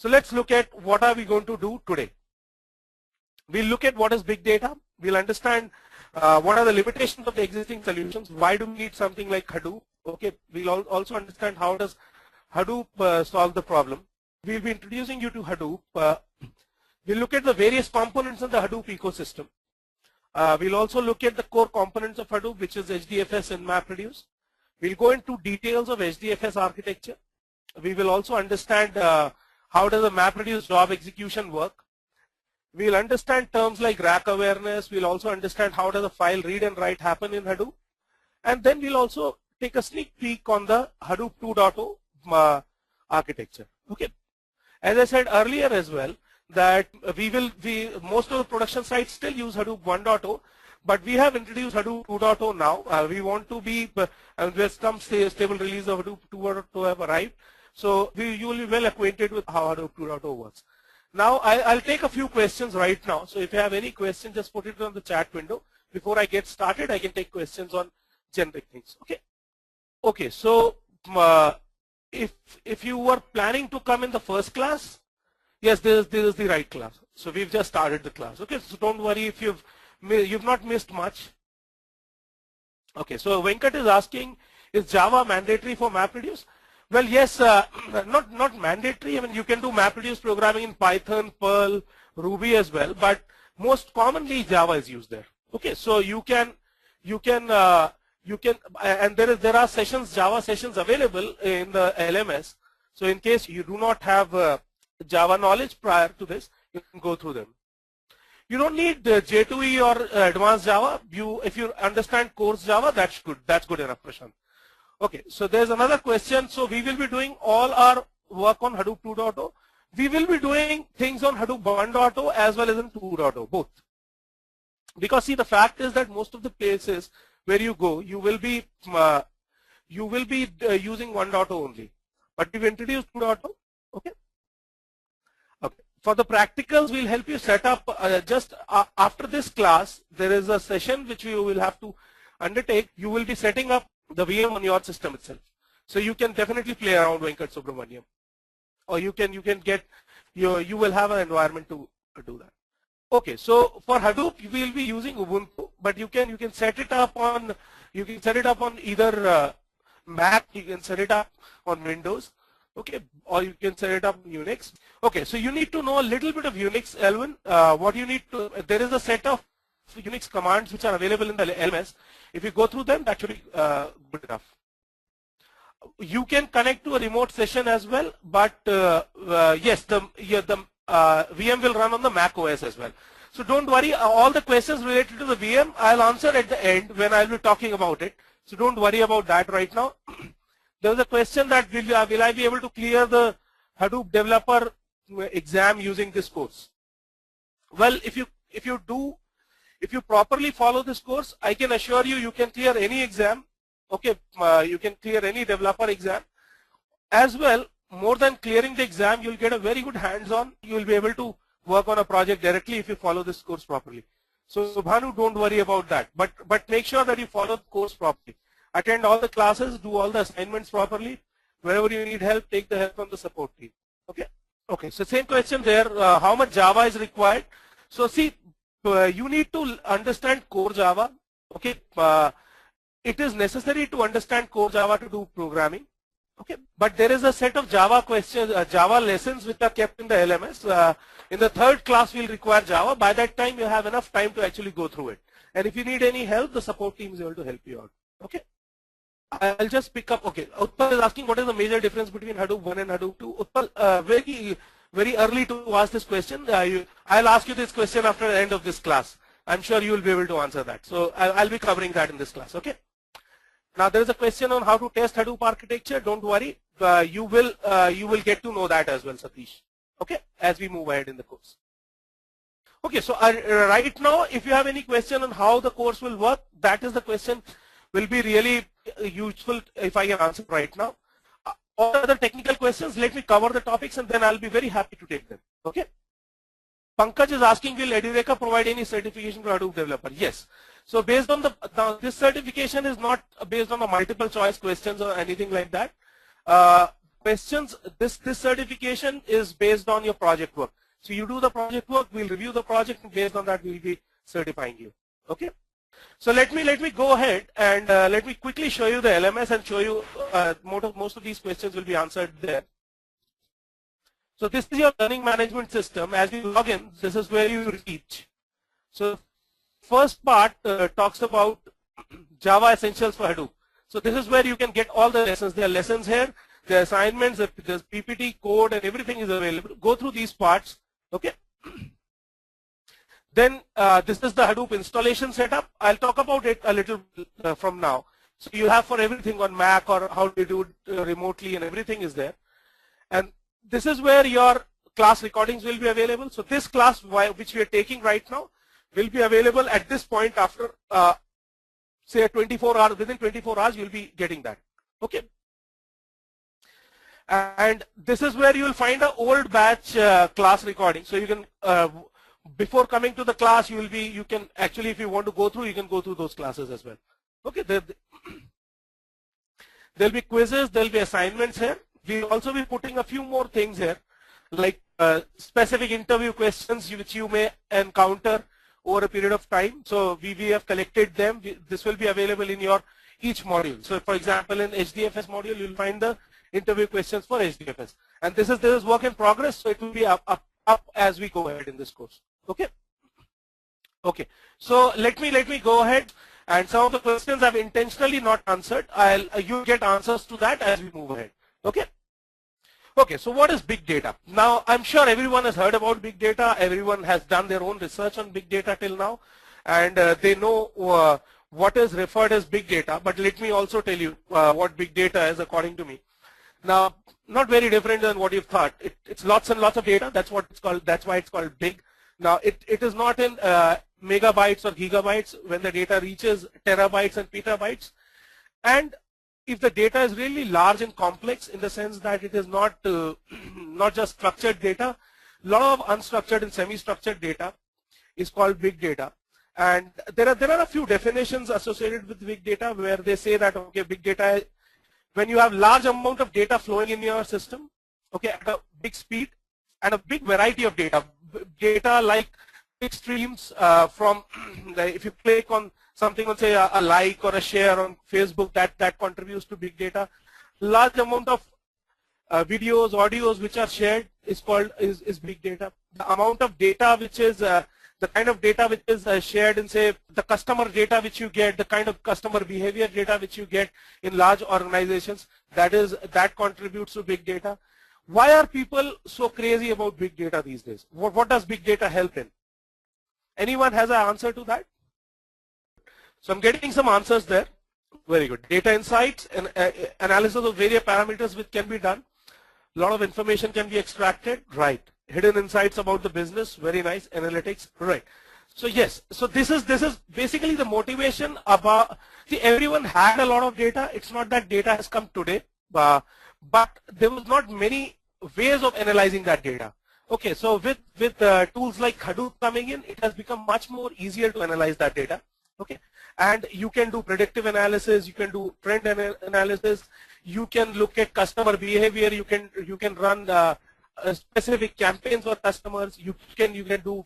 So let's look at what are we going to do today. We'll look at what is big data. We'll understand what are the limitations of the existing solutions. Why do we need something like Hadoop? Okay, we'll also understand how does Hadoop solve the problem. We'll be introducing you to Hadoop. We'll look at the various components of the Hadoop ecosystem. We'll also look at the core components of Hadoop, which is HDFS and MapReduce. We'll go into details of HDFS architecture. We will also understand how does the MapReduce job execution work. We'll understand terms like rack awareness. We'll also understand how does a file read and write happen in Hadoop. And then we'll also take a sneak peek on the Hadoop 2.0 architecture. Okay. As I said earlier as well, that most of the production sites still use Hadoop 1.0, but we have introduced Hadoop 2.0 now. We want to be, there's some stable release of Hadoop 2.0 have arrived. So you will be well acquainted with how Hadoop 2.0 works. Now I'll take a few questions right now. So if you have any questions, just put it on the chat window. Before I get started, I can take questions on generic things. Okay. Okay. So if you were planning to come in the first class, yes, this is the right class. So we've just started the class. Okay. So don't worry if you've not missed much. Okay. So Venkat is asking, is Java mandatory for MapReduce? Well, yes, not mandatory. I mean, you can do MapReduce programming in Python, Perl, Ruby as well, but most commonly Java is used there. Okay, so you can, and there are sessions, Java sessions available in the LMS. So in case you do not have Java knowledge prior to this, you can go through them. You don't need J2E or advanced Java. If you understand course Java, that's good. That's good enough, Prashant. Okay, so there's another question. So we will be doing all our work on Hadoop 2.0. We will be doing things on Hadoop 1.0 as well as in 2.0, both. Because see, the fact is that most of the places where you go, you will be using 1.0 only. But we've introduced 2.0. Okay. Okay. For the practicals, we'll help you set up just after this class. There is a session which you will have to undertake. You will be setting up the VM on your system itself. So you can definitely play around Venkat Subramaniam, or you will have an environment to do that. Okay, so for Hadoop we will be using Ubuntu, but you can set it up on either Mac, you can set it up on Windows, okay, or you can set it up on Unix. Okay, so you need to know a little bit of Unix, Elvin. What you need to, there is a set of Unix commands which are available in the LMS. If you go through them, that should be good enough. You can connect to a remote session as well, but yes, the VM will run on the Mac OS as well. So don't worry, all the questions related to the VM I'll answer at the end when I'll be talking about it. So don't worry about that right now. There was a question that will I be able to clear the Hadoop developer exam using this course? Well, if you properly follow this course, I can assure you, you can clear any exam. Okay, you can clear any developer exam. As well, more than clearing the exam, you'll get a very good hands-on. You'll be able to work on a project directly if you follow this course properly. So Bhanu, don't worry about that. But make sure that you follow the course properly. Attend all the classes, do all the assignments properly. Wherever you need help, take the help from the support team. Okay. Okay. So same question there. How much Java is required? So see, you need to understand core Java. Okay, it is necessary to understand core Java to do programming. Okay, but there is a set of Java questions, Java lessons which are kept in the LMS. In the third class, we'll require Java. By that time, you have enough time to actually go through it. And if you need any help, the support team is able to help you out. Okay, I'll just pick up. Okay, Utpal is asking what is the major difference between Hadoop 1 and Hadoop 2. Utpal, very early to ask this question. I'll ask you this question after the end of this class. I'm sure you will be able to answer that. So I'll be covering that in this class. Okay. Now there is a question on how to test Hadoop architecture. Don't worry, you will get to know that as well, Satish. Okay, as we move ahead in the course. Okay, so right now, if you have any question on how the course will work, that is the question will be really useful if I can answer right now. All other technical questions, let me cover the topics and then I'll be very happy to take them. Okay. Pankaj is asking, will Edureka provide any certification for Hadoop developer? Yes. So based on this certification is not based on the multiple choice questions or anything like that. questions, this certification is based on your project work. So you do the project work, we'll review the project, and based on that we'll be certifying you. Okay. So let me go ahead and let me quickly show you the LMS and show you most of these questions will be answered there. So this is your learning management system. As you log in, this is where you reach. So first part talks about Java Essentials for Hadoop. So this is where you can get all the lessons. There are lessons here, there are assignments, there's PPT, code, and everything is available. Go through these parts. Okay. Then this is the Hadoop installation setup. I'll talk about it a little from now. So you have for everything on Mac or how to do it remotely, and everything is there. And this is where your class recordings will be available. So this class which we are taking right now will be available at this point after say 24 hours. Within 24 hours you'll be getting that. Okay. And this is where you will find an old batch class recording. So you can before coming to the class you can actually, if you want to go through, you can go through those classes as well. Okay. There'll be quizzes, there'll be assignments here. We'll also be putting a few more things here, like specific interview questions which you may encounter over a period of time. So we have collected them. This will be available in your each module. So for example, in HDFS module, you'll find the interview questions for HDFS. And this is work in progress, so it will be up as we go ahead in this course. Okay. Okay. So let me go ahead, and some of the questions I've intentionally not answered. You get answers to that as we move ahead. Okay. Okay, so what is big data? Now, I'm sure everyone has heard about big data. Everyone has done their own research on big data till now, and they know what is referred as big data. But let me also tell you what big data is according to me. Now, not very different than what you've thought. It's lots and lots of data. That's what it's called. That's why it's called big. Now, it is not in megabytes or gigabytes when the data reaches terabytes and petabytes. And if the data is really large and complex, in the sense that it is not not just structured data, a lot of unstructured and semi-structured data is called big data. And there are a few definitions associated with big data where they say that, okay, big data, when you have large amount of data flowing in your system, okay, at a big speed and a big variety of data like big streams from if you click on something on, say, a like or a share on Facebook, that contributes to big data. Large amount of videos, audios which are shared is big data. The amount of data which is the kind of data which is shared in, say, the customer data which you get, the kind of customer behavior data which you get in large organizations, that contributes to big data. Why are people so crazy about big data these days? What does big data help in? Anyone has an answer to that? So I'm getting some answers there. Very good. Data insights and analysis of various parameters which can be done. A lot of information can be extracted. Right. Hidden insights about the business. Very nice. Analytics. Right. So yes. So this is basically the motivation about. See, everyone had a lot of data. It's not that data has come today, but there was not many ways of analyzing that data. Okay. So with tools like Hadoop coming in, it has become much more easier to analyze that data. Okay, and you can do predictive analysis, you can do trend analysis, you can look at customer behavior, you can run specific campaigns for customers, you can do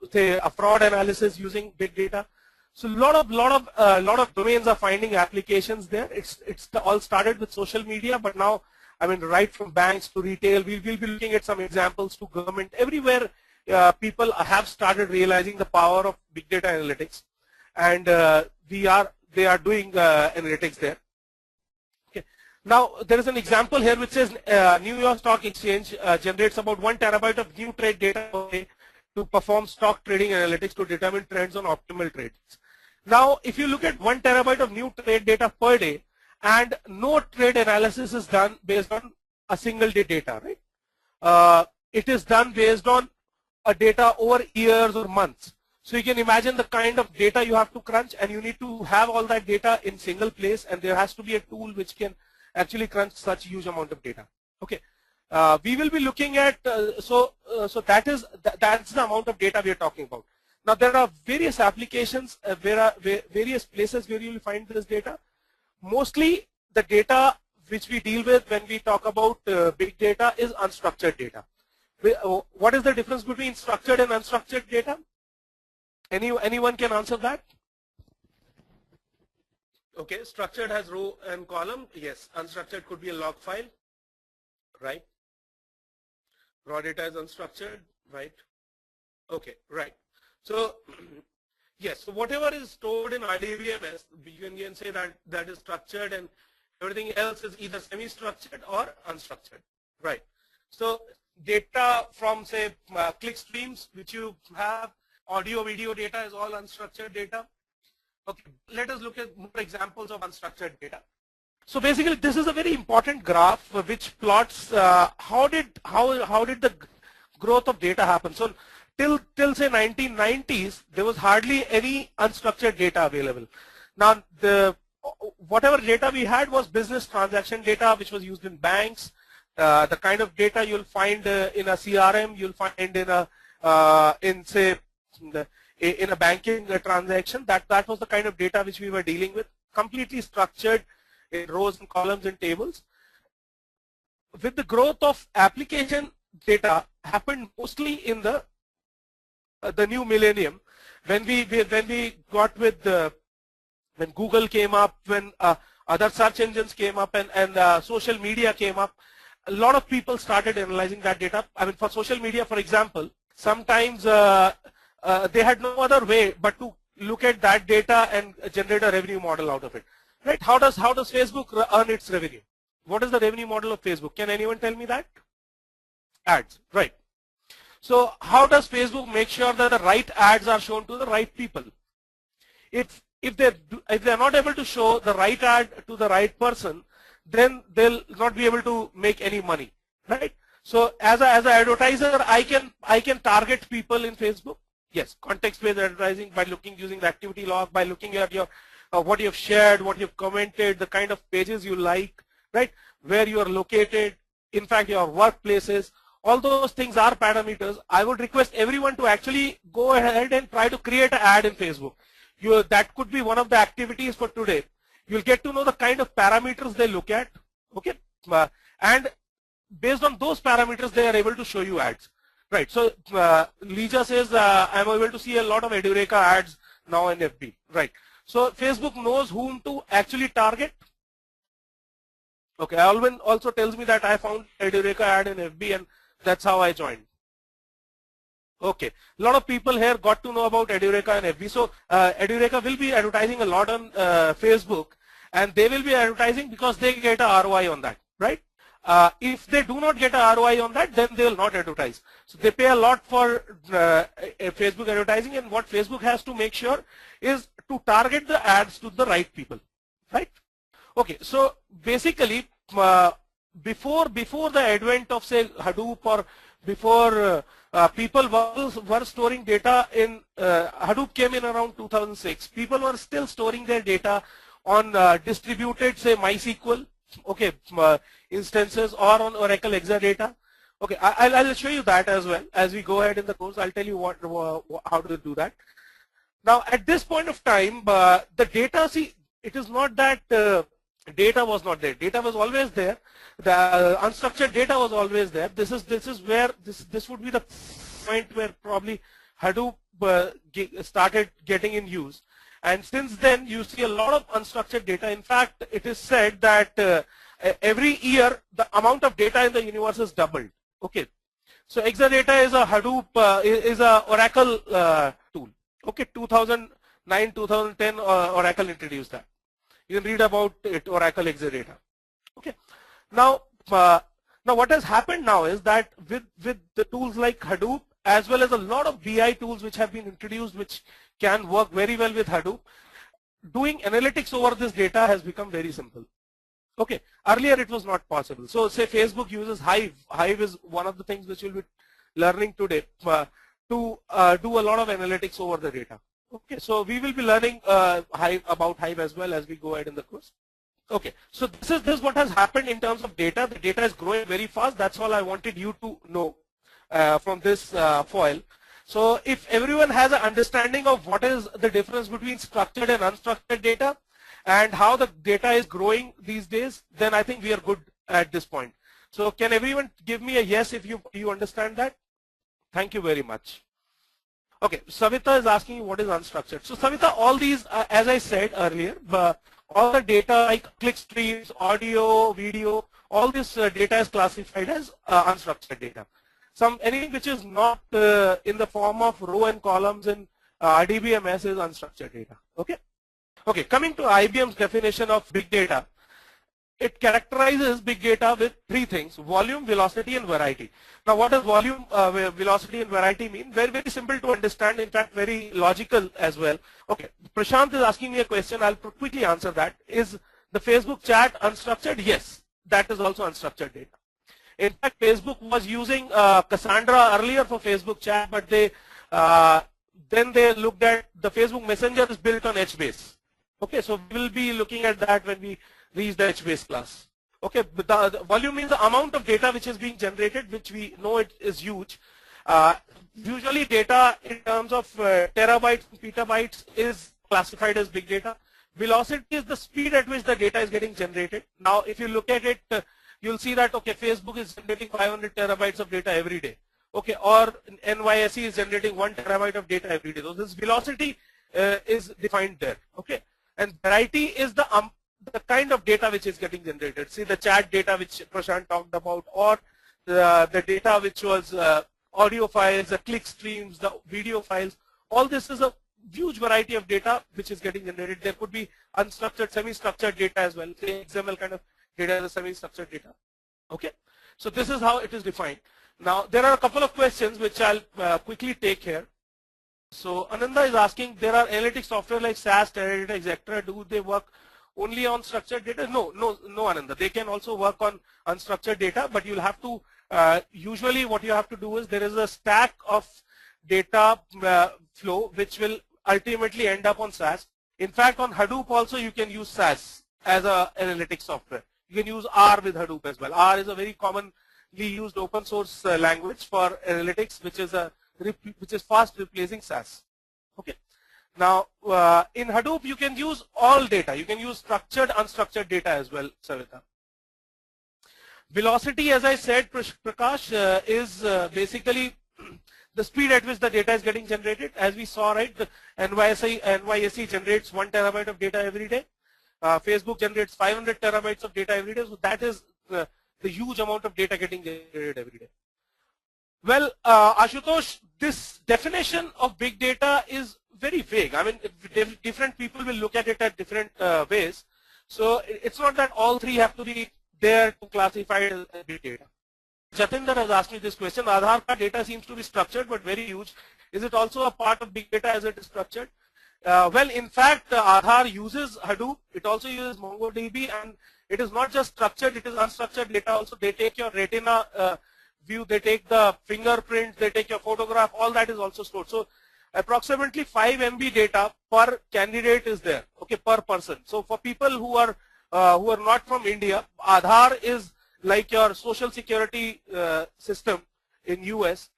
say a fraud analysis using big data. So lot of domains are finding applications there. It's all started with social media, but now, I mean, right from banks to retail, we will be looking at some examples to government. Everywhere people have started realizing the power of big data analytics, and they are doing analytics there. Okay. Now there is an example here which says New York Stock Exchange generates about 1 terabyte of new trade data per day to perform stock trading analytics to determine trends on optimal trades. Now, if you look at 1 terabyte of new trade data per day, and no trade analysis is done based on a single day data, right? It is done based on a data over years or months. So you can imagine the kind of data you have to crunch, and you need to have all that data in single place, and there has to be a tool which can actually crunch such huge amount of data. Okay, we will be looking at so that's the amount of data we are talking about. Now there are various applications, various places where you will find this data. Mostly the data which we deal with when we talk about big data is unstructured data. What is the difference between structured and unstructured data? Anyone can answer that? Okay, structured has row and column. Yes, unstructured could be a log file, right? Raw data is unstructured, right? Okay, right. So yes, so whatever is stored in RDBMS, you can say that that is structured, and everything else is either semi-structured or unstructured, right? So data from, say, click streams, which you have, audio, video data is all unstructured data. Okay, let us look at more examples of unstructured data. So basically, this is a very important graph which plots how did the growth of data happen. So till say 1990s, there was hardly any unstructured data available. Now whatever data we had was business transaction data, which was used in banks. The kind of data you'll find in a CRM, you'll find in a in a banking transaction. That was the kind of data which we were dealing with, completely structured in rows and columns and tables. With the growth of application data happened mostly in the new millennium, when we got with when Google came up, when other search engines came up, and social media came up. A lot of people started analyzing that data. I mean, for social media, for example, sometimes they had no other way but to look at that data and generate a revenue model out of it. Right? How does Facebook earn its revenue? What is the revenue model of Facebook? Can anyone tell me that? Ads, right? So how does Facebook make sure that the right ads are shown to the right people? If they're not able to show the right ad to the right person, then they'll not be able to make any money, right? So as an advertiser, I can target people in Facebook. Yes, context-based advertising by using the activity log, by looking at your what you've shared, what you've commented, the kind of pages you like, right? Where you are located, in fact, your workplaces. All those things are parameters. I would request everyone to actually go ahead and try to create an ad in Facebook. That could be one of the activities for today. You'll get to know the kind of parameters they look at, okay? And based on those parameters, they are able to show you ads, right? So Lija says, I'm able to see a lot of Edureka ads now in FB, right? So Facebook knows whom to actually target. Okay, Alvin also tells me that I found Edureka ad in FB and that's how I joined. Okay, a lot of people here got to know about Edureka and FB. So Edureka will be advertising a lot on Facebook, and they will be advertising because they get a ROI on that, right? If they do not get a ROI on that, then they will not advertise. So they pay a lot for Facebook advertising, and what Facebook has to make sure is to target the ads to the right people, right? Okay, so basically before the advent of, say, Hadoop, or before people were storing data in Hadoop came in around 2006. People were still storing their data on distributed, say, MySQL, okay, instances, or on Oracle Exadata. Okay, I'll show you that as well as we go ahead in the course. I'll tell you how to do that. Now, at this point of time, the data, see, it is not that data was not there. Data was always there. The unstructured data was always there. This is where this would be the point where probably Hadoop started getting in use. And since then, you see a lot of unstructured data. In fact, it is said that every year the amount of data in the universe is doubled. Okay, so Exadata is a Hadoop is a Oracle tool. Okay, 2009, 2010, Oracle introduced that. You can read about it, Oracle Exadata. Okay, now what has happened now is that with the tools like Hadoop, as well as a lot of BI tools which have been introduced, which can work very well with Hadoop, doing analytics over this data has become very simple. Okay, earlier it was not possible. So say Facebook uses Hive. Hive is one of the things which we'll be learning today to do a lot of analytics over the data. Okay, so we will be learning about Hive as well as we go ahead in the course. Okay, so this is what has happened in terms of data. The data is growing very fast. That's all I wanted you to know from this foil. So if everyone has an understanding of what is the difference between structured and unstructured data, and how the data is growing these days, then I think we are good at this point. So can everyone give me a yes if you understand that? Thank you very much. Okay, Savita is asking you what is unstructured. So Savita, all these, as I said earlier, all the data like click streams, audio, video, all this data is classified as unstructured data. Anything which is not in the form of row and columns in RDBMS is unstructured data. Okay. Okay, coming to IBM's definition of big data, it characterizes big data with three things: volume, velocity, and variety. Now, what does volume, velocity, and variety mean? Very, very simple to understand. In fact, very logical as well. Okay, Prashant is asking me a question. I'll quickly answer that. Is the Facebook chat unstructured? Yes, that is also unstructured data. In fact, Facebook was using Cassandra earlier for Facebook chat, but then they looked at the Facebook Messenger is built on HBase. Okay, so we will be looking at that when we reach the HBase class. Okay, but the volume means the amount of data which is being generated, which we know it is huge. Usually data in terms of terabytes and petabytes is classified as big data. Velocity is the speed at which the data is getting generated. Now, if you look at it, you'll see that, okay, Facebook is generating 500 terabytes of data every day. Okay, or NYSE is generating 1 terabyte of data every day. So this velocity is defined there. Okay, and variety is the kind of data which is getting generated. See the chat data which Prashant talked about, or the data which was audio files, the click streams, the video files. All this is a huge variety of data which is getting generated. There could be unstructured, semi-structured data as well. Say XML kind of data is a semi-structured data. Okay, so this is how it is defined. Now there are a couple of questions which I'll quickly take here. So Ananda is asking, there are analytics software like SAS, Teradata, etc. Do they work only on structured data? No, Ananda. They can also work on unstructured data, but you'll have to, usually what you have to do is there is a stack of data flow which will ultimately end up on SAS. In fact, on Hadoop also you can use SAS as a analytics software. You can use R with Hadoop as well. R is a very commonly used open source language for analytics, which is fast replacing SAS. Okay. Now, in Hadoop, you can use all data. You can use structured, unstructured data as well, Savita. Velocity, as I said, Prakash, is basically the speed at which the data is getting generated. As we saw, right, the NYSE generates 1 terabyte of data every day. Facebook generates 500 terabytes of data every day. So that is the huge amount of data getting generated every day. Well, Ashutosh, this definition of big data is very vague. I mean, different people will look at it at different ways. So it's not that all three have to be there to classify it as big data. Jatinder has asked me this question. Aadhaar card data seems to be structured but very huge. Is it also a part of big data as it is structured? Well, in fact, Aadhaar uses Hadoop. It also uses MongoDB, and it is not just structured, it is unstructured data also. They take your retina view, they take the fingerprint, they take your photograph, all that is also stored. So approximately 5 MB data per candidate is there, okay, per person. So for people who are not from India, Aadhaar is like your social security system in US,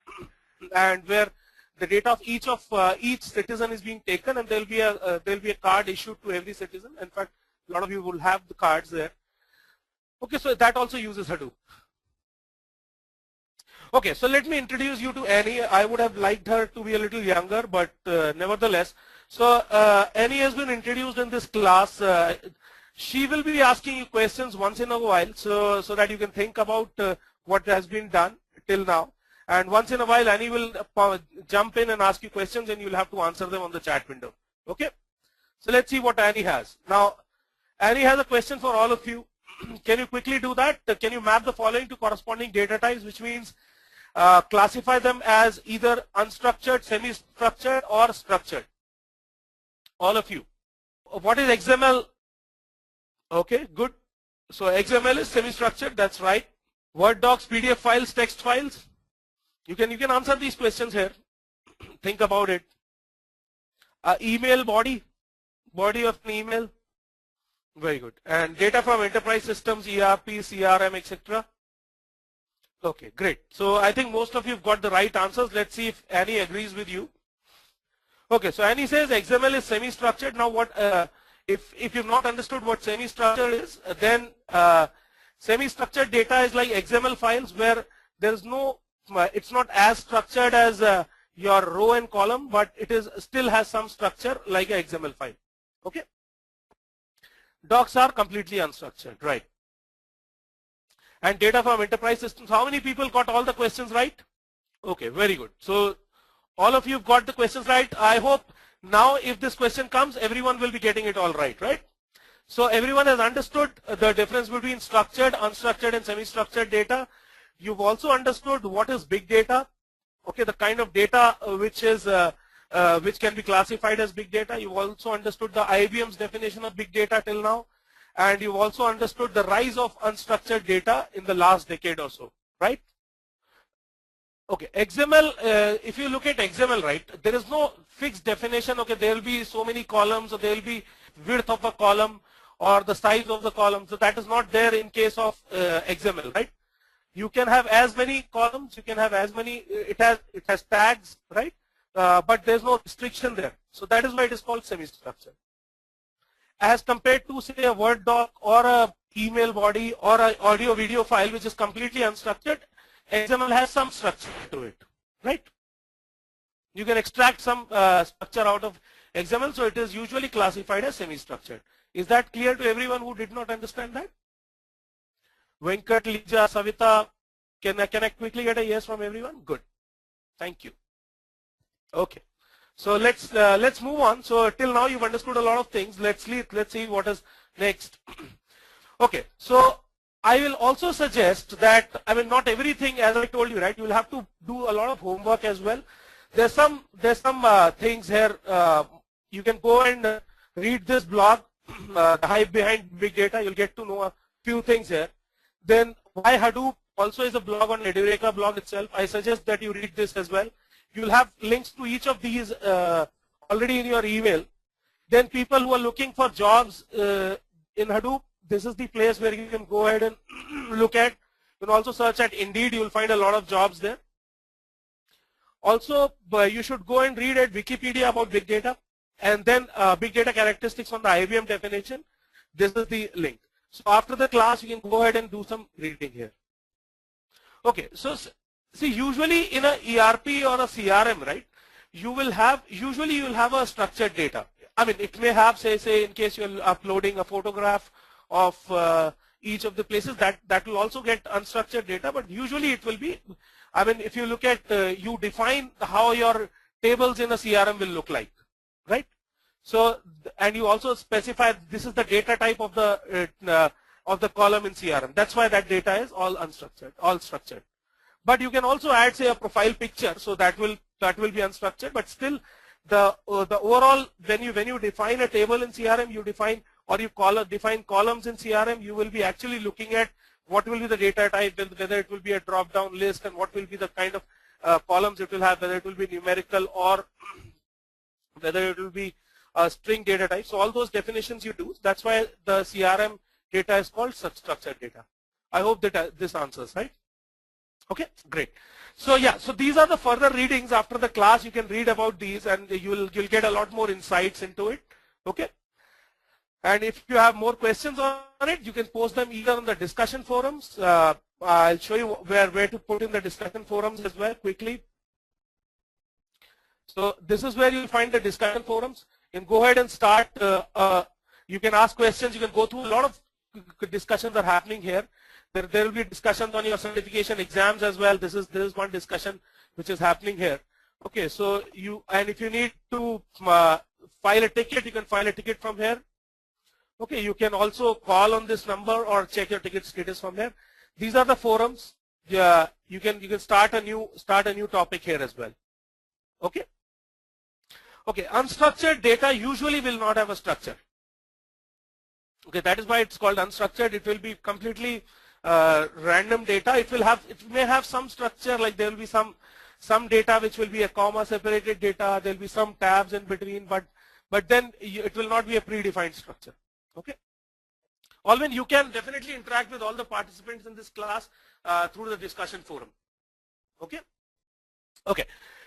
and where the data of each citizen is being taken, and there'll be a card issued to every citizen. In fact, a lot of you will have the cards there. Okay, so that also uses Hadoop. Okay, so let me introduce you to Annie. I would have liked her to be a little younger, but nevertheless. So Annie has been introduced in this class. She will be asking you questions once in a while, so that you can think about what has been done till now. And once in a while, Annie will jump in and ask you questions, and you'll have to answer them on the chat window. Okay? So let's see what Annie has. Now, Annie has a question for all of you. Can you quickly do that? Can you map the following to corresponding data types, which means classify them as either unstructured, semi-structured, or structured? All of you. What is XML? Okay, good. So XML is semi-structured, that's right. Word docs, PDF files, text files. You can answer these questions here. Think about it. Email body of an email. Very good. And data from enterprise systems, ERP, CRM, etc. Okay, great. So I think most of you have got the right answers. Let's see if Annie agrees with you. Okay, so Annie says XML is semi-structured. Now what If you've not understood what semi-structured is, then semi-structured data is like XML files where there's no, it's not as structured as your row and column, but it is still has some structure like a XML file. Okay. Docs are completely unstructured, right? And data from enterprise systems. How many people got all the questions right? Okay, very good. So all of you got the questions right. I hope now if this question comes, everyone will be getting it all right, right? So everyone has understood the difference between structured, unstructured and semi-structured data. You've also understood what is big data. Okay, the kind of data which can be classified as big data. You've also understood the IBM's definition of big data till now. And you've also understood the rise of unstructured data in the last decade or so, right? Okay, XML, if you look at XML, right, there is no fixed definition. Okay, there will be so many columns, or there will be width of a column or the size of the column. So that is not there in case of XML, right? You can have as many columns, you can have as many, it has tags, right? But there's no restriction there. So that is why it is called semi-structured. As compared to say a Word doc or a email body or an audio video file which is completely unstructured, XML has some structure to it, right? You can extract some structure out of XML, so it is usually classified as semi-structured. Is that clear to everyone who did not understand that? Venkat, Lija, Savita, can I quickly get a yes from everyone? Good. Thank you. Okay. So let's move on. So till now you've understood a lot of things. Let's see what is next. Okay. So I will also suggest that, I mean, not everything, as I told you, right? You will have to do a lot of homework as well. There's some things here. You can go and read this blog, The Hype Behind Big Data. You'll get to know a few things here. Then why Hadoop also is a blog on Edureka blog itself. I suggest that you read this as well. You'll have links to each of these already in your email. Then people who are looking for jobs in Hadoop, this is the place where you can go ahead and look at. You can also search at Indeed. You'll find a lot of jobs there. Also, you should go and read at Wikipedia about big data, and then big data characteristics on the IBM definition. This is the link. So after the class, you can go ahead and do some reading here. Okay, so see, usually in a ERP or a CRM, right, usually you will have a structured data. I mean, it may have, say in case you're uploading a photograph of each of the places, that will also get unstructured data, but usually it will be, I mean, if you look at, you define how your tables in a CRM will look like, right? So, and you also specify this is the data type of the column in CRM. That's why that data is all unstructured, all structured. But you can also add, say, a profile picture, so that will be unstructured. But still, the overall, when you define a table in CRM, you define, or you define columns in CRM, you will be actually looking at what will be the data type, whether it will be a drop-down list, and what will be the kind of columns it will have, whether it will be numerical or whether it will be a string data type. So all those definitions you do. That's why the CRM data is called structured data. I hope that this answers, right? Okay, great. So yeah, so these are the further readings after the class. You can read about these, and you'll get a lot more insights into it. Okay. And if you have more questions on it, you can post them either on the discussion forums. I'll show you where to put in the discussion forums as well quickly. So this is where you'll find the discussion forums. You can go ahead and start. You can ask questions. You can go through a lot of discussions are happening here. There will be discussions on your certification exams as well. This is one discussion which is happening here. Okay, so if you need to file a ticket, you can file a ticket from here. Okay, you can also call on this number or check your ticket status from here. These are the forums. Yeah, you can start a new topic here as well. Okay. Okay, unstructured data usually will not have a structure. Okay, that is why it's called unstructured. It will be completely random data. It may have some structure, like there will be some data which will be a comma separated data. There will be some tabs in between, but then it will not be a predefined structure. Okay. Alvin, you can definitely interact with all the participants in this class through the discussion forum. Okay. Okay.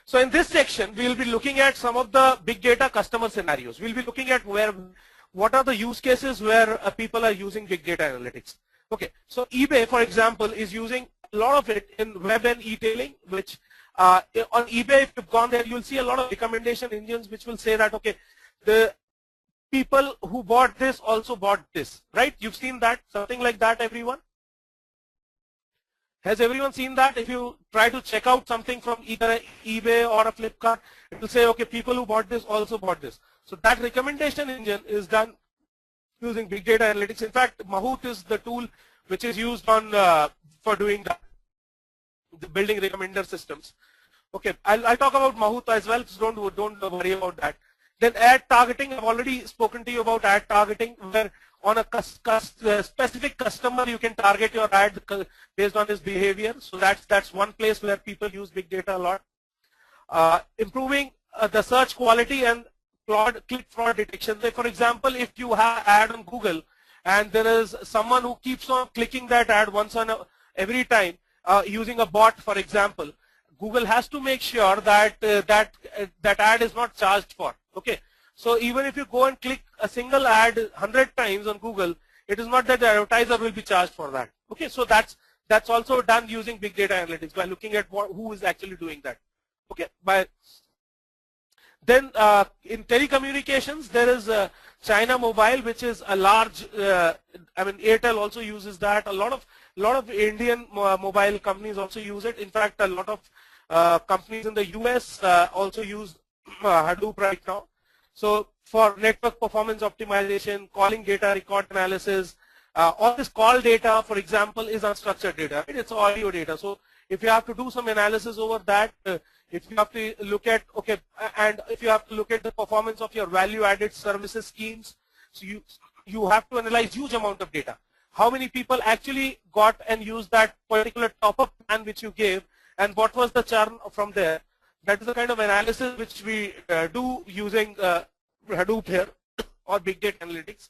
So in this section, we will be looking at some of the big data customer scenarios. We'll be looking at what are the use cases where people are using big data analytics. Okay, so eBay, for example, is using a lot of it in web and e-tailing, which on eBay, if you've gone there, you'll see a lot of recommendation engines which will say that, okay, the people who bought this also bought this, right? You've seen that, something like that, everyone? Has everyone seen that? If you try to check out something from either eBay or a Flipkart, it will say, okay, people who bought this also bought this. So that recommendation engine is done using big data analytics. In fact, Mahout is the tool which is used on for doing that, the building recommender systems. Okay, I'll talk about Mahout as well, so don't worry about that. Then ad targeting, I've already spoken to you about ad targeting, where on a specific customer you can target your ad based on his behavior. So that's one place where people use big data a lot. Improving the search quality and click fraud detection. Say, for example, if you have ad on Google and there is someone who keeps on clicking that ad once on every time using a bot, for example, Google has to make sure that that ad is not charged for. Okay, so even if you go and click a single ad 100 times on Google, it is not that the advertiser will be charged for that. Okay, so that's also done using big data analytics by looking at who is actually doing that. Okay, then in telecommunications, there is China Mobile, which is a large. I mean, Airtel also uses that. A lot of Indian mobile companies also use it. In fact, a lot of companies in the US also use Hadoop right now. So for network performance optimization, calling data record analysis, all this call data, for example, is unstructured data. Right? It's audio data. So if you have to do some analysis over that, if you have to look at, okay, and if you have to look at the performance of your value-added services schemes, so you have to analyze huge amount of data. How many people actually got and used that particular top-up plan which you gave, and what was the churn from there? That is the kind of analysis which we do using Hadoop here or big data analytics.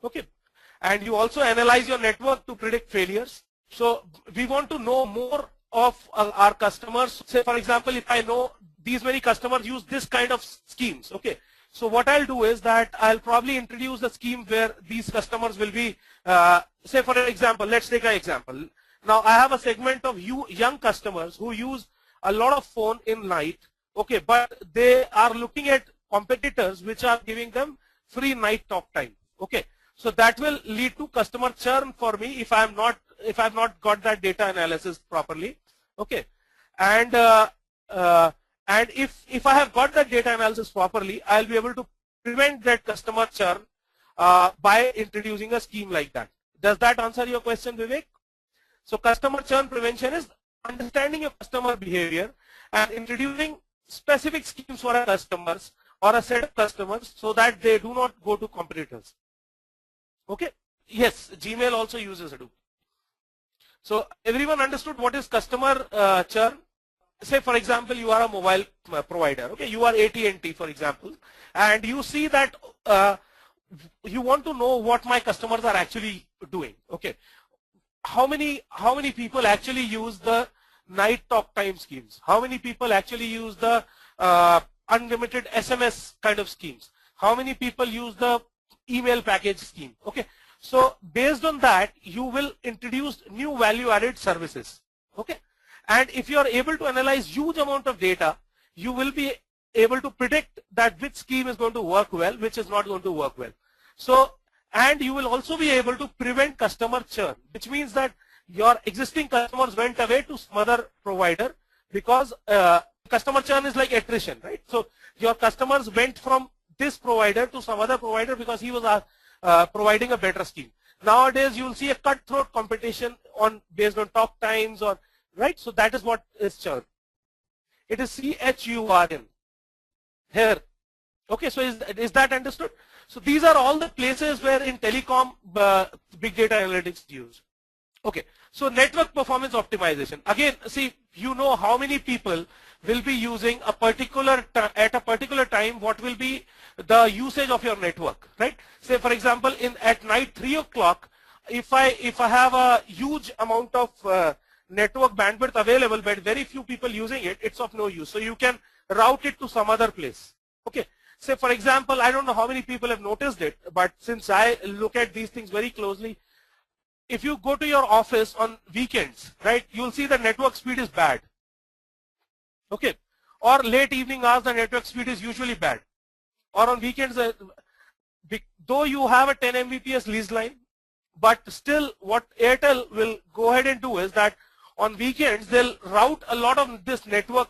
Okay, and you also analyze your network to predict failures. So we want to know more of our customers. Say, for example, if I know these many customers use this kind of schemes, okay, so what I'll do is that I'll probably introduce a scheme where these customers will be, say for example, let's take an example. Now I have a segment of young customers who use a lot of phone in night, okay, but they are looking at competitors which are giving them free night talk time, okay. So that will lead to customer churn for me if I've not got that data analysis properly, okay. And if I have got that data analysis properly, I'll be able to prevent that customer churn by introducing a scheme like that. Does that answer your question, Vivek? So customer churn prevention is understanding your customer behavior and introducing specific schemes for our customers or a set of customers so that they do not go to competitors. Okay. Yes, Gmail also uses Hadoop. So everyone understood what is customer churn? Say for example, you are a mobile provider. Okay, you are AT&T for example, and you see that you want to know what my customers are actually doing. Okay, how many people actually use the night talk time schemes? How many people actually use the unlimited SMS kind of schemes? How many people use the email package scheme? Okay, so based on that, you will introduce new value-added services. Okay, and if you are able to analyze huge amount of data, you will be able to predict that which scheme is going to work well, which is not going to work well. So, and you will also be able to prevent customer churn, which means that your existing customers went away to some other provider because customer churn is like attrition, right? So your customers went from this provider to some other provider because he was providing a better scheme. Nowadays, you will see a cutthroat competition based on talk times, or right. So that is what is churn. It is CHURN here. Okay, so is that understood? So these are all the places where in telecom big data analytics is used. Okay, so network performance optimization. Again, see, you know how many people will be using a particular at a particular time. What will be the usage of your network, right? Say for example, at night 3 o'clock, if I have a huge amount of network bandwidth available, but very few people using it, it's of no use. So you can route it to some other place. Okay. Say for example, I don't know how many people have noticed it, but since I look at these things very closely, if you go to your office on weekends, right, you'll see the network speed is bad. Okay, or late evening hours, the network speed is usually bad. Or on weekends, though you have a 10 Mbps lease line, but still what Airtel will go ahead and do is that on weekends they'll route a lot of this network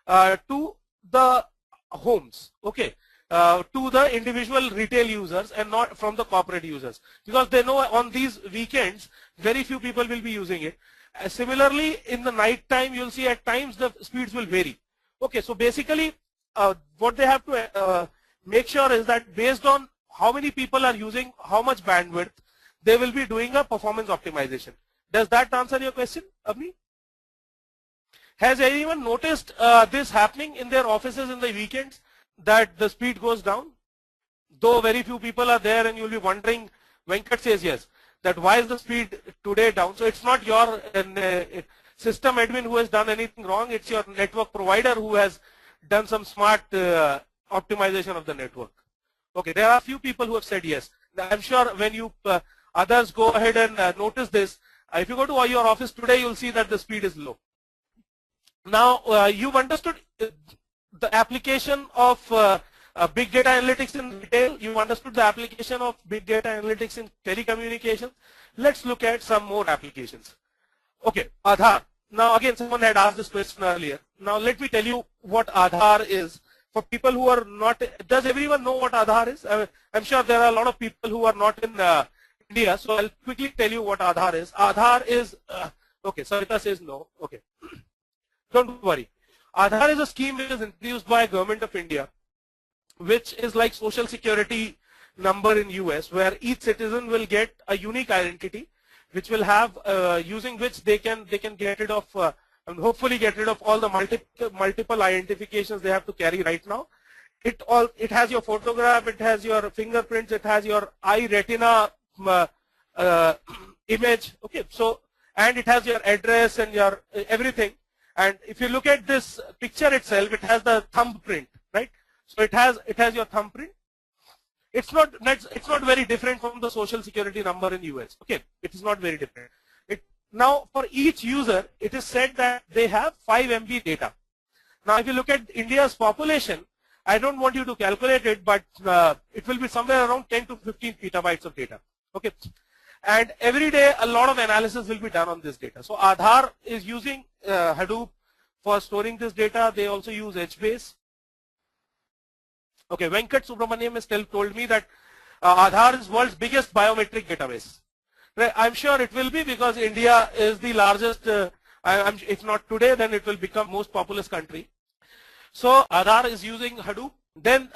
to the homes, okay, to the individual retail users and not from the corporate users, because they know on these weekends very few people will be using it. Similarly, in the night time, you'll see at times the speeds will vary. Okay, so basically what they have to make sure is that based on how many people are using how much bandwidth, they will be doing a performance optimization. Does that answer your question, Avni? Has anyone noticed this happening in their offices in the weekends, that the speed goes down? Though very few people are there and you'll be wondering, Venkat says yes, that why is the speed today down? So it's not your system admin who has done anything wrong, it's your network provider who has done some smart optimization of the network. Okay, there are a few people who have said yes. I'm sure when you others go ahead and notice this, if you go to your office today, you'll see that the speed is low. Now, you've understood the application of big data analytics in retail. You've understood the application of big data analytics in telecommunications. Let's look at some more applications. Okay, Aadhaar. Now, again, someone had asked this question earlier. Now, let me tell you what Aadhaar is. For people who are not, does everyone know what Aadhaar is? I'm sure there are a lot of people who are not in India, so I'll quickly tell you what Aadhaar is. Aadhaar is, okay, Sarita says no, okay. Don't worry. Aadhaar is a scheme which is introduced by Government of India, which is like social security number in US, where each citizen will get a unique identity, which will have, using which they can get rid of, and hopefully get rid of all the multiple identifications they have to carry right now. It has your photograph, it has your fingerprints, it has your eye retina image, okay, so, and it has your address and your everything. And if you look at this picture itself, it has the thumbprint, right? So it has your thumbprint. It's not very different from the social security number in US. Okay, it is not very different. Now, for each user, it is said that they have 5 MB data. Now, if you look at India's population, I don't want you to calculate it, but it will be somewhere around 10 to 15 petabytes of data. Okay, and every day a lot of analysis will be done on this data. So Aadhaar is using Hadoop for storing this data. They also use HBase. Okay, Venkat Subramaniam has told me that Aadhaar is world's biggest biometric database. Right, I'm sure it will be, because India is the largest, if not today, then it will become most populous country. So Aadhaar is using Hadoop. Then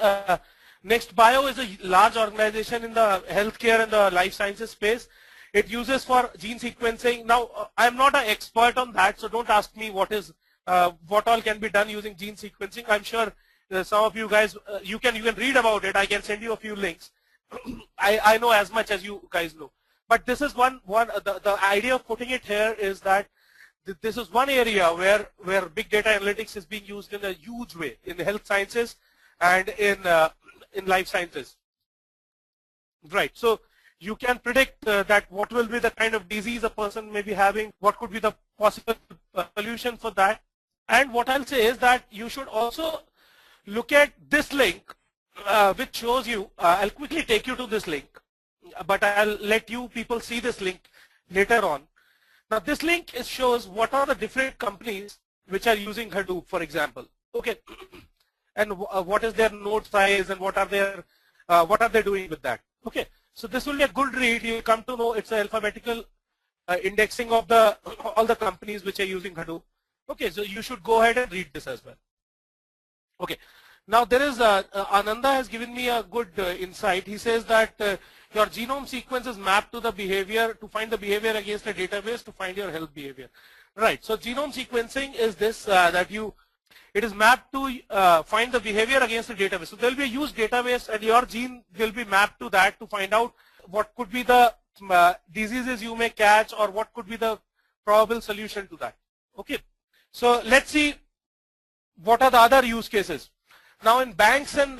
NextBio is a large organization in the healthcare and the life sciences space. It uses for gene sequencing. Now, I'm not an expert on that, so don't ask me what all can be done using gene sequencing. I'm sure some of you guys, you can read about it. I can send you a few links. I know as much as you guys know. But this is the idea of putting it here is that this is one area where big data analytics is being used in a huge way in the health sciences and in life sciences. Right. So you can predict that what will be the kind of disease a person may be having, what could be the possible solution for that. And what I'll say is that you should also look at this link, which shows you, I'll quickly take you to this link, but I'll let you people see this link later on. Now this link shows what are the different companies which are using Hadoop, for example. Okay, and what is their node size and what are they doing with that. Okay, so this will be a good read. You'll come to know it's an alphabetical indexing of all the companies which are using Hadoop. Okay, so you should go ahead and read this as well. Okay, now there is Ananda has given me a good insight. He says that your genome sequence is mapped to the behavior, to find the behavior against a database to find your health behavior. Right, so genome sequencing is this, it is mapped to find the behavior against a database. So there will be a huge database and your gene will be mapped to that to find out what could be the diseases you may catch or what could be the probable solution to that. Okay, so let's see what are the other use cases. Now in banks and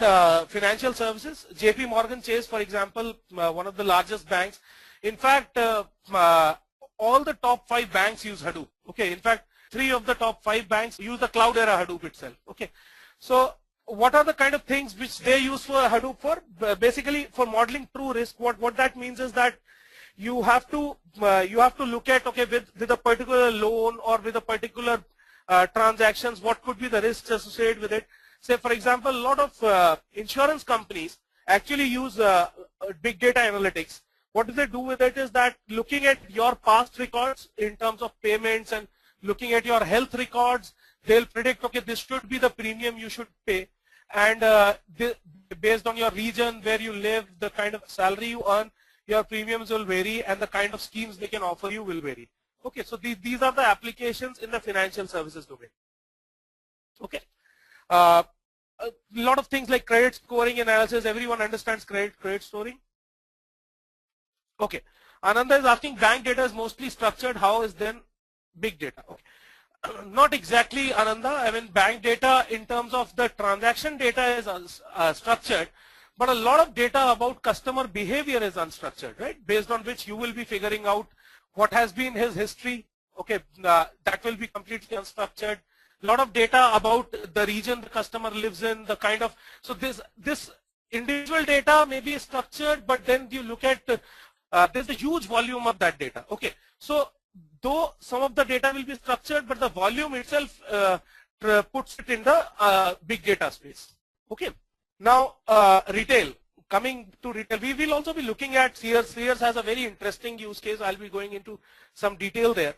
financial services, JP Morgan Chase, for example, one of the largest banks. In fact, all the top 5 banks use Hadoop. Okay, in fact, 3 of the top 5 banks use the cloud era Hadoop itself. Okay, so what are the kind of things which they use for Hadoop for? Basically, for modeling true risk. What that means is that you have to look at, okay, with a particular loan or with a particular transactions, what could be the risks associated with it. Say, for example, a lot of insurance companies actually use big data analytics. What do they do with it is that looking at your past records in terms of payments and looking at your health records, they'll predict, okay, this should be the premium you should pay. And based on your region where you live, the kind of salary you earn, your premiums will vary and the kind of schemes they can offer you will vary. Okay, so these are the applications in the financial services domain. Okay. A lot of things like credit scoring analysis. Everyone understands credit scoring? Okay. Ananda is asking, bank data is mostly structured. How is then big data? Okay. Not exactly, Ananda. I mean, bank data in terms of the transaction data is structured, but a lot of data about customer behavior is unstructured, right? Based on which you will be figuring out what has been his history. Okay, that will be completely unstructured. A lot of data about the region the customer lives in, the kind of, so this individual data may be structured, but then you look at, there's a huge volume of that data. Okay, so though some of the data will be structured, but the volume itself puts it in the big data space. Okay, now retail. Coming to retail, we will also be looking at Sears. Sears has a very interesting use case. I'll be going into some detail there.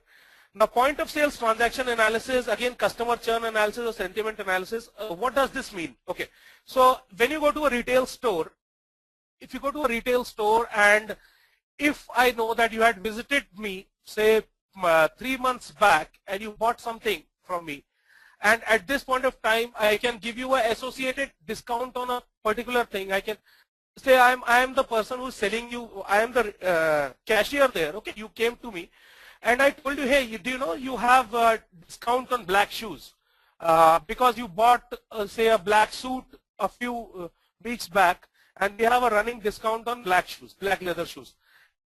Now, point of sales transaction analysis, again, customer churn analysis or sentiment analysis. What does this mean? Okay, so when you go to a retail store, if you go to a retail store and if I know that you had visited me, say 3 months back, and you bought something from me, and at this point of time, I can give you an associated discount on a particular thing. I can say I am the person who's selling you, I am the cashier there. Okay, you came to me and I told you, hey, do you know you have a discount on black shoes because you bought say a black suit a few weeks back, and we have a running discount on black shoes, black leather shoes.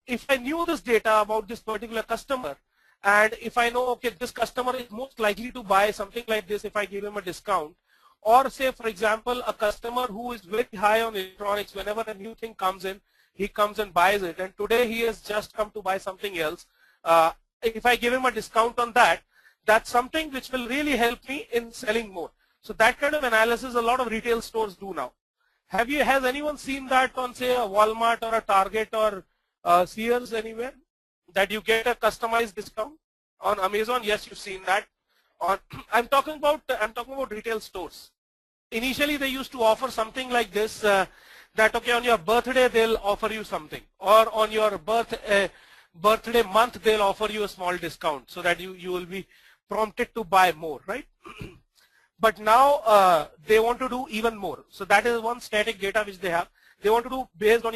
If I knew this data about this particular customer, and if I know, okay, this customer is most likely to buy something like this if I give him a discount, or say, for example, a customer who is very high on electronics, whenever a new thing comes in, he comes and buys it, and today he has just come to buy something else. If I give him a discount on that, that's something which will really help me in selling more. So that kind of analysis a lot of retail stores do now. Has anyone seen that on, say, a Walmart or a Target or Sears anywhere, that you get a customized discount? On Amazon, yes, you've seen that. I'm talking about retail stores. Initially, they used to offer something like this, that okay, on your birthday they'll offer you something, or on your birthday month they'll offer you a small discount, so that you will be prompted to buy more, right? But now they want to do even more. So that is one static data which they have. They want to do based on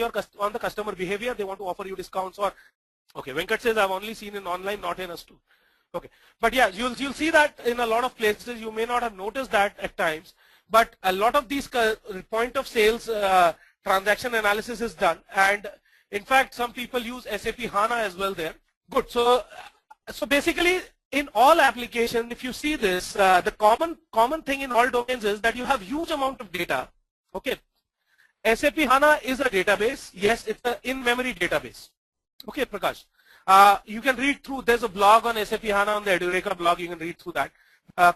the customer behavior. They want to offer you discounts. Or okay, Venkat says I've only seen in online, not in us too. Okay, but yeah, you'll see that in a lot of places. You may not have noticed that at times, but a lot of these point of sales transaction analysis is done, and in fact, some people use SAP HANA as well there. Good. So basically, in all applications, if you see this, the common thing in all domains is that you have huge amount of data. Okay, SAP HANA is a database. Yes, it's an in-memory database. Okay, Prakash. You can read through, there's a blog on SAP HANA on the Edureka blog, you can read through that.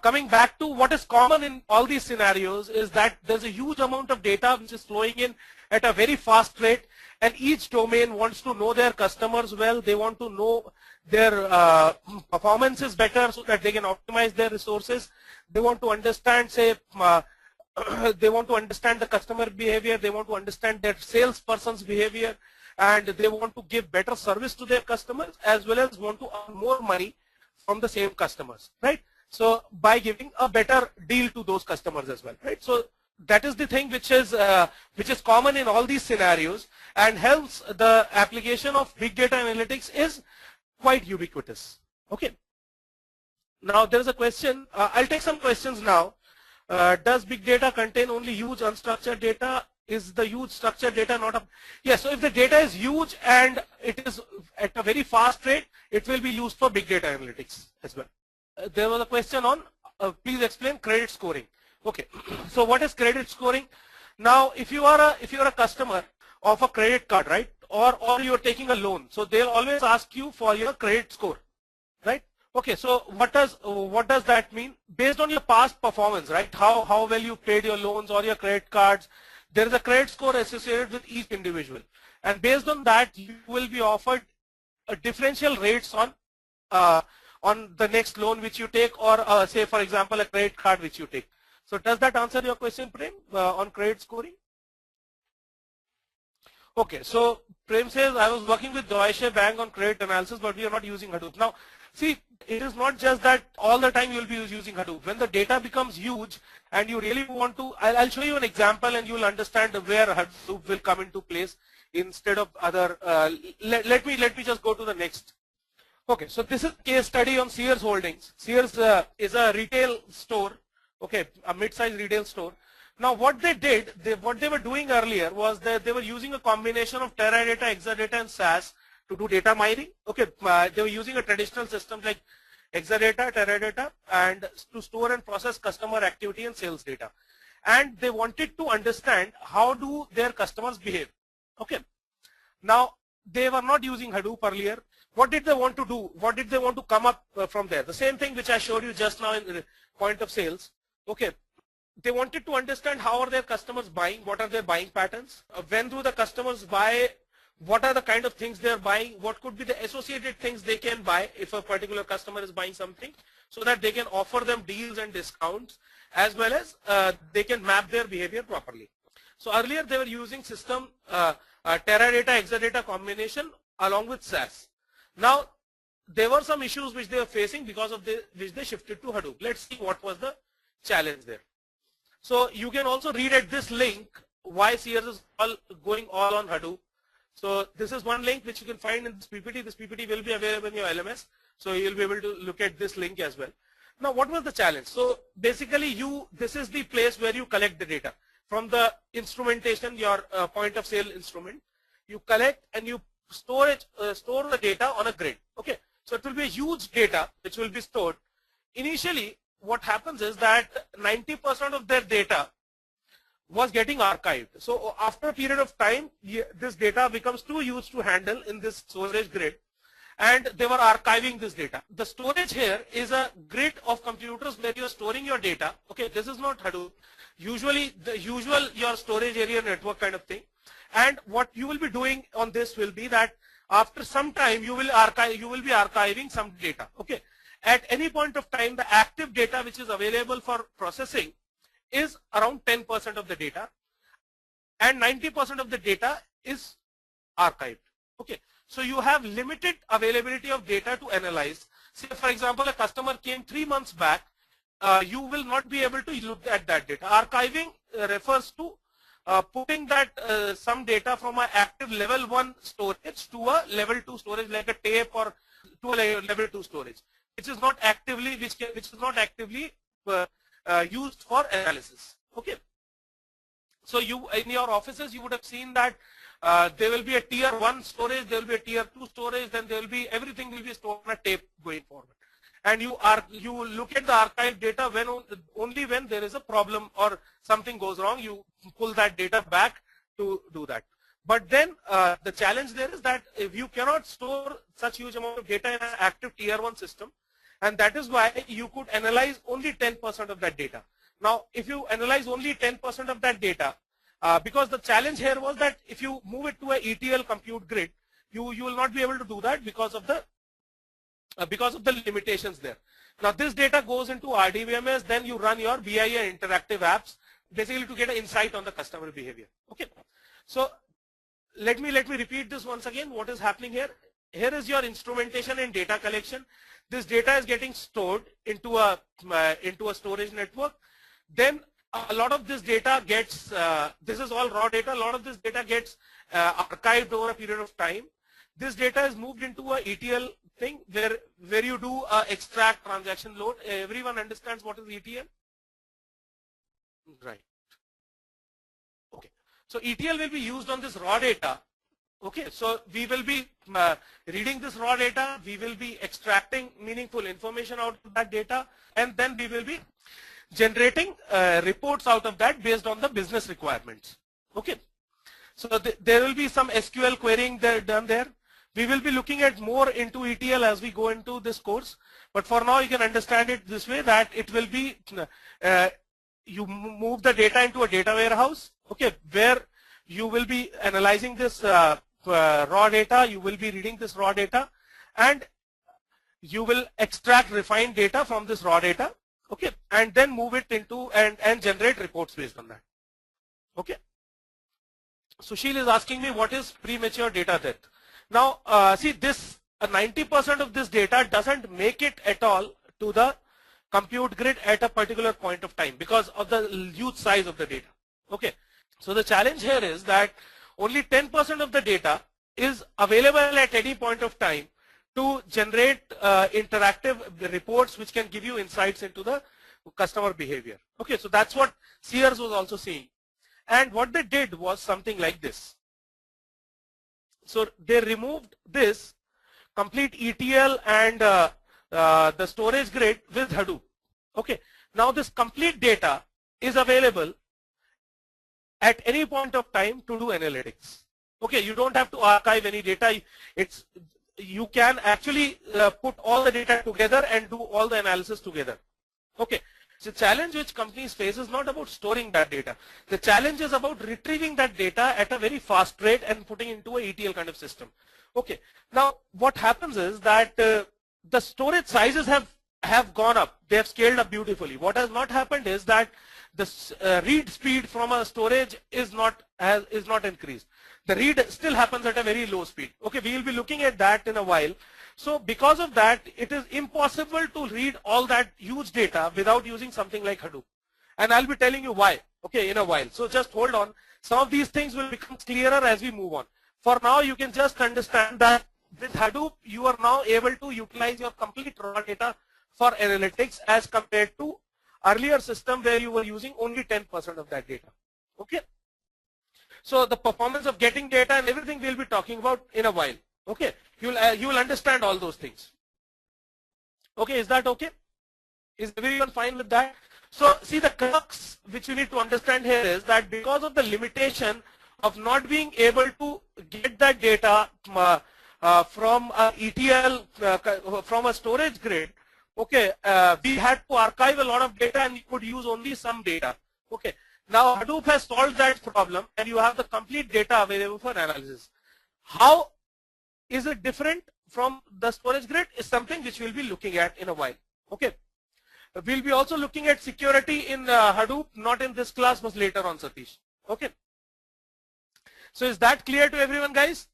Coming back to what is common in all these scenarios is that there's a huge amount of data which is flowing in at a very fast rate, and each domain wants to know their customers well. They want to know their performances better so that they can optimize their resources. They want to understand, say, they want to understand the customer behavior, they want to understand their salesperson's behavior, and they want to give better service to their customers, as well as want to earn more money from the same customers, right? So by giving a better deal to those customers as well, right? So that is the thing which is common in all these scenarios, and hence the application of big data analytics is quite ubiquitous. Okay. Now there is a question. I'll take some questions now. Does big data contain only huge unstructured data? Is the huge structured data not a? Yes, so if the data is huge and it is at a very fast rate, it will be used for big data analytics as well. There was a question on, please explain credit scoring. Okay, so what is credit scoring? Now, if you are a customer of a credit card, right, or you are taking a loan, so they'll always ask you for your credit score, right? Okay, so what does that mean? Based on your past performance, right? How well you paid your loans or your credit cards, there is a credit score associated with each individual, and based on that, you will be offered a differential rates on the next loan which you take, or say for example a credit card which you take. So does that answer your question, Prem, on credit scoring? Okay, so Prem says, I was working with Deutsche Bank on credit analysis, but we are not using Hadoop. Now, see, it is not just that all the time you will be using Hadoop. When the data becomes huge and you really want to, I'll show you an example and you will understand where Hadoop will come into place instead of other, let me just go to the next. Okay, so this is case study on Sears Holdings. Sears is a retail store, okay, a mid-sized retail store. Now what they did, what they were doing earlier was that they were using a combination of Teradata, Exadata and SAS to do data mining. Okay, they were using a traditional system like Exadata, Teradata, and to store and process customer activity and sales data. And they wanted to understand how do their customers behave. Okay, now they were not using Hadoop earlier. What did they want to do? What did they want to come up from there? The same thing which I showed you just now in the point of sales. Okay, they wanted to understand how are their customers buying, what are their buying patterns, when do the customers buy, what are the kind of things they are buying, what could be the associated things they can buy if a particular customer is buying something, so that they can offer them deals and discounts, as well as they can map their behavior properly. So earlier they were using system Teradata, Exadata combination along with SAS. Now there were some issues which they were facing because of which they shifted to Hadoop. Let's see what was the challenge there. So you can also read at this link why Sears is going all on Hadoop. So this is one link which you can find in this PPT. This PPT will be available in your LMS. So you'll be able to look at this link as well. Now what was the challenge? So basically this is the place where you collect the data. From the instrumentation, your point of sale instrument, you collect and you store the data on a grid. Okay, so it will be a huge data which will be stored. Initially, what happens is that 90% of their data was getting archived. So after a period of time, this data becomes too huge to handle in this storage grid, and they were archiving this data. The storage here is a grid of computers where you are storing your data. Okay, this is not Hadoop. Usually, your storage area network kind of thing. And what you will be doing on this will be that after some time you will be archiving some data. Okay, at any point of time, the active data which is available for processing is around 10% of the data, and 90% of the data is archived. Okay, so you have limited availability of data to analyze. Say for example, a customer came 3 months back, you will not be able to look at that data. Archiving refers to putting that some data from an active level 1 storage to a level 2 storage like a tape, or to a level 2 storage, which is not actively used for analysis. Okay, so you in your offices you would have seen that there will be a tier 1 storage, there will be a tier 2 storage, then there will be everything will be stored on a tape going forward. And you look at the archive data only when there is a problem or something goes wrong, you pull that data back to do that. But then the challenge there is that if you cannot store such huge amount of data in an active tier 1 system, and that is why you could analyze only 10% of that data. Now, if you analyze only 10% of that data, because the challenge here was that if you move it to a ETL compute grid, you will not be able to do that because of the limitations there. Now this data goes into RDBMS, then you run your BI and interactive apps, basically to get an insight on the customer behavior. Okay, so let me repeat this once again. What is happening here? Here is your instrumentation and data collection. This data is getting stored into a storage network. Then a lot of this data gets, this is all raw data, a lot of this data gets archived over a period of time. This data is moved into a ETL thing where you do extract transaction load. Everyone understands what is ETL? Right. Okay. So ETL will be used on this raw data. Okay. So we will be reading this raw data. We will be extracting meaningful information out of that data, and then we will be generating reports out of that based on the business requirements. Okay. So there will be some SQL querying done there. We will be looking at more into ETL as we go into this course. But for now, you can understand it this way, that it will be, you move the data into a data warehouse, okay, where you will be analyzing this raw data, you will be reading this raw data, and you will extract refined data from this raw data, okay, and then move it into and generate reports based on that. Okay. Sushil is asking me what is premature data death. Now, see this, 90% of this data doesn't make it at all to the compute grid at a particular point of time because of the huge size of the data. Okay. So the challenge here is that only 10% of the data is available at any point of time to generate interactive reports which can give you insights into the customer behavior. Okay, so that's what Sears was also saying. And what they did was something like this. So they removed this complete ETL and the storage grid with Hadoop. Okay, now this complete data is available at any point of time to do analytics. Okay, you don't have to archive any data. You can actually put all the data together and do all the analysis together. Okay. The challenge which companies face is not about storing that data. The challenge is about retrieving that data at a very fast rate and putting into a ETL kind of system. Okay. Now, what happens is that the storage sizes have gone up. They have scaled up beautifully. What has not happened is that the read speed from a storage is not increased. The read still happens at a very low speed. Okay, we will be looking at that in a while. So because of that, it is impossible to read all that huge data without using something like Hadoop. And I'll be telling you why, okay, in a while. So just hold on. Some of these things will become clearer as we move on. For now, you can just understand that with Hadoop, you are now able to utilize your complete raw data for analytics as compared to earlier system where you were using only 10% of that data. Okay. So the performance of getting data and everything we'll be talking about in a while. Okay, you will understand all those things. Okay, is that okay? Is everyone fine with that? So see, the crux which you need to understand here is that because of the limitation of not being able to get that data from a ETL, from a storage grid, okay, we had to archive a lot of data and we could use only some data. Okay, now Hadoop has solved that problem and you have the complete data available for analysis. How is it different from the storage grid is something which we'll be looking at in a while. Okay, we'll be also looking at security in Hadoop, not in this class, but later on, Satish. Okay, so is that clear to everyone, guys?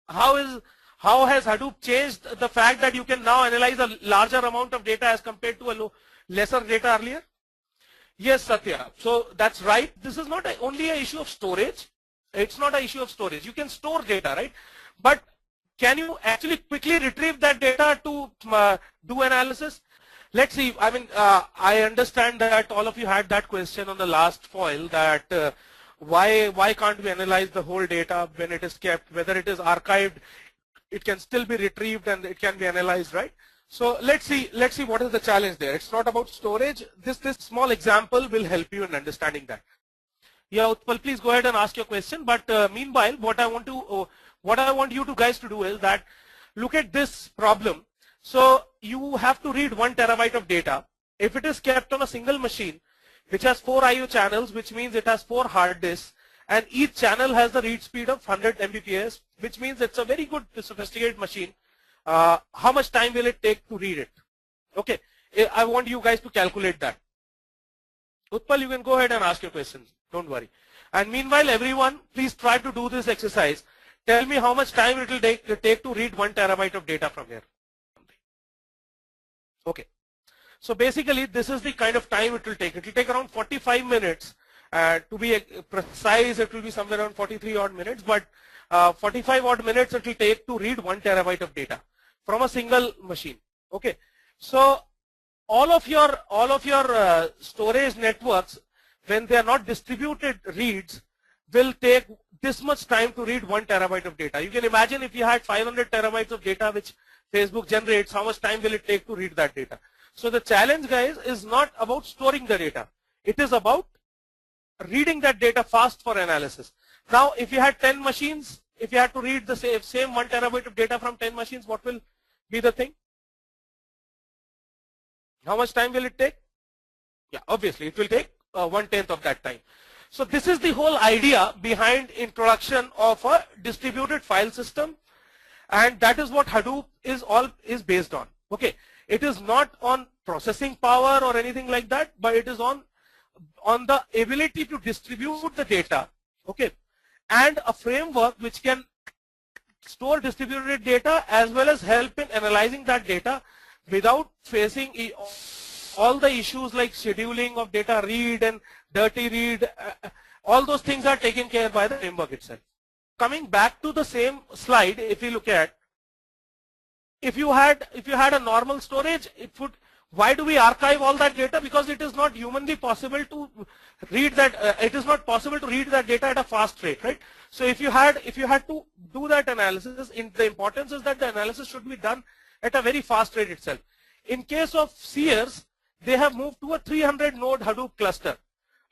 How has Hadoop changed the fact that you can now analyze a larger amount of data as compared to a lesser data earlier? Yes, Satya. So that's right. This is not only an issue of storage. It's not an issue of storage. You can store data, right? But can you actually quickly retrieve that data to do analysis? Let's see. I mean, I understand that all of you had that question on the last foil that why can't we analyze the whole data when it is kept, whether it is archived, it can still be retrieved and it can be analyzed, right? So let's see what is the challenge there. It's not about storage. This small example will help you in understanding that. Yeah, Utpal, please go ahead and ask your question. But meanwhile, what I want you guys to do is that look at this problem. So you have to read 1 terabyte of data. If it is kept on a single machine, which has 4 IO channels, which means it has 4 hard disks, and each channel has the read speed of 100 Mbps, which means it's a very good sophisticated machine. How much time will it take to read it? Okay, I want you guys to calculate that. Utpal, you can go ahead and ask your questions. Don't worry. And meanwhile, everyone, please try to do this exercise. Tell me how much time it will take to read 1 terabyte of data from here. Okay. So basically, this is the kind of time it will take. It will take around 45 minutes. To be precise, it will be somewhere around 43 odd minutes. But 45 odd minutes it will take to read 1 terabyte of data from a single machine. Okay. So all of your storage networks when they are not distributed reads, will take this much time to read 1 terabyte of data. You can imagine if you had 500 terabytes of data which Facebook generates, how much time will it take to read that data? So the challenge, guys, is not about storing the data. It is about reading that data fast for analysis. Now, if you had 10 machines, if you had to read the same 1 terabyte of data from 10 machines, what will be the thing? How much time will it take? Yeah, obviously, it will take 1/10 of that time. So this is the whole idea behind introduction of a distributed file system, and that is what Hadoop is based on. Okay, it is not on processing power or anything like that, but it is on the ability to distribute the data. Okay, and a framework which can store distributed data as well as help in analyzing that data without facing all the issues like scheduling of data read and dirty read. All those things are taken care by the framework itself. Coming back to the same slide, if you look at, if you had a normal storage, it would, why do we archive all that data? Because it is not humanly possible to read that. It is not possible to read that data at a fast rate, right? So if you had to do that analysis, the importance is that the analysis should be done at a very fast rate itself. In case of Sears, they have moved to a 300 node Hadoop cluster,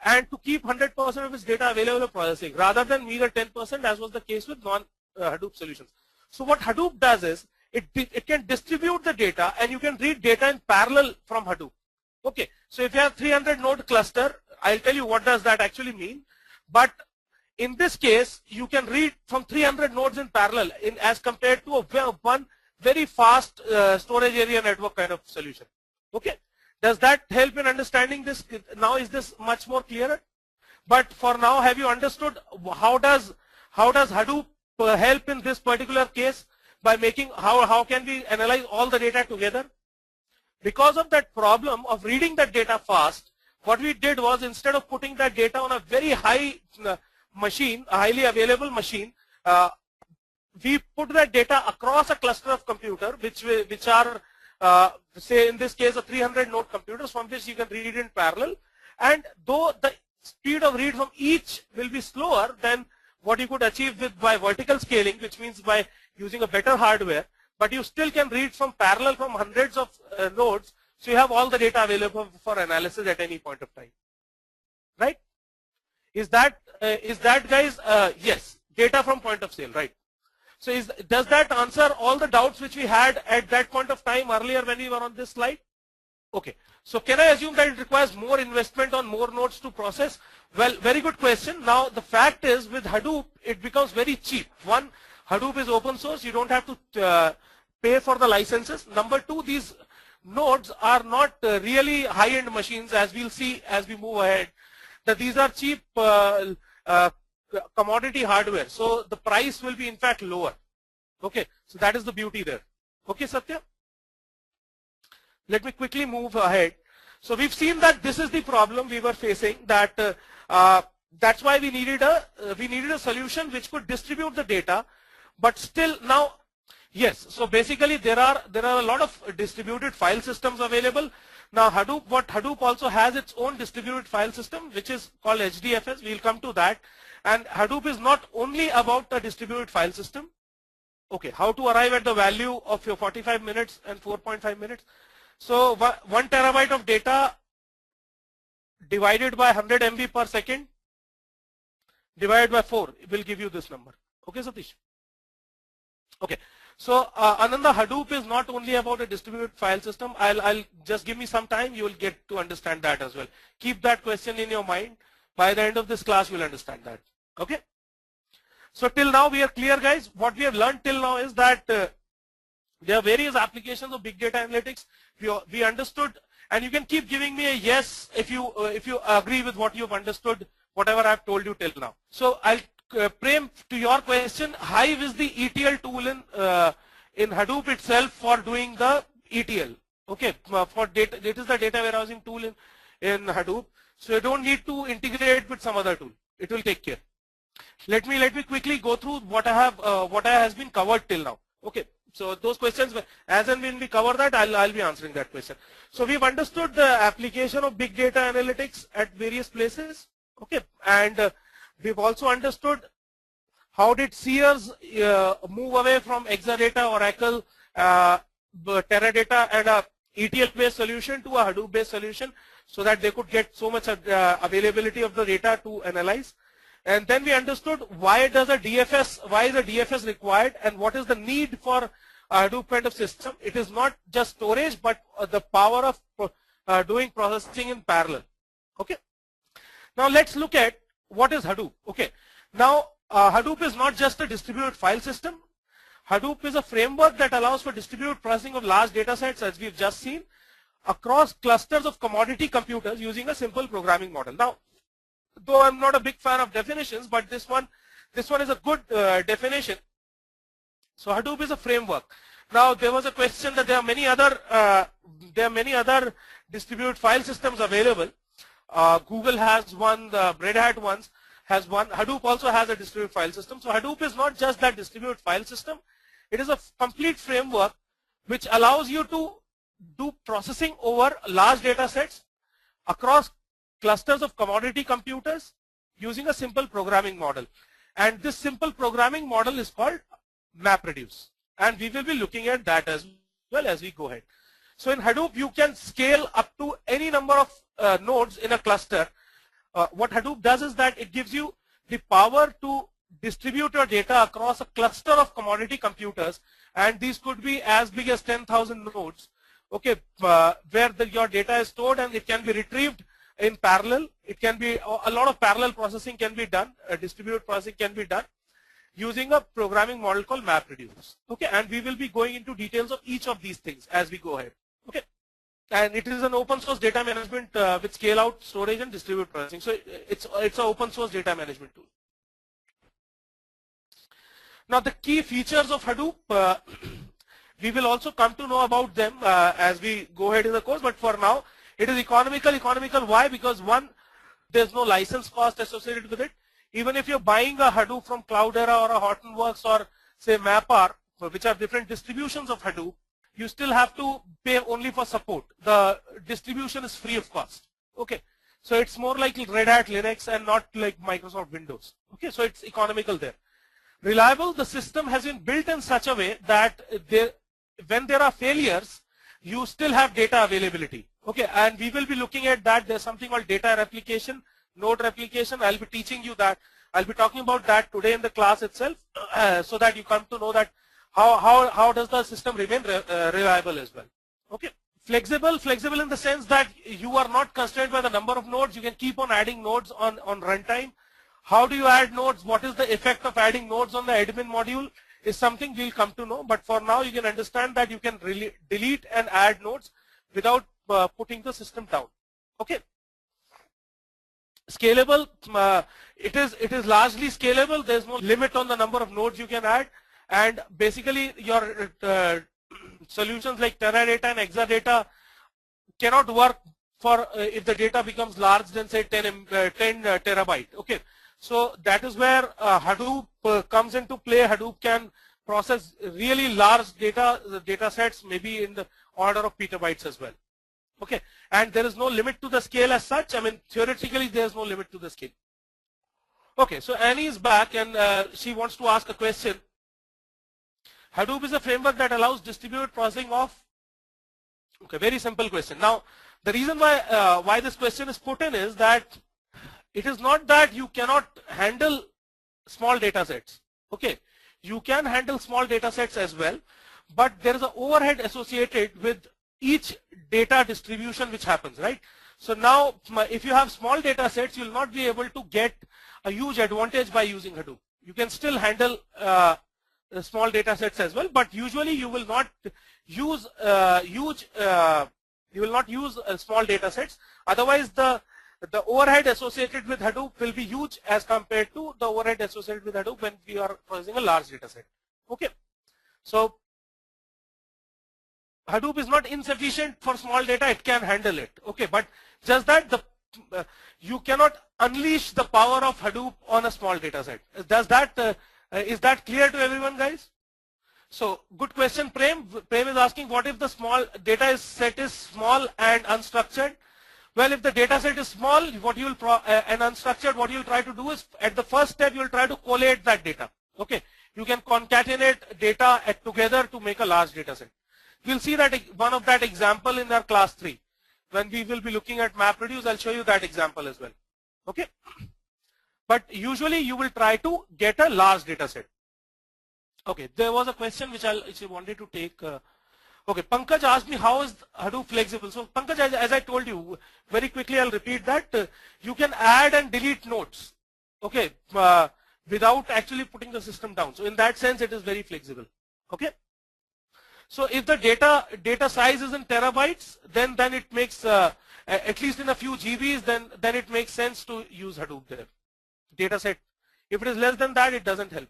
and to keep 100% of its data available for processing rather than meager 10% as was the case with non-Hadoop solutions. So what Hadoop does is it can distribute the data, and you can read data in parallel from Hadoop. Okay, so if you have 300 node cluster, I'll tell you what does that actually mean. But in this case, you can read from 300 nodes in parallel as compared to one very fast storage area network kind of solution. Okay. Does that help in understanding this? Now is this much more clearer? But for now, have you understood how does Hadoop help in this particular case by making, how can we analyze all the data together? Because of that problem of reading that data fast, what we did was, instead of putting that data on a very high machine, a highly available machine, we put that data across a cluster of computer which are say in this case a 300 node computers from which you can read in parallel, and though the speed of read from each will be slower than what you could achieve by vertical scaling, which means by using a better hardware, but you still can read from parallel from hundreds of nodes, so you have all the data available for analysis at any point of time, right? Is that guys? Yes, data from point of sale, right? So does that answer all the doubts which we had at that point of time earlier when we were on this slide? Okay. So can I assume that it requires more investment on more nodes to process? Well, very good question. Now the fact is, with Hadoop, it becomes very cheap. One, Hadoop is open source. You don't have to pay for the licenses. Number two, these nodes are not really high-end machines, as we'll see as we move ahead. That these are cheap commodity hardware, so the price will be in fact lower. Okay, so that is the beauty there. Okay, Satya, let me quickly move ahead. So we've seen that this is the problem we were facing, that that's why we needed a solution which could distribute the data, but still now, yes, so basically there are a lot of distributed file systems available. Now Hadoop also has its own distributed file system, which is called HDFS. We'll come to that. And Hadoop is not only about the distributed file system. Okay, how to arrive at the value of your 45 minutes and 4.5 minutes. So 1 terabyte of data divided by 100 MB per second divided by 4 will give you this number. Okay, Satish? Okay. So Ananda, Hadoop is not only about a distributed file system. I'll just give me some time. You will get to understand that as well. Keep that question in your mind. By the end of this class, you'll understand that. Okay. So till now we are clear, guys. What we have learned till now is that there are various applications of big data analytics. We understood, and you can keep giving me a yes if you agree with what you've understood, whatever I've told you till now. So I'll Prem, to your question, Hive is the ETL tool in Hadoop itself for doing the ETL. Okay, for data, it is the data warehousing tool in Hadoop. So you don't need to integrate with some other tool. It will take care. Let me quickly go through what has been covered till now. Okay, so those questions, as and when we cover that, I'll be answering that question. So we've understood the application of big data analytics at various places. Okay, and we've also understood how did Sears move away from Exadata, Oracle, Teradata, and a ETL-based solution to a Hadoop-based solution, so that they could get so much availability of the data to analyze. And then we understood why is a DFS required, and what is the need for a Hadoop kind of system. It is not just storage, but the power of doing processing in parallel. Okay. Now let's look at what is Hadoop. Okay. Now Hadoop is not just a distributed file system. Hadoop is a framework that allows for distributed processing of large data sets, as we've just seen, across clusters of commodity computers using a simple programming model. Now, though I'm not a big fan of definitions, but this one is a good definition. So Hadoop is a framework. Now there was a question that there are many other distributed file systems available. Google has one, the Red Hat ones has one. Hadoop also has a distributed file system. So Hadoop is not just that distributed file system. It is a complete framework which allows you to do processing over large data sets across clusters of commodity computers using a simple programming model. And this simple programming model is called MapReduce. And we will be looking at that as well as we go ahead. So in Hadoop, you can scale up to any number of nodes in a cluster. What Hadoop does is that it gives you the power to distribute your data across a cluster of commodity computers, and these could be as big as 10,000 nodes, okay, where your data is stored and it can be retrieved in parallel. It can be a lot of parallel processing can be done, distributed processing can be done using a programming model called MapReduce. Okay, and we will be going into details of each of these things as we go ahead. Okay, and it is an open source data management with scale out storage and distributed processing. So it's an open source data management tool. Now the key features of Hadoop, we will also come to know about them as we go ahead in the course, but for now it is economical. Economical, why? Because one, there's no license cost associated with it. Even if you're buying a Hadoop from Cloudera or a Hortonworks or say MapR, which are different distributions of Hadoop, you still have to pay only for support. The distribution is free of cost. Okay, so it's more like Red Hat Linux and not like Microsoft Windows. Okay, so it's economical there. Reliable, the system has been built in such a way that when there are failures, you still have data availability. Okay, and we will be looking at that. There's something called data replication, node replication. I'll be teaching you that. I'll be talking about that today in the class itself, so that you come to know that how does the system remain reliable as well. Okay, flexible in the sense that you are not constrained by the number of nodes. You can keep on adding nodes on runtime. How do you add nodes? What is the effect of adding nodes on the admin module is something we'll come to know. But for now, you can understand that you can really delete and add nodes without putting the system down. Okay. Scalable, it is largely scalable. There's no limit on the number of nodes you can add, and basically your solutions like Teradata and Exadata cannot work for if the data becomes large than say 10 terabyte. Okay, so that is where Hadoop comes into play. Hadoop can process really large data sets, maybe in the order of petabytes as well. Okay, and there is no limit to the scale as such. I mean, theoretically, there is no limit to the scale. Okay, so Annie is back and she wants to ask a question. Hadoop is a framework that allows distributed processing of. Okay, very simple question. Now, the reason why this question is put in is that it is not that you cannot handle small data sets. Okay, you can handle small data sets as well, but there is an overhead associated with each data distribution which happens, right? So now if you have small data sets, you will not be able to get a huge advantage by using Hadoop. You can still handle small data sets as well, but usually you will not use small data sets. Otherwise the overhead associated with Hadoop will be huge as compared to the overhead associated with Hadoop when we are processing a large data set. Okay, so Hadoop is not insufficient for small data, it can handle it. Okay, but just that you cannot unleash the power of Hadoop on a small data set. Is that clear to everyone, guys? So good question, Prem. Prem is asking, what if the small data set is small and unstructured? Well, if the data set is small, what you will and unstructured, what you will try to do is, at the first step, you will try to collate that data. Okay, you can concatenate data together to make a large data set. We'll see that one of that example in our class 3. When we will be looking at MapReduce, I'll show you that example as well. Okay, but usually you will try to get a large data set. Okay, there was a question which I wanted to take. Okay, Pankaj asked me, how is Hadoop flexible? So Pankaj, as I told you, very quickly I'll repeat that. You can add and delete nodes, okay, without actually putting the system down. So in that sense, it is very flexible. Okay. So if the data size is in terabytes, then it makes, at least in a few GBs, then it makes sense to use Hadoop there. Data set. If it is less than that, it doesn't help.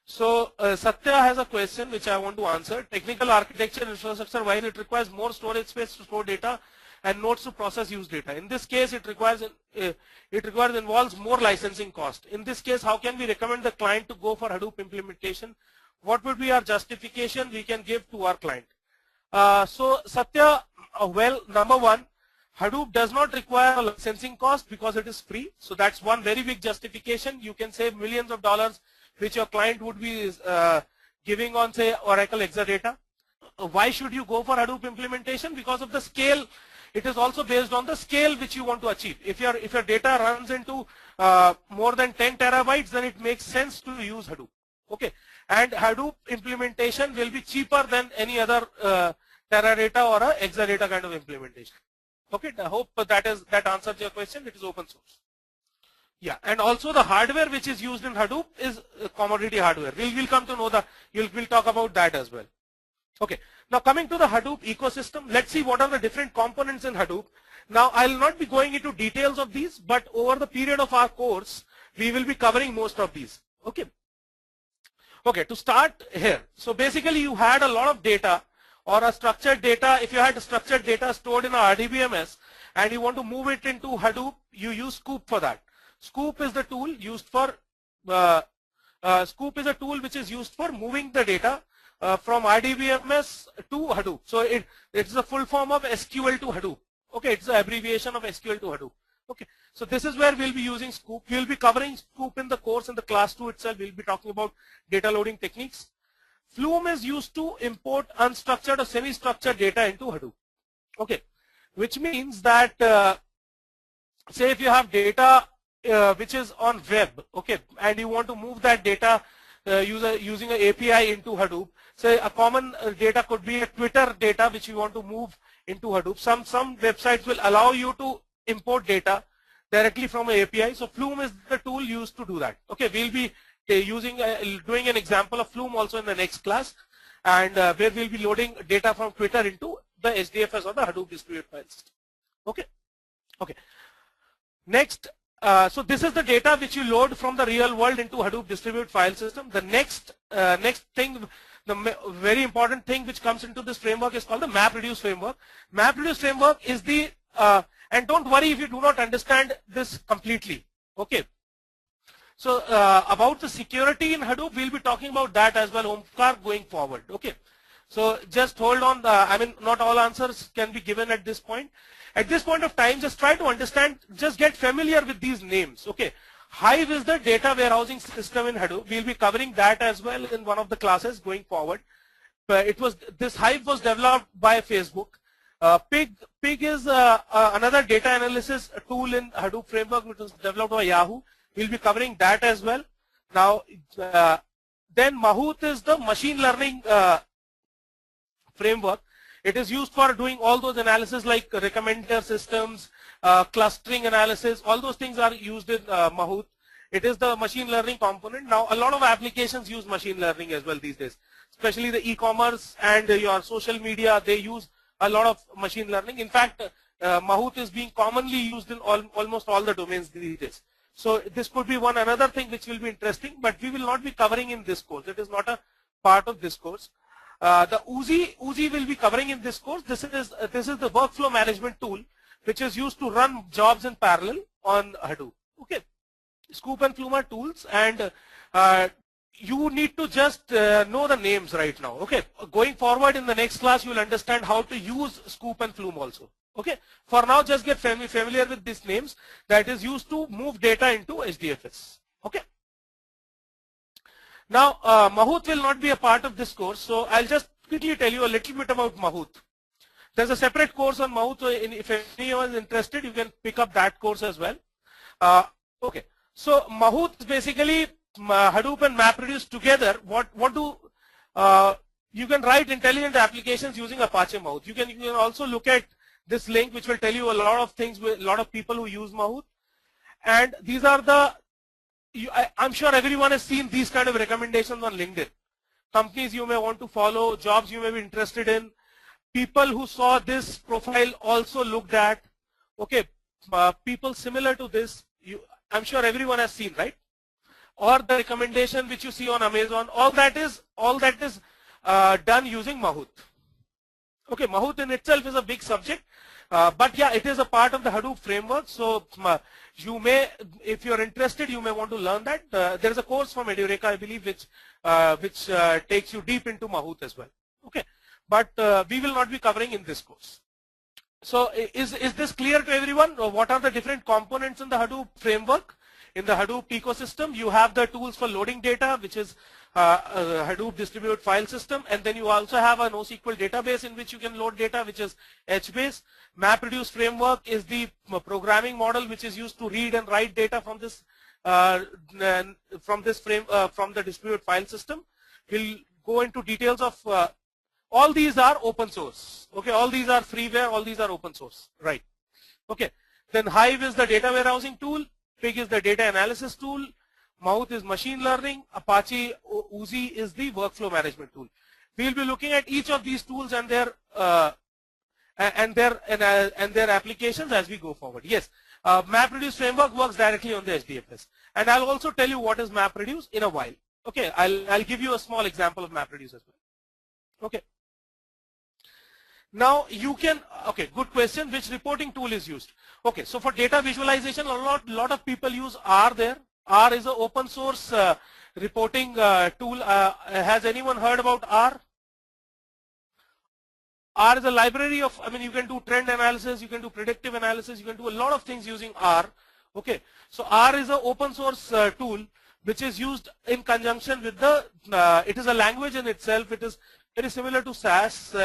So Satya has a question which I want to answer. Technical architecture infrastructure, while it requires more storage space to store data and nodes to process used data. In this case, it involves more licensing cost. In this case, how can we recommend the client to go for Hadoop implementation? What would be our justification we can give to our client? So Satya, well, number one, Hadoop does not require a licensing cost because it is free. So that's one very big justification. You can save millions of dollars which your client would be giving on, say, Oracle Exadata. Why should you go for Hadoop implementation? Because of the scale. It is also based on the scale which you want to achieve. If your data runs into more than 10 terabytes, then it makes sense to use Hadoop. Okay, and Hadoop implementation will be cheaper than any other Teradata or a Exadata kind of implementation. Okay, I hope that answers your question. It is open source. Yeah, and also the hardware which is used in Hadoop is commodity hardware. We'll come to know we'll talk about that as well. Okay, now coming to the Hadoop ecosystem, let's see what are the different components in Hadoop. Now I'll not be going into details of these, but over the period of our course, we will be covering most of these. Okay. Okay, to start here, so basically you had a lot of data or a structured data. If you had structured data stored in a RDBMS and you want to move it into Hadoop, you use Scoop for that. Scoop is the tool used for Scoop is a tool which is used for moving the data from RDBMS to Hadoop. So it's the full form of SQL to Hadoop. Okay, it's the abbreviation of SQL to Hadoop. Okay, so this is where we'll be using Scoop. We'll be covering Scoop in the course in the class 2 itself. We'll be talking about data loading techniques. Flume is used to import unstructured or semi-structured data into Hadoop. Okay, which means that say if you have data which is on web, okay, and you want to move that data using an API into Hadoop. Say a common data could be a Twitter data which you want to move into Hadoop. Some websites will allow you to import data directly from an API. So Flume is the tool used to do that. Okay, we'll be doing an example of Flume also in the next class, and where we'll be loading data from Twitter into the HDFS or the Hadoop distributed file system. Okay, okay. Next, so this is the data which you load from the real world into Hadoop distributed file system. The next thing, the very important thing which comes into this framework is called the MapReduce framework. MapReduce framework is the and don't worry if you do not understand this completely. Okay. So about the security in Hadoop, we'll be talking about that as well, Omkar, going forward. Okay. So just hold on. I mean, not all answers can be given at this point. At this point of time, just try to understand, just get familiar with these names. Okay. Hive is the data warehousing system in Hadoop. We'll be covering that as well in one of the classes going forward. This Hive was developed by Facebook. Pig is another data analysis tool in Hadoop framework which was developed by Yahoo. We'll be covering that as well. Now, then Mahout is the machine learning framework. It is used for doing all those analysis like recommender systems, clustering analysis. All those things are used in Mahout. It is the machine learning component. Now, a lot of applications use machine learning as well these days, especially the e-commerce and your social media. They use a lot of machine learning. In fact, Mahout is being commonly used in almost all the domains these days. So this could be another thing which will be interesting, but we will not be covering in this course. It is not a part of this course. The Oozie will be covering in this course. This is the workflow management tool which is used to run jobs in parallel on Hadoop. Okay, Scoop and Flume are tools, and you need to just know the names right now. Okay, going forward in the next class, you will understand how to use Scoop and Flume also. Okay, for now, just get familiar with these names that is used to move data into HDFS. Okay. Now, Mahout will not be a part of this course, so I'll just quickly tell you a little bit about Mahout. There's a separate course on Mahout, so if anyone is interested, you can pick up that course as well. Okay, so Mahout is basically Hadoop and MapReduce together. What do you can write intelligent applications using Apache Mahout. You can also look at this link, which will tell you a lot of things with a lot of people who use Mahout. And these are the I'm sure everyone has seen these kind of recommendations on LinkedIn. Companies you may want to follow, jobs you may be interested in. People who saw this profile also looked at. Okay, people similar to this, I'm sure everyone has seen, right? Or the recommendation which you see on Amazon, all that is done using Mahout. Okay, Mahout in itself is a big subject, but yeah, it is a part of the Hadoop framework. So you may, if you're interested, you may want to learn that. There is a course from Edureka, I believe, which takes you deep into Mahout as well. Okay, but we will not be covering in this course. So is this clear to everyone? What are the different components in the Hadoop framework? In the Hadoop ecosystem, you have the tools for loading data, which is Hadoop distributed file system, and then you also have a NoSQL database in which you can load data, which is HBase. MapReduce framework is the programming model which is used to read and write data from this from the distributed file system. We'll go into details of all these are open source. Okay, all these are freeware, all these are open source, right? Okay, then Hive is the data warehousing tool, Pig is the data analysis tool, Mahout is machine learning, Apache Uzi is the workflow management tool. We will be looking at each of these tools and their applications as we go forward. Yes, MapReduce framework works directly on the HDFS, and I'll also tell you what is MapReduce in a while. Okay, I'll give you a small example of MapReduce as well. Okay. Now you can, okay, good question, which reporting tool is used? Okay, so for data visualization, a lot of people use R there. R is an open source reporting tool. Has anyone heard about R? R is a library of, I mean, you can do trend analysis, you can do predictive analysis, you can do a lot of things using R. Okay, so R is an open source tool which is used in conjunction with the, it is a language in itself, it is very similar to SAS.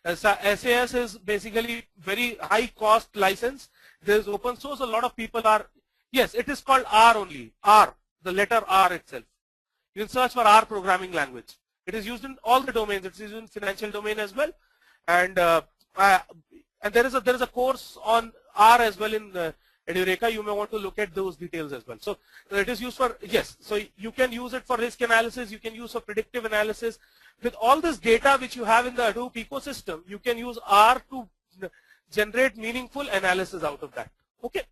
SAS is basically very high cost license. There is open source, a lot of people are, yes, it is called R only, R, the letter R itself. You can search for R programming language. It is used in all the domains. It is used in financial domain as well, and there is a course on R as well in Edureka. You may want to look at those details as well. So it is used for, yes, so you can use it for risk analysis. You can use for predictive analysis. With all this data which you have in the Hadoop ecosystem, you can use R to generate meaningful analysis out of that. Okay.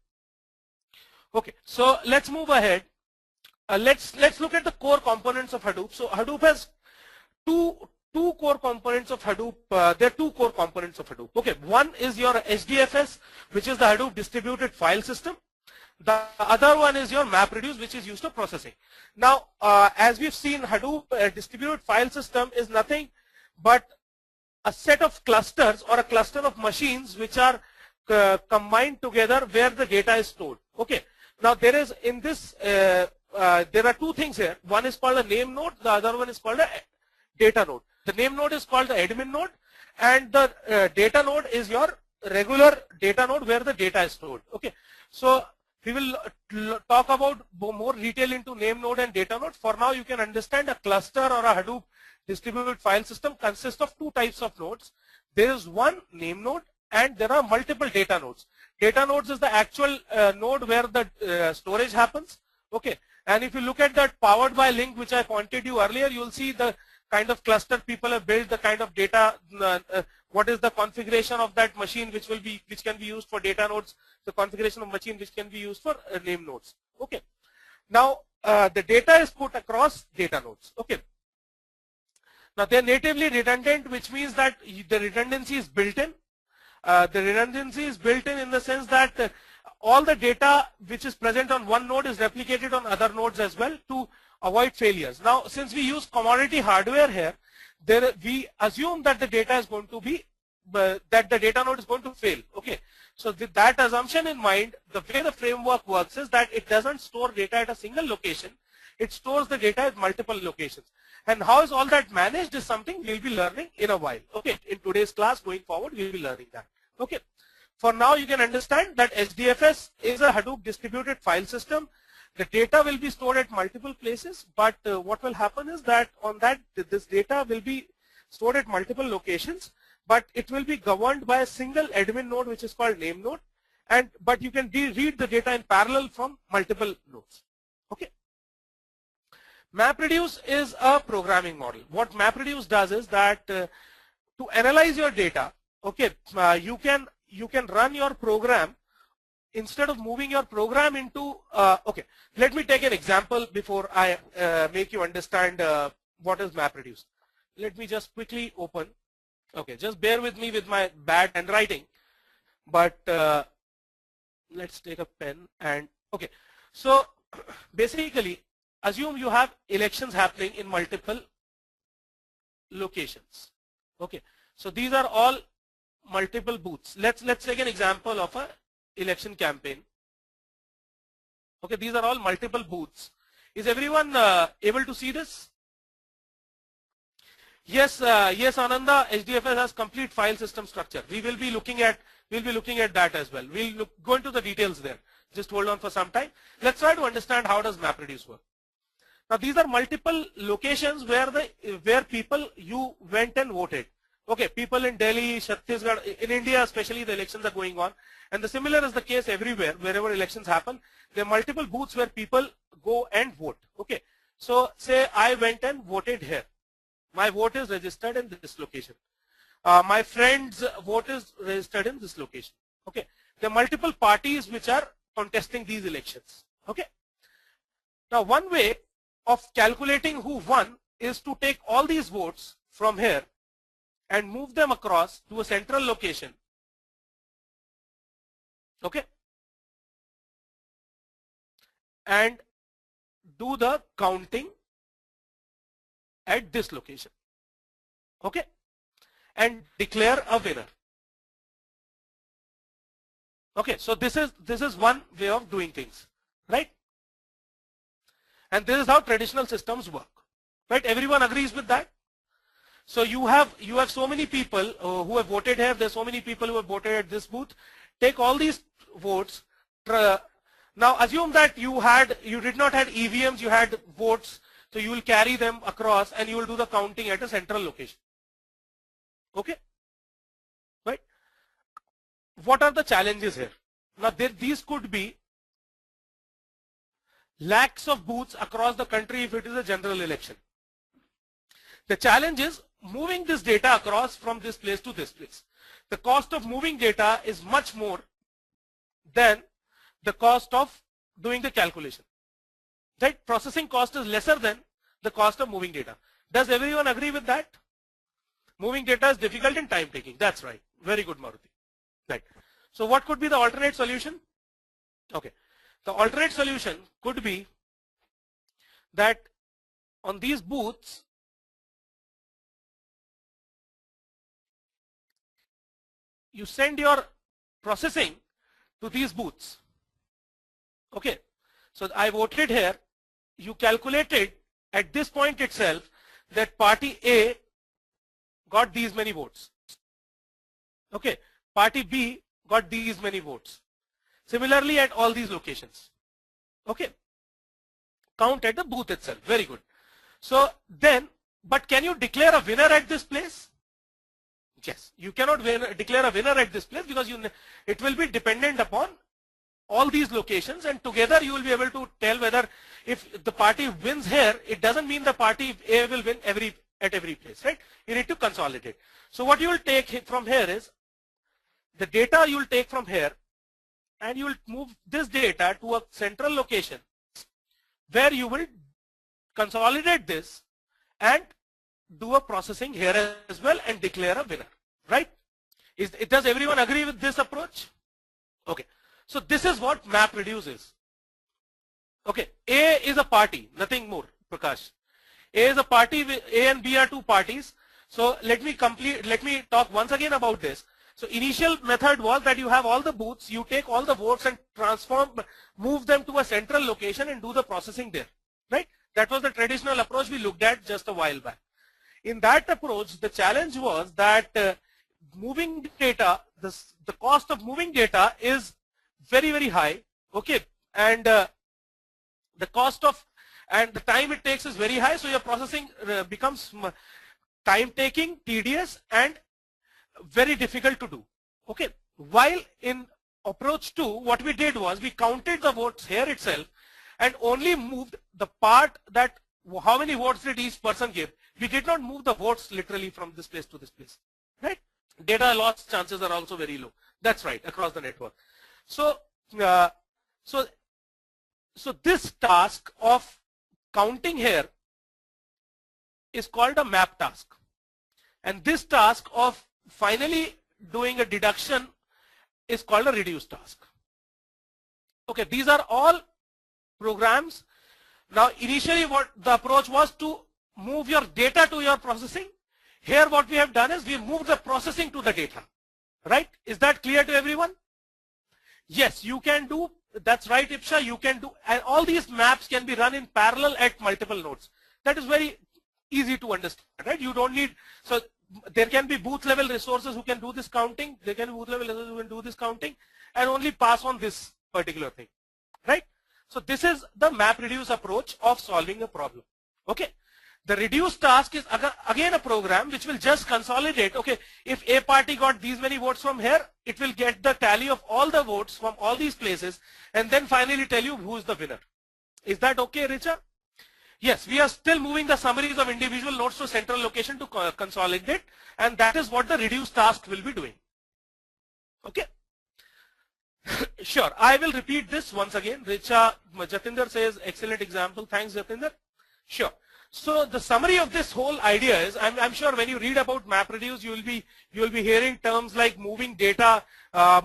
Okay. So let's move ahead. Let's look at the core components of Hadoop. So Hadoop has two core components of Hadoop. There are two core components of Hadoop. Okay, one is your HDFS, which is the Hadoop distributed file system. The other one is your MapReduce, which is used for processing. Now, as we've seen, Hadoop distributed file system is nothing but a set of clusters or a cluster of machines which are combined together where the data is stored. Okay. Now, there is in this there are two things here. One is called a name node. The other one is called a data node. The name node is called the admin node, and the data node is your regular data node where the data is stored. Okay. So we will talk about more detail into name node and data node. For now, you can understand a cluster or a Hadoop distributed file system consists of two types of nodes. There is one name node and there are multiple data nodes. Data nodes is the actual node where the storage happens. Okay. And if you look at that powered by link which I pointed you earlier, you will see the kind of cluster people have built, the kind of data, what is the configuration of that machine which can be used for data nodes, the configuration of machine which can be used for name nodes. Okay. Now the data is put across data nodes. Okay. Now they are natively redundant, which means that the redundancy is built in. The redundancy is built in the sense that all the data which is present on one node is replicated on other nodes as well to avoid failures. Now, since we use commodity hardware here, we assume that the data is going to be that the data node is going to fail. Okay, so with that assumption in mind, the way the framework works is that it doesn't store data at a single location. It stores the data at multiple locations. And how is all that managed is something we'll be learning in a while. Okay, in today's class going forward, we'll be learning that. Okay, for now you can understand that HDFS is a Hadoop distributed file system. The data will be stored at multiple places, but what will happen is that on that this data will be stored at multiple locations, but it will be governed by a single admin node which is called name node, but you can read the data in parallel from multiple nodes. Okay. MapReduce is a programming model. What MapReduce does is that to analyze your data, okay, you can run your program instead of moving your program into. Okay, let me take an example before I make you understand what is MapReduce. Let me just quickly open. Okay, just bear with me with my bad handwriting, but let's take a pen and okay. So basically, assume you have elections happening in multiple locations. Okay, so these are all multiple booths. Let's take an example of a election campaign. Okay, these are all multiple booths. Is everyone able to see this? Yes, yes, Ananda. HDFS has complete file system structure. We'll be looking at that as well. We'll go into the details there. Just hold on for some time. Let's try to understand how does MapReduce work. Now these are multiple locations where people you went and voted. Okay, people in Delhi, Chhattisgarh, in India especially the elections are going on, and the similar is the case everywhere wherever elections happen. There are multiple booths where people go and vote. Okay, so say I went and voted here. My vote is registered in this location. My friend's vote is registered in this location. Okay, there are multiple parties which are contesting these elections. Okay, now one way of calculating who won is to take all these votes from here and move them across to a central location. Okay, and do the counting at this location. Okay, and declare a winner. Okay, so this is one way of doing things, right? And this is how traditional systems work, right? Everyone agrees with that. So you have so many people who have voted here. There's so many people who have voted at this booth. Take all these votes. Now assume that you did not have EVMs. You had votes. So you will carry them across and you will do the counting at a central location. Okay, right? What are the challenges here? Now these could be lakhs of booths across the country if it is a general election. The challenge is moving this data across from this place to this place. The cost of moving data is much more than the cost of doing the calculation. Right? Processing cost is lesser than the cost of moving data. Does everyone agree with that? Moving data is difficult and time taking. That's right. Very good, Maruti. Right. So what could be the alternate solution? Okay. The alternate solution could be that on these booths, you send your processing to these booths. Okay. So I voted here. You calculated at this point itself that party A got these many votes. Okay. Party B got these many votes. Similarly at all these locations. Okay. Count at the booth itself. Very good. So then, but can you declare a winner at this place? Yes. You cannot declare a winner at this place because it will be dependent upon all these locations, and together you will be able to tell whether if the party wins here, it doesn't mean the party A will win at every place, right? You need to consolidate. So what you will take from here is the data you will take from here, and you will move this data to a central location where you will consolidate this and do a processing here as well and declare a winner, right? Does everyone agree with this approach? Okay. So this is what map reduce is. Okay, A is a party, nothing more, Prakash. A is a party, A and B are two parties. So let me talk once again about this. So initial method was that you have all the booths, you take all the votes and move them to a central location and do the processing there, right? That was the traditional approach we looked at just a while back. In that approach, the challenge was that moving data, the cost of moving data is very, very high, okay? And the cost of and the time it takes is very high, so your processing becomes time taking, tedious, and very difficult to do. Okay, while in approach 2, what we did was we counted the votes here itself and only moved the part that how many votes did each person give. We did not move the votes literally from this place to this place, right? Data loss chances are also very low. That's right, across the network. So this task of counting here is called a map task, and this task of finally doing a deduction is called a reduce task. Okay, these are all programs. Now initially what the approach was to move your data to your processing. Here what we have done is we moved the processing to the data, right? Is that clear to everyone? Yes, you can do, that's right, Ipsha, you can do, and all these maps can be run in parallel at multiple nodes. That is very easy to understand, right? You don't need, so there can be booth level resources who can do this counting, there can be booth level resources who can do this counting and only pass on this particular thing, right? So this is the map reduce approach of solving a problem, okay? The reduce task is again a program which will just consolidate. Okay, if a party got these many votes from here, it will get the tally of all the votes from all these places and then finally tell you who is the winner. Is that okay, Richa? Yes, we are still moving the summaries of individual nodes to central location to consolidate, and that is what the reduce task will be doing. Okay. Sure, I will repeat this once again. Richa, Jatinder says excellent example. Thanks, Jatinder. Sure. So the summary of this whole idea is, I'm sure when you read about MapReduce, you will be hearing terms like moving data,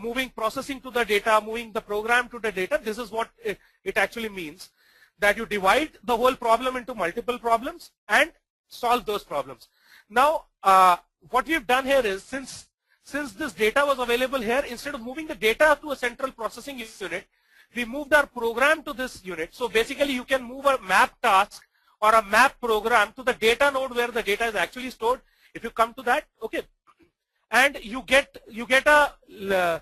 moving processing to the data, moving the program to the data. This is what it actually means, that you divide the whole problem into multiple problems and solve those problems. Now, what we've done here is, since this data was available here, instead of moving the data to a central processing unit, we moved our program to this unit. So basically, you can move a map task or a map program to the data node where the data is actually stored. If you come to that, okay, and you get a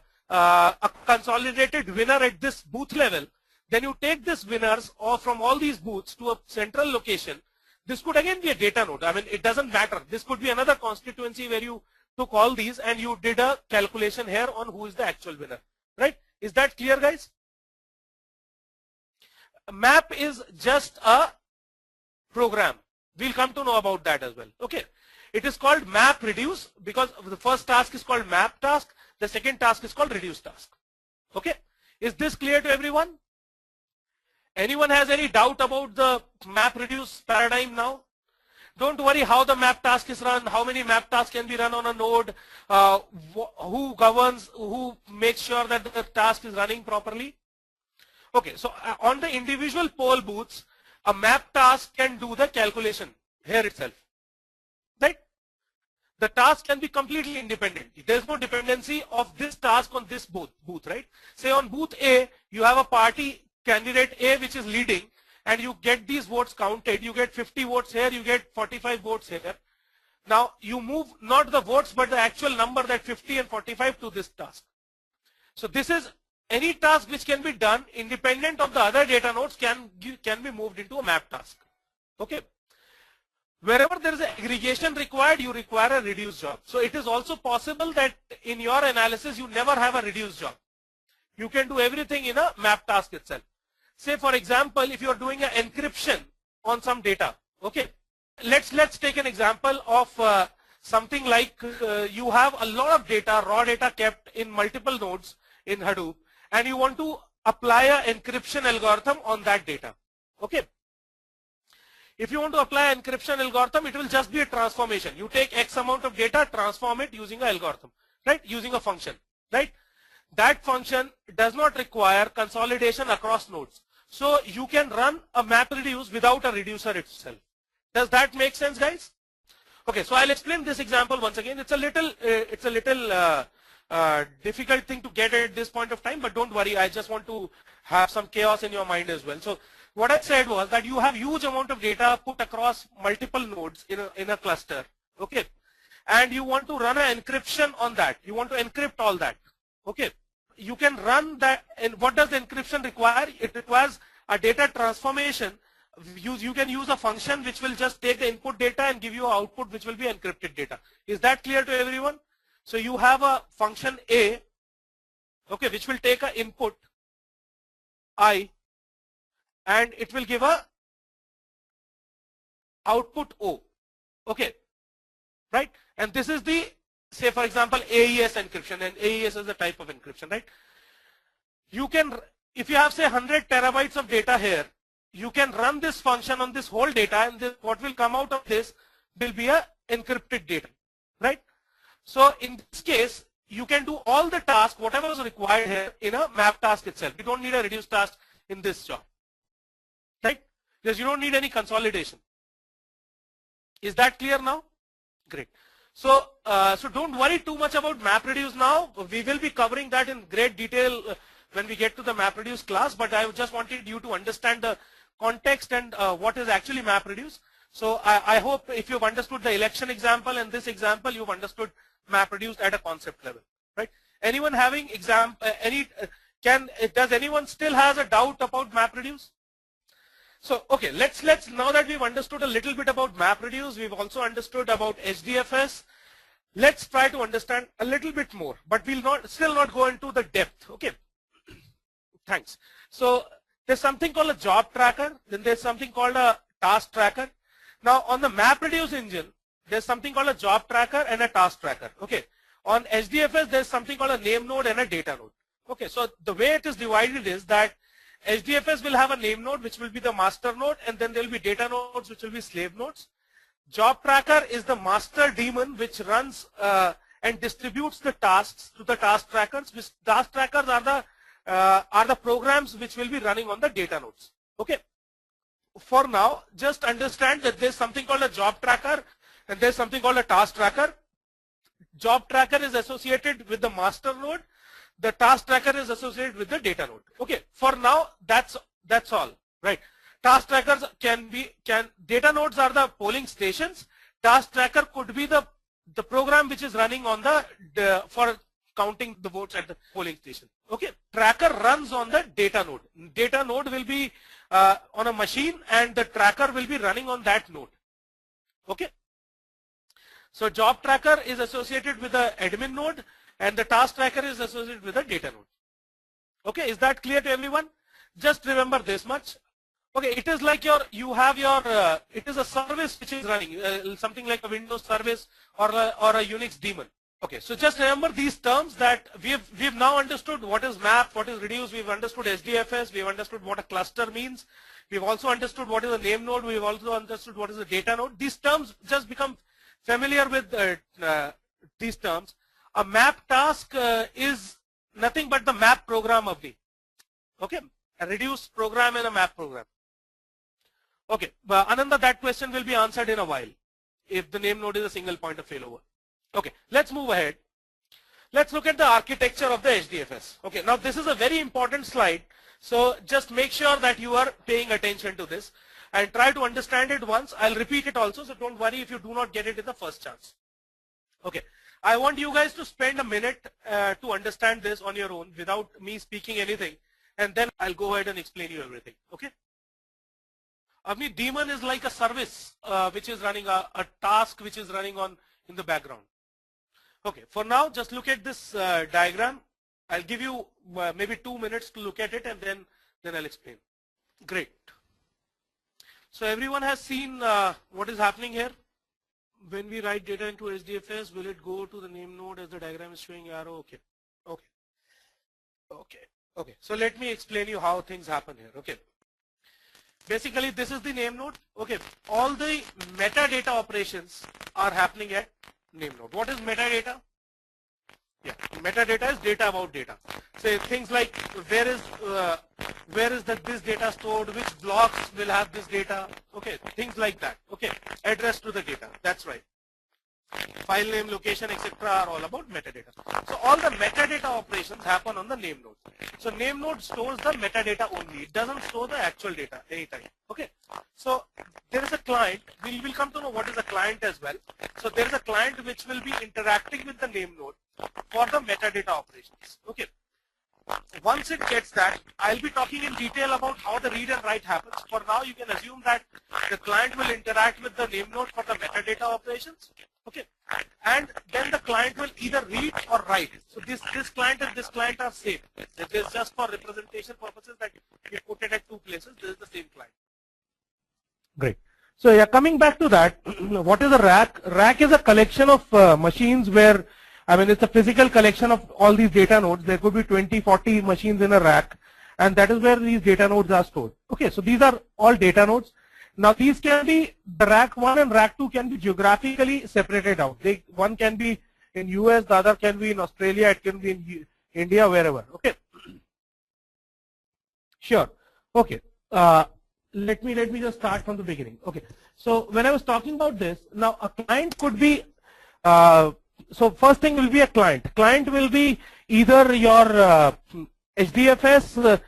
consolidated winner at this booth level. Then you take this winners or from all these booths to a central location. This could again be a data node. I mean, it doesn't matter. This could be another constituency where you took all these and you did a calculation here on who is the actual winner, right? Is that clear, guys? A map is just a program. We'll come to know about that as well. Okay. It is called map reduce because the first task is called map task. The second task is called reduce task. Okay. Is this clear to everyone? Anyone has any doubt about the map reduce paradigm now? Don't worry how the map task is run, how many map tasks can be run on a node, who governs, who makes sure that the task is running properly. Okay, so on the individual poll booths, a map task can do the calculation here itself, right? The task can be completely independent. There's no dependency of this task on this booth, right? Say on booth A, you have a party candidate A which is leading, and you get these votes counted. You get 50 votes here, you get 45 votes here. Now you move not the votes but the actual number, that 50 and 45, to this task. So this is any task which can be done independent of the other data nodes can be moved into a map task. Okay. Wherever there is an aggregation required, you require a reduced job. So it is also possible that in your analysis you never have a reduced job. You can do everything in a map task itself. Say for example, if you are doing an encryption on some data, okay. Let's take an example of something like you have a lot of data, raw data kept in multiple nodes in Hadoop, and you want to apply an encryption algorithm on that data. Okay. If you want to apply an encryption algorithm, it will just be a transformation. You take X amount of data, transform it using an algorithm, right? Using a function, right? that function does not require consolidation across nodes. So you can run a MapReduce without a reducer itself. Does that make sense, guys? Okay, so I'll explain this example once again. It's a little difficult thing to get at this point of time, but don't worry. I just want to have some chaos in your mind as well. So what I said was that you have huge amount of data put across multiple nodes in a cluster, okay, and you want to run an encryption on that. You want to encrypt all that, okay. You can run that, and what does the encryption require? It requires a data transformation. You can use a function which will just take the input data and give you an output which will be encrypted data. Is that clear to everyone? So you have a function A, okay, which will take an input I, and it will give a output O, okay, right? And this is the, say for example, AES encryption, and AES is the type of encryption, right? You can, if you have say 100 terabytes of data here, you can run this function on this whole data, and this, what will come out of this will be a encrypted data, right? So in this case, you can do all the tasks, whatever is required here in a map task itself. You don't need a reduced task in this job, right? Because you don't need any consolidation. Is that clear now? Great. So, so don't worry too much about MapReduce now. We will be covering that in great detail when we get to the MapReduce class, but I just wanted you to understand the context and what is actually MapReduce. So I hope if you've understood the election example and this example, you've understood MapReduce at a concept level, right? Anyone having does anyone still has a doubt about MapReduce? So, okay, let's now that we've understood a little bit about MapReduce, we've also understood about HDFS. Let's try to understand a little bit more, but we'll still not go into the depth. Okay, thanks. So there's something called a job tracker, then there's something called a task tracker. Now on the MapReduce engine, there's something called a job tracker and a task tracker. Okay, on HDFS there's something called a name node and a data node. Okay, so the way it is divided is that HDFS will have a name node which will be the master node, and then there will be data nodes which will be slave nodes. Job tracker is the master daemon which runs and distributes the tasks to the task trackers. Which task trackers are the programs which will be running on the data nodes. Okay. For now, just understand that there's something called a job tracker and there's something called a task tracker. Job tracker is associated with the master node. The task tracker is associated with the data node. Okay. For now, that's all, right? Task trackers data nodes are the polling stations. Task tracker could be the program which is running on for counting the votes at the polling station. Okay. Tracker runs on the data node. Data node will be on a machine, and the tracker will be running on that node. Okay. So job tracker is associated with the admin node, and the task tracker is associated with the data node. Okay. Is that clear to everyone? Just remember this much. Okay, it is like it is a service which is running, something like a Windows service or a Unix daemon. Okay, so just remember these terms that we've now understood what is map, what is reduce, we've understood HDFS, we've understood what a cluster means, we've also understood what is a name node, we've also understood what is a data node. These terms just become familiar with these terms. A map task is nothing but the map program of the, okay, a reduce program and a map program. Okay, Ananda, that question will be answered in a while if the name node is a single point of failover. Okay, let's move ahead. Let's look at the architecture of the HDFS. Okay, now this is a very important slide, so just make sure that you are paying attention to this and try to understand it once. I'll repeat it also, so don't worry if you do not get it in the first chance. Okay, I want you guys to spend a minute to understand this on your own without me speaking anything, and then I'll go ahead and explain you everything. Okay. Avni, daemon is like a service which is running a task which is running in the background. Okay, for now just look at this diagram. I'll give you maybe 2 minutes to look at it, and then I'll explain. Great. So everyone has seen what is happening here. When we write data into HDFS, will it go to the name node as the diagram is showing arrow? Okay. Okay. Okay. Okay. So let me explain you how things happen here. Okay. Basically, this is the name node. Okay, all the metadata operations are happening at name node. What is metadata? Yeah, metadata is data about data. say things like where is this data stored, which blocks will have this data, okay, things like that, okay, address to the data, that's right. File name, location, etc. are all about metadata. So all the metadata operations happen on the name node. So name node stores the metadata only. It doesn't store the actual data anytime. Okay. So there is a client. We will come to know what is a client as well. So there is a client which will be interacting with the name node for the metadata operations. Okay. Once it gets that, I'll be talking in detail about how the read and write happens. For now, you can assume that the client will interact with the name node for the metadata operations. Okay, and then the client will either read or write. So this client and this client are same. It is just for representation purposes that we put it at two places. This is the same client. Great. So yeah, coming back to that, what is a rack? Rack is a collection of machines where, I mean, it's a physical collection of all these data nodes. There could be 20, 40 machines in a rack, and that is where these data nodes are stored. Okay, so these are all data nodes. Now these can be, the rack 1 and rack 2 can be geographically separated out. One can be in US, the other can be in Australia, it can be in India, wherever. Okay. Sure. Okay. Let me just start from the beginning. Okay. So when I was talking about this, now a client could be, so first thing will be a client. Client will be either your HDFS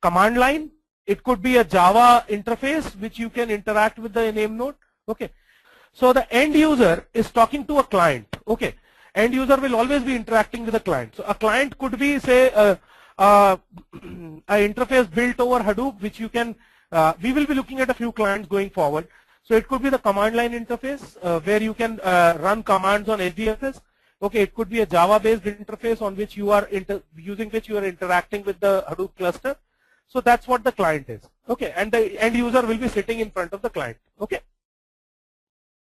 command line. It could be a Java interface which you can interact with the name node. Okay. So the end user is talking to a client. Okay. End user will always be interacting with a client. So a client could be, say, a interface built over Hadoop, which you can, we will be looking at a few clients going forward. So it could be the command line interface where you can run commands on HDFS. Okay, it could be a Java-based interface on which you are using which you are interacting with the Hadoop cluster. So that's what the client is. Okay, and the end user will be sitting in front of the client. Okay.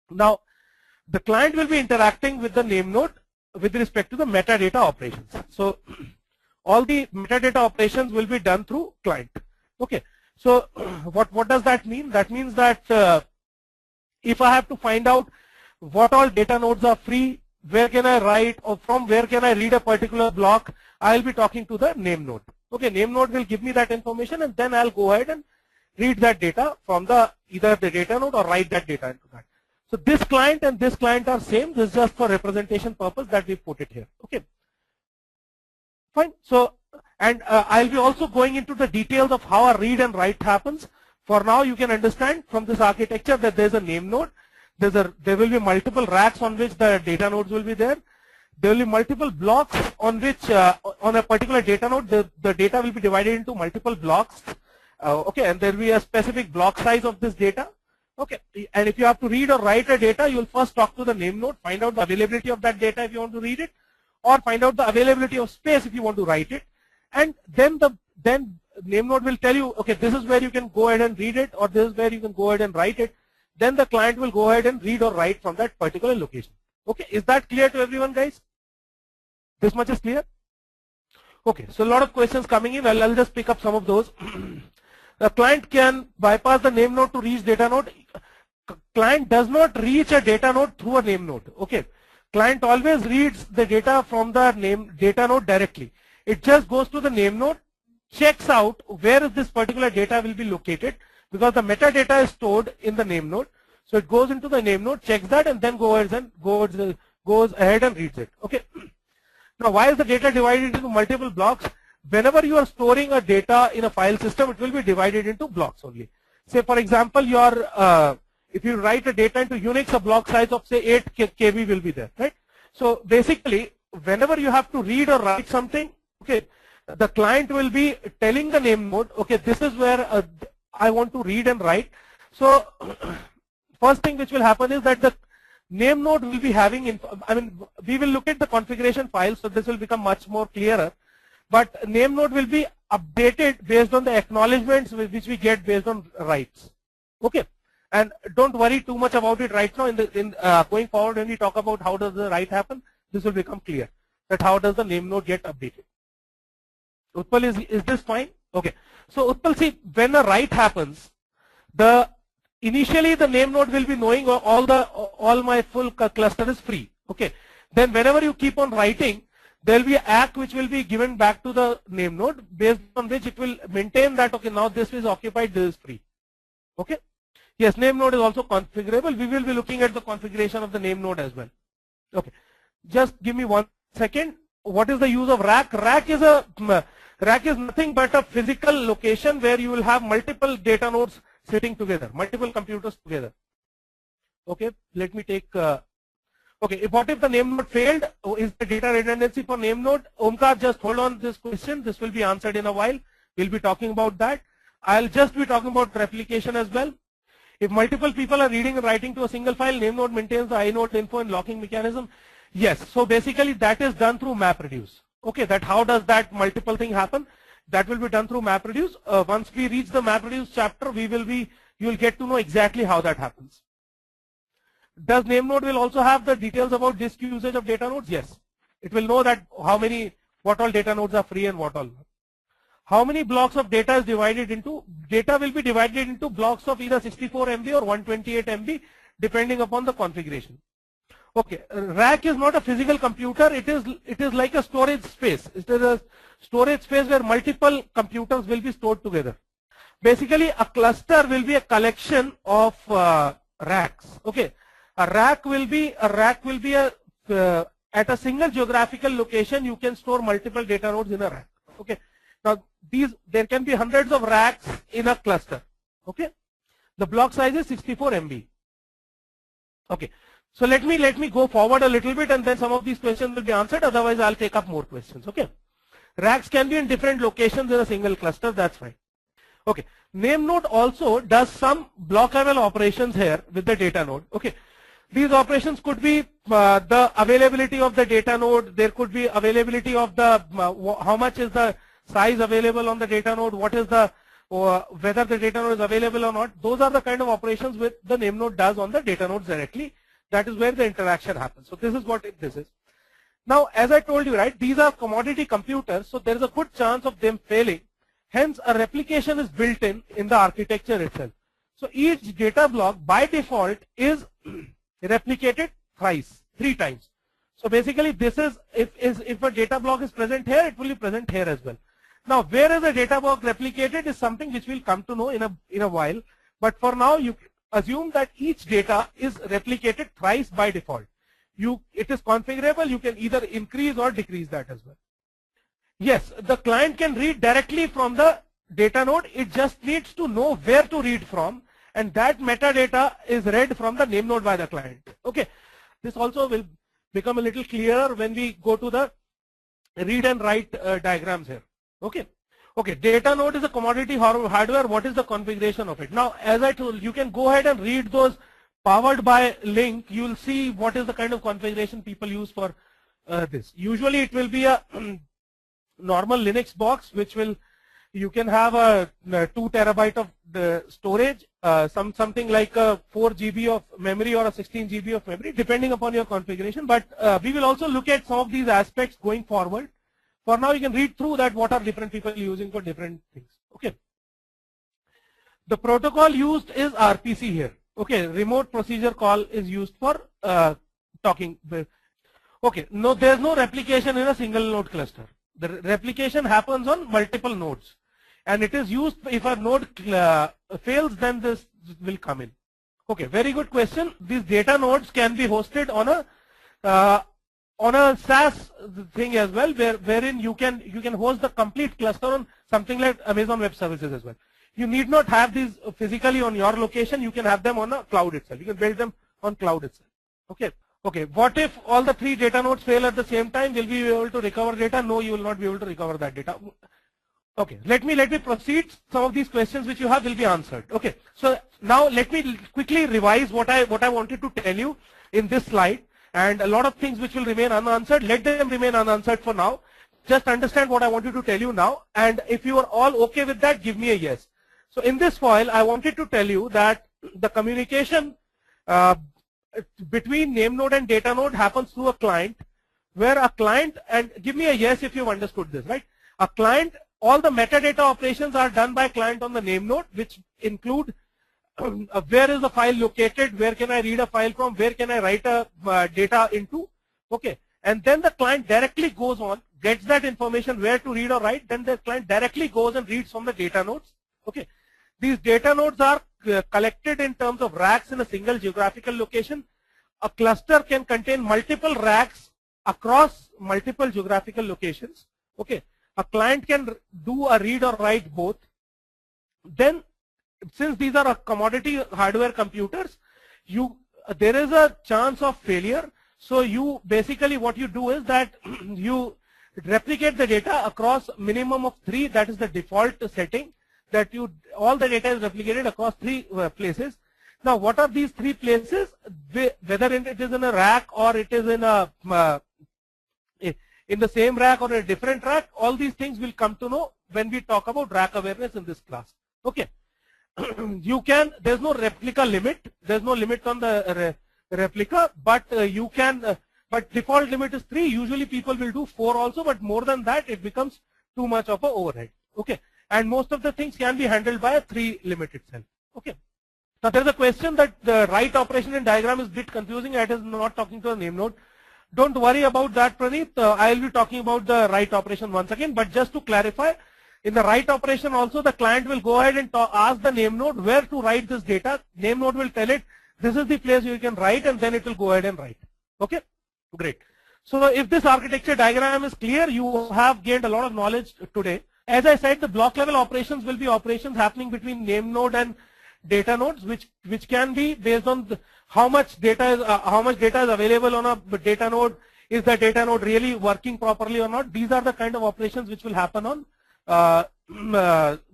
Now, the client will be interacting with the name node with respect to the metadata operations. So all the metadata operations will be done through client. Okay. So what does that mean? That means that if I have to find out what all data nodes are free, where can I write, or from where can I read a particular block, I'll be talking to the name node. Okay, name node will give me that information, and then I'll go ahead and read that data from the either the data node or write that data into that. So this client and this client are same. This is just for representation purpose that we put it here. Okay, fine. So and I'll be also going into the details of how a read and write happens. For now, you can understand from this architecture that there's a name node. There will be multiple racks on which the data nodes will be there. There will be multiple blocks on which, on a particular data node, the data will be divided into multiple blocks. Okay, and there will be a specific block size of this data. Okay, and if you have to read or write a data, you will first talk to the name node, find out the availability of that data if you want to read it, or find out the availability of space if you want to write it. And then name node will tell you, okay, this is where you can go ahead and read it, or this is where you can go ahead and write it. Then the client will go ahead and read or write from that particular location. Okay, is that clear to everyone, guys? This much is clear? Okay, so a lot of questions coming in. I'll just pick up some of those. The client can bypass the name node to reach data node. Client does not reach a data node through a name node. Okay, client always reads the data from the data node directly. It just goes to the name node, checks out where is this particular data will be located, because the metadata is stored in the name node. So it goes into the name node, checks that, and then goes ahead and reads it. Okay. Now, why is the data divided into multiple blocks? Whenever you are storing a data in a file system, it will be divided into blocks only. Say, for example, if you write a data into Unix, a block size of say 8 KB will be there, right? So basically, whenever you have to read or write something, okay, the client will be telling the name node, okay, this is where I want to read and write. So first thing which will happen is that the name node will be having, we will look at the configuration file, so this will become much more clearer. But name node will be updated based on the acknowledgements which we get based on writes. Okay, and don't worry too much about it right now. Going forward, when we talk about how does the write happen, this will become clear. That how does the name node get updated. Utpal, is this fine? Okay. So Utpal, see, when a write happens, initially the name node will be knowing all my full cluster is free. Okay. Then whenever you keep on writing, there will be an ACK which will be given back to the name node, based on which it will maintain that, okay, now this is occupied, this is free. Okay. Yes, name node is also configurable. We will be looking at the configuration of the name node as well. Okay. Just give me 1 second. What is the use of rack? Rack is nothing but a physical location where you will have multiple data nodes sitting together, multiple computers together. Okay. Let me take. Okay. What if the name node failed? Is the data redundancy for name node? Omkar, just hold on this question. This will be answered in a while. We'll be talking about that. I'll just be talking about replication as well. If multiple people are reading and writing to a single file, name node maintains the inode info and locking mechanism. Yes, so basically that is done through MapReduce. Okay, that how does that multiple thing happen? That will be done through MapReduce. Once we reach the MapReduce chapter, you will get to know exactly how that happens. Does name node will also have the details about disk usage of data nodes? Yes, it will know that what all data nodes are free and what all not. How many blocks of data is divided into? Data will be divided into blocks of either 64 MB or 128 MB depending upon the configuration. Okay, rack is not a physical computer. It is like a storage space. It is a storage space where multiple computers will be stored together. Basically, a cluster will be a collection of racks. Okay, a rack will be at a single geographical location. You can store multiple data nodes in a rack. Okay. Now, there can be hundreds of racks in a cluster. Okay, the block size is 64 MB. Okay, so let me go forward a little bit, and then some of these questions will be answered. Otherwise, I'll take up more questions. Okay, racks can be in different locations in a single cluster. That's fine. Okay, name node also does some block level operations here with the data node. Okay, these operations could be the availability of the data node. There could be availability of the how much is the size available on the data node, what is the whether the data node is available or not. Those are the kind of operations which the name node does on the data nodes directly. That is where the interaction happens. So this is what this is. Now, as I told you, right, these are commodity computers, so there is a good chance of them failing. Hence, a replication is built in the architecture itself. So each data block by default is replicated three times. So basically, this is if a data block is present here, it will be present here as well. Now, where is the data block replicated is something which we'll come to know in a while. But for now, you assume that each data is replicated thrice by default. It is configurable. You can either increase or decrease that as well. Yes, the client can read directly from the data node. It just needs to know where to read from, and that metadata is read from the name node by the client. Okay, this also will become a little clearer when we go to the read and write diagrams here. Okay. Okay, data node is a commodity hardware. What is the configuration of it? Now, as I told you, can go ahead and read those powered by link. You will see what is the kind of configuration people use for this. Usually, it will be a normal Linux box, which you can have a 2 terabyte of the storage, something like a 4 GB of memory or a 16 GB of memory, depending upon your configuration. But we will also look at some of these aspects going forward. For now, you can read through that what are different people using for different things. Okay. The protocol used is RPC here. Okay, remote procedure call is used for talking. Okay, no, there's no replication in a single node cluster. The replication happens on multiple nodes, and it is used if a node fails, then this will come in. Okay, very good question. These data nodes can be hosted on a SaaS thing as well, wherein you can host the complete cluster on something like Amazon Web Services as well. You need not have these physically on your location. You can have them on a cloud itself. You can build them on cloud itself. Okay. Okay. What if all the 3 data nodes fail at the same time? Will we be able to recover data? No, you will not be able to recover that data. Okay. Let me proceed. Some of these questions which you have will be answered. Okay. So now let me quickly revise what I wanted to tell you in this slide. And a lot of things which will remain unanswered, let them remain unanswered for now. Just understand what I wanted to tell you now. And if you are all okay with that, give me a yes. So in this file, I wanted to tell you that the communication between name node and data node happens through a client, where a client, and give me a yes if you've understood this, right? A client, all the metadata operations are done by client on the name node, which include where is the file located, where can I read a file from, where can I write a data into, okay, and then the client directly goes on, gets that information where to read or write, then the client directly goes and reads from the data nodes. Okay, these data nodes are collected in terms of racks in a single geographical location. A cluster can contain multiple racks across multiple geographical locations. Okay, a client can do a read or write both. Then, since these are commodity hardware computers, there is a chance of failure. So you basically, what you do is that you replicate the data across minimum of 3. That is the default setting, that all the data is replicated across 3 places. Now, what are these 3 places? Whether it is in a rack or it is in the same rack or a different rack, all these things will come to know when we talk about rack awareness in this class. Okay. There's no replica limit. There's no limit on the replica, but but default limit is 3. Usually people will do 4 also, but more than that, it becomes too much of a overhead. Okay. And most of the things can be handled by a 3 limit itself. Okay. Now there is a question that the write operation in diagram is a bit confusing. It is not talking to a name node. Don't worry about that, Praneeth. I will be talking about the write operation once again, but just to clarify, in the write operation also, the client will go ahead and ask the name node where to write this data. Name node will tell it, this is the place you can write, and then it will go ahead and write. Okay, great. So if this architecture diagram is clear, you have gained a lot of knowledge today. As I said, the block level operations will be operations happening between name node and data nodes, which can be based on how much data is available on a data node. Is the data node really working properly or not? These are the kind of operations which will happen on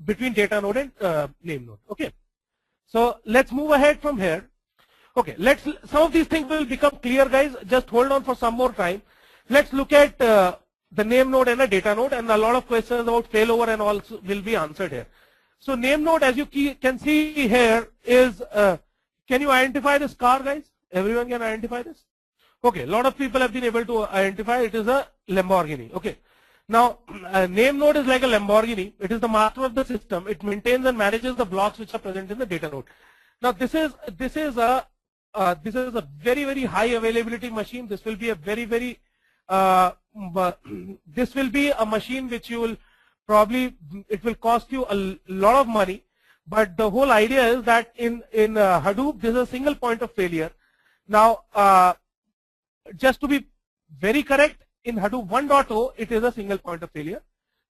between data node and name node. Okay, so let's move ahead from here. Okay, some of these things will become clear, guys. Just hold on for some more time. Let's look at the name node and a data node, and a lot of questions about failover and all will be answered here. So name node, as you can see here, is can you identify this car, guys? Everyone can identify this? Okay, a lot of people have been able to identify it is a Lamborghini. Okay, now a name node is like a Lamborghini. It is the master of the system. It maintains and manages the blocks which are present in the data node. Now this is a very, very high availability machine. This will be a this will be a machine which you will probably, it will cost you a lot of money, but the whole idea is that in Hadoop, this is a single point of failure. Now, just to be very correct, in Hadoop 1.0, it is a single point of failure.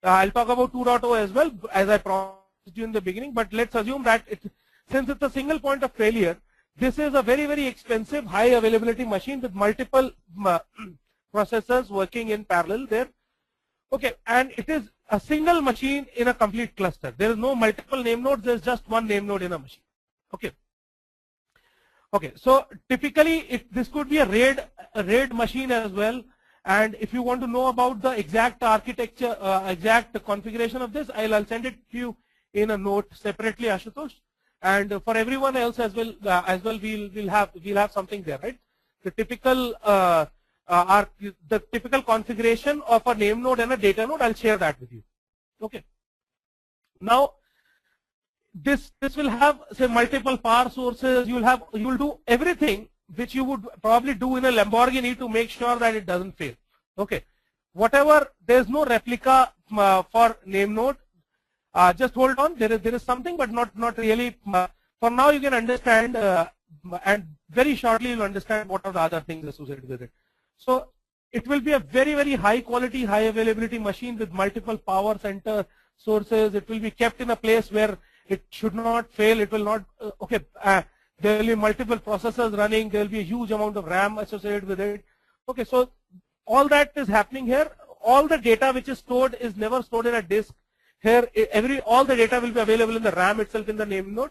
I'll talk about 2.0 as well, as I promised you in the beginning, but let's assume that since it's a single point of failure, this is a very, very expensive, high availability machine with multiple processors working in parallel there. Okay, and it is a single machine in a complete cluster. There is no multiple name nodes. There is just one name node in a machine. Okay. Okay. So typically, this could be a RAID machine as well. And if you want to know about the exact architecture, exact configuration of this, I'll send it to you in a note separately, Ashutosh. And for everyone else as well, we'll have something there, right? The typical configuration of a name node and a data node, I'll share that with you. Okay. Now, this will have, say, multiple power sources. You will do everything which you would probably do in a Lamborghini to make sure that it doesn't fail. Okay. Whatever, there's no replica for name node. Just hold on. There is something, but not really. For now, you can understand, and very shortly you'll understand what are the other things associated with it. So it will be a very, very high quality, high availability machine with multiple power center sources. It will be kept in a place where it should not fail. It will not. There will be multiple processors running. There will be a huge amount of RAM associated with it. Okay, so all that is happening here. All the data which is stored is never stored in a disk. Here, all the data will be available in the RAM itself in the name node.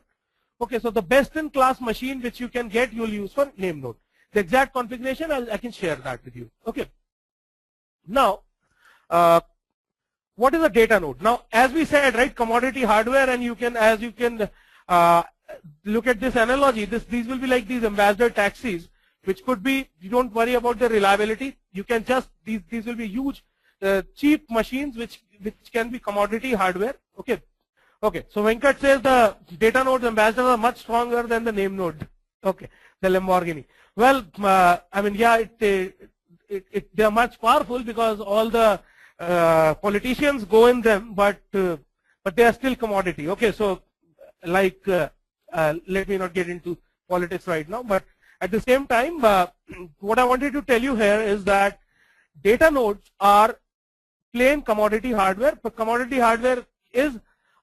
Okay, so the best in class machine which you can get, you will use for name node. The exact configuration, I can share that with you. Okay. Now, what is a data node? Now, as we said, right, commodity hardware, and as you can look at this analogy, these will be like these ambassador taxis, which could be, you don't worry about the reliability. You can just, these will be huge, cheap machines which can be commodity hardware. Okay. Okay. So Venkat says the data nodes ambassadors are much stronger than the name node. Okay. The Lamborghini. Well, I mean, yeah, they are much powerful because all the politicians go in them, but they are still commodity. Okay, so like let me not get into politics right now, but at the same time, what I wanted to tell you here is that data nodes are plain commodity hardware. But commodity hardware is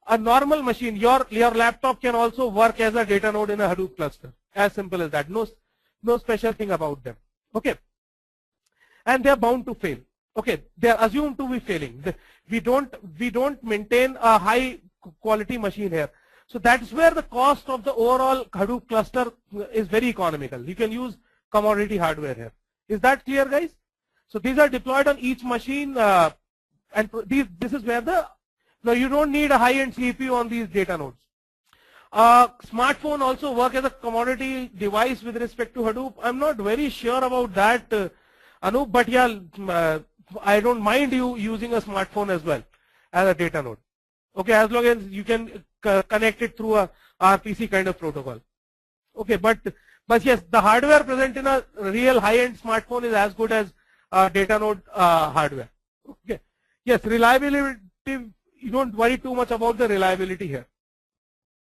a normal machine. Your laptop can also work as a data node in a Hadoop cluster. As simple as that. No special thing about them. Okay, and they are bound to fail. Okay, they are assumed to be failing. We don't maintain a high quality machine here. So that's where the cost of the overall Hadoop cluster is very economical. You can use commodity hardware here. Is that clear, guys? So these are deployed on each machine, and this is where you don't need a high-end CPU on these data nodes. Smartphone also work as a commodity device with respect to Hadoop. I'm not very sure about that, Anup, but yeah, I don't mind you using a smartphone as well as a data node. Okay, as long as you can connect it through a RPC kind of protocol. Okay, but yes, the hardware present in a real high-end smartphone is as good as data node hardware. Okay, yes, reliability. You don't worry too much about the reliability here.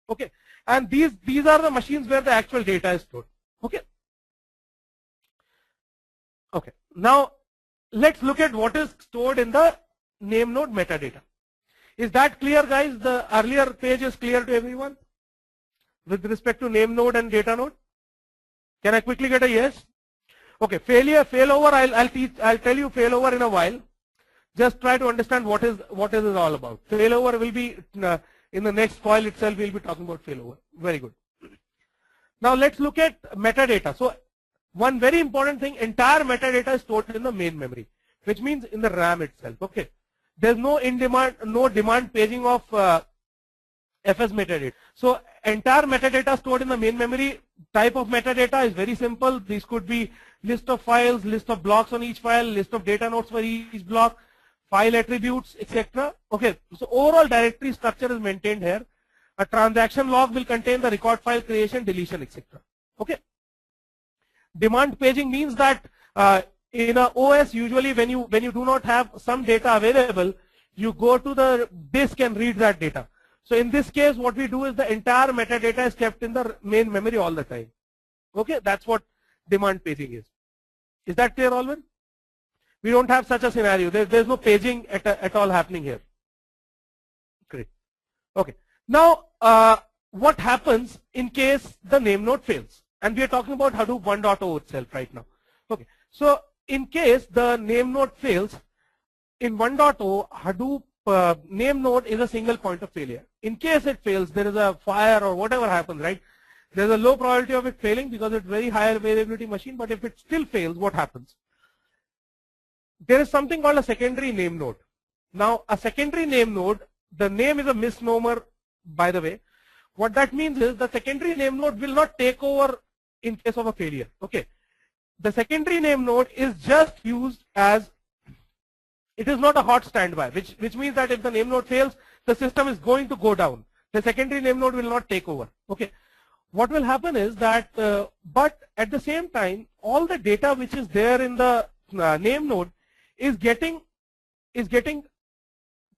Okay, and these are the machines where the actual data is stored. Okay. Okay. Now let's look at what is stored in the name node metadata. Is that clear, guys? The earlier page is clear to everyone with respect to name node and data node. Can I quickly get a yes? Okay. Failover. I'll tell you failover in a while. Just try to understand what is it all about. Failover will be in the next coil itself. We'll be talking about failover. Very good. Now let's look at metadata. So one very important thing: entire metadata is stored in the main memory, which means in the RAM itself. Okay. There's no demand paging of FS metadata. So entire metadata stored in the main memory. Type of metadata is very simple. These could be list of files, list of blocks on each file, list of data nodes for each block, file attributes, etc. Okay, so overall directory structure is maintained here. A transaction log will contain the record file creation, deletion, etc. Okay. Demand paging means that in a OS, usually when you do not have some data available, you go to the disk and read that data. So in this case, what we do is the entire metadata is kept in the main memory all the time. Okay, that's what demand paging is. Is that clear, Alvin? We don't have such a scenario. There's no paging at all happening here. Great. Okay. Now, what happens in case the name node fails? And we are talking about Hadoop 1.0 itself right now. Okay. So in case the name node fails, in 1.0, Hadoop name node is a single point of failure. In case it fails, there is a fire or whatever happens, right? There's a low probability of it failing because it's very high availability machine. But if it still fails, what happens? There is something called a secondary name node. Now, a secondary name node, the name is a misnomer, by the way. What that means is the secondary name node will not take over in case of a failure. Okay. The secondary name node is just used as, it is not a hot standby, which means that if the name node fails, the system is going to go down. The secondary name node will not take over. Okay. What will happen is that, but at the same time, all the data which is there in the name node is getting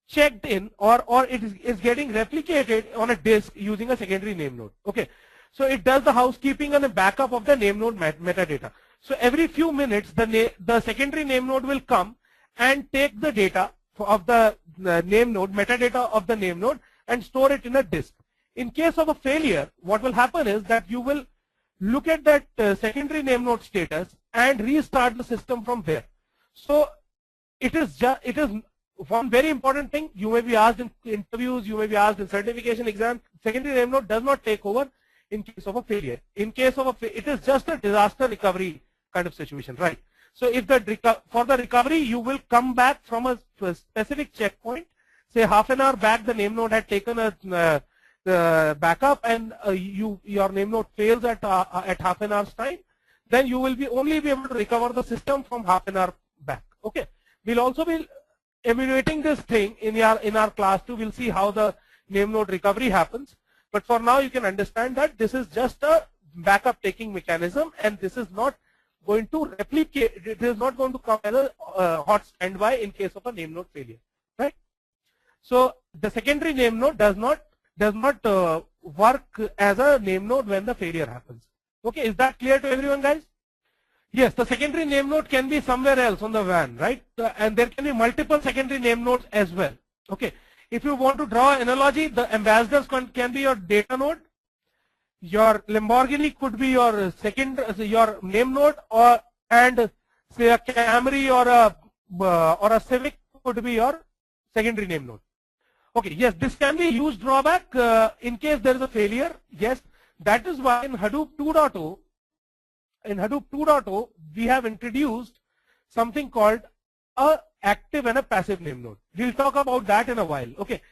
checked in, or it is getting replicated on a disk using a secondary name node. Okay. So it does the housekeeping and the backup of the name node metadata. So every few minutes, the secondary name node will come and take the data of the name node, metadata of the name node, and store it in a disk. In case of a failure, what will happen is that you will look at that secondary name node status and restart the system from there. So it is one very important thing. You may be asked in interviews, you may be asked in certification exams. Secondary name node does not take over in case of a failure. In case of it is just a disaster recovery kind of situation, right? So if for the recovery, you will come back from a specific checkpoint. Say half an hour back, the name node had taken a backup, and your name node fails at half an hour's time. Then you will only be able to recover the system from half an hour back. Okay. We'll also be emulating this thing in our class too. We'll see how the name node recovery happens. But for now, you can understand that this is just a backup taking mechanism, and this is not going to replicate, it is not going to come as a hot standby in case of a name node failure, right? So the secondary name node does not work as a name node when the failure happens. Okay, is that clear to everyone, guys? Yes, the secondary name node can be somewhere else on the WAN, right? And there can be multiple secondary name nodes as well. Okay, if you want to draw an analogy, the ambassadors can be your data node. Your Lamborghini could be your your name node, and say a Camry or a Civic could be your secondary name node. Okay, yes, this can be huge drawback in case there is a failure. Yes, that is why in Hadoop 2.0, we have introduced something called a active and a passive name node. We'll talk about that in a while. Okay,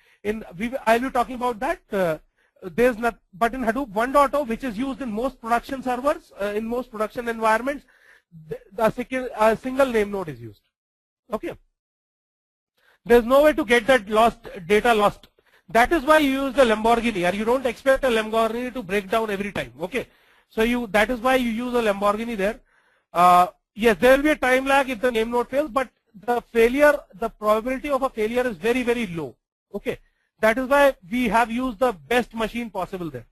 I'll be talking about that. But in Hadoop 1.0, which is used in most production servers, in most production environments, a single name node is used. Okay. There's no way to get that data lost. That is why you use the Lamborghini, or you don't expect a Lamborghini to break down every time. Okay. So that is why you use a Lamborghini there. Yes, there will be a time lag if the name node fails, but the probability of a failure is very, very low. Okay. That is why we have used the best machine possible there.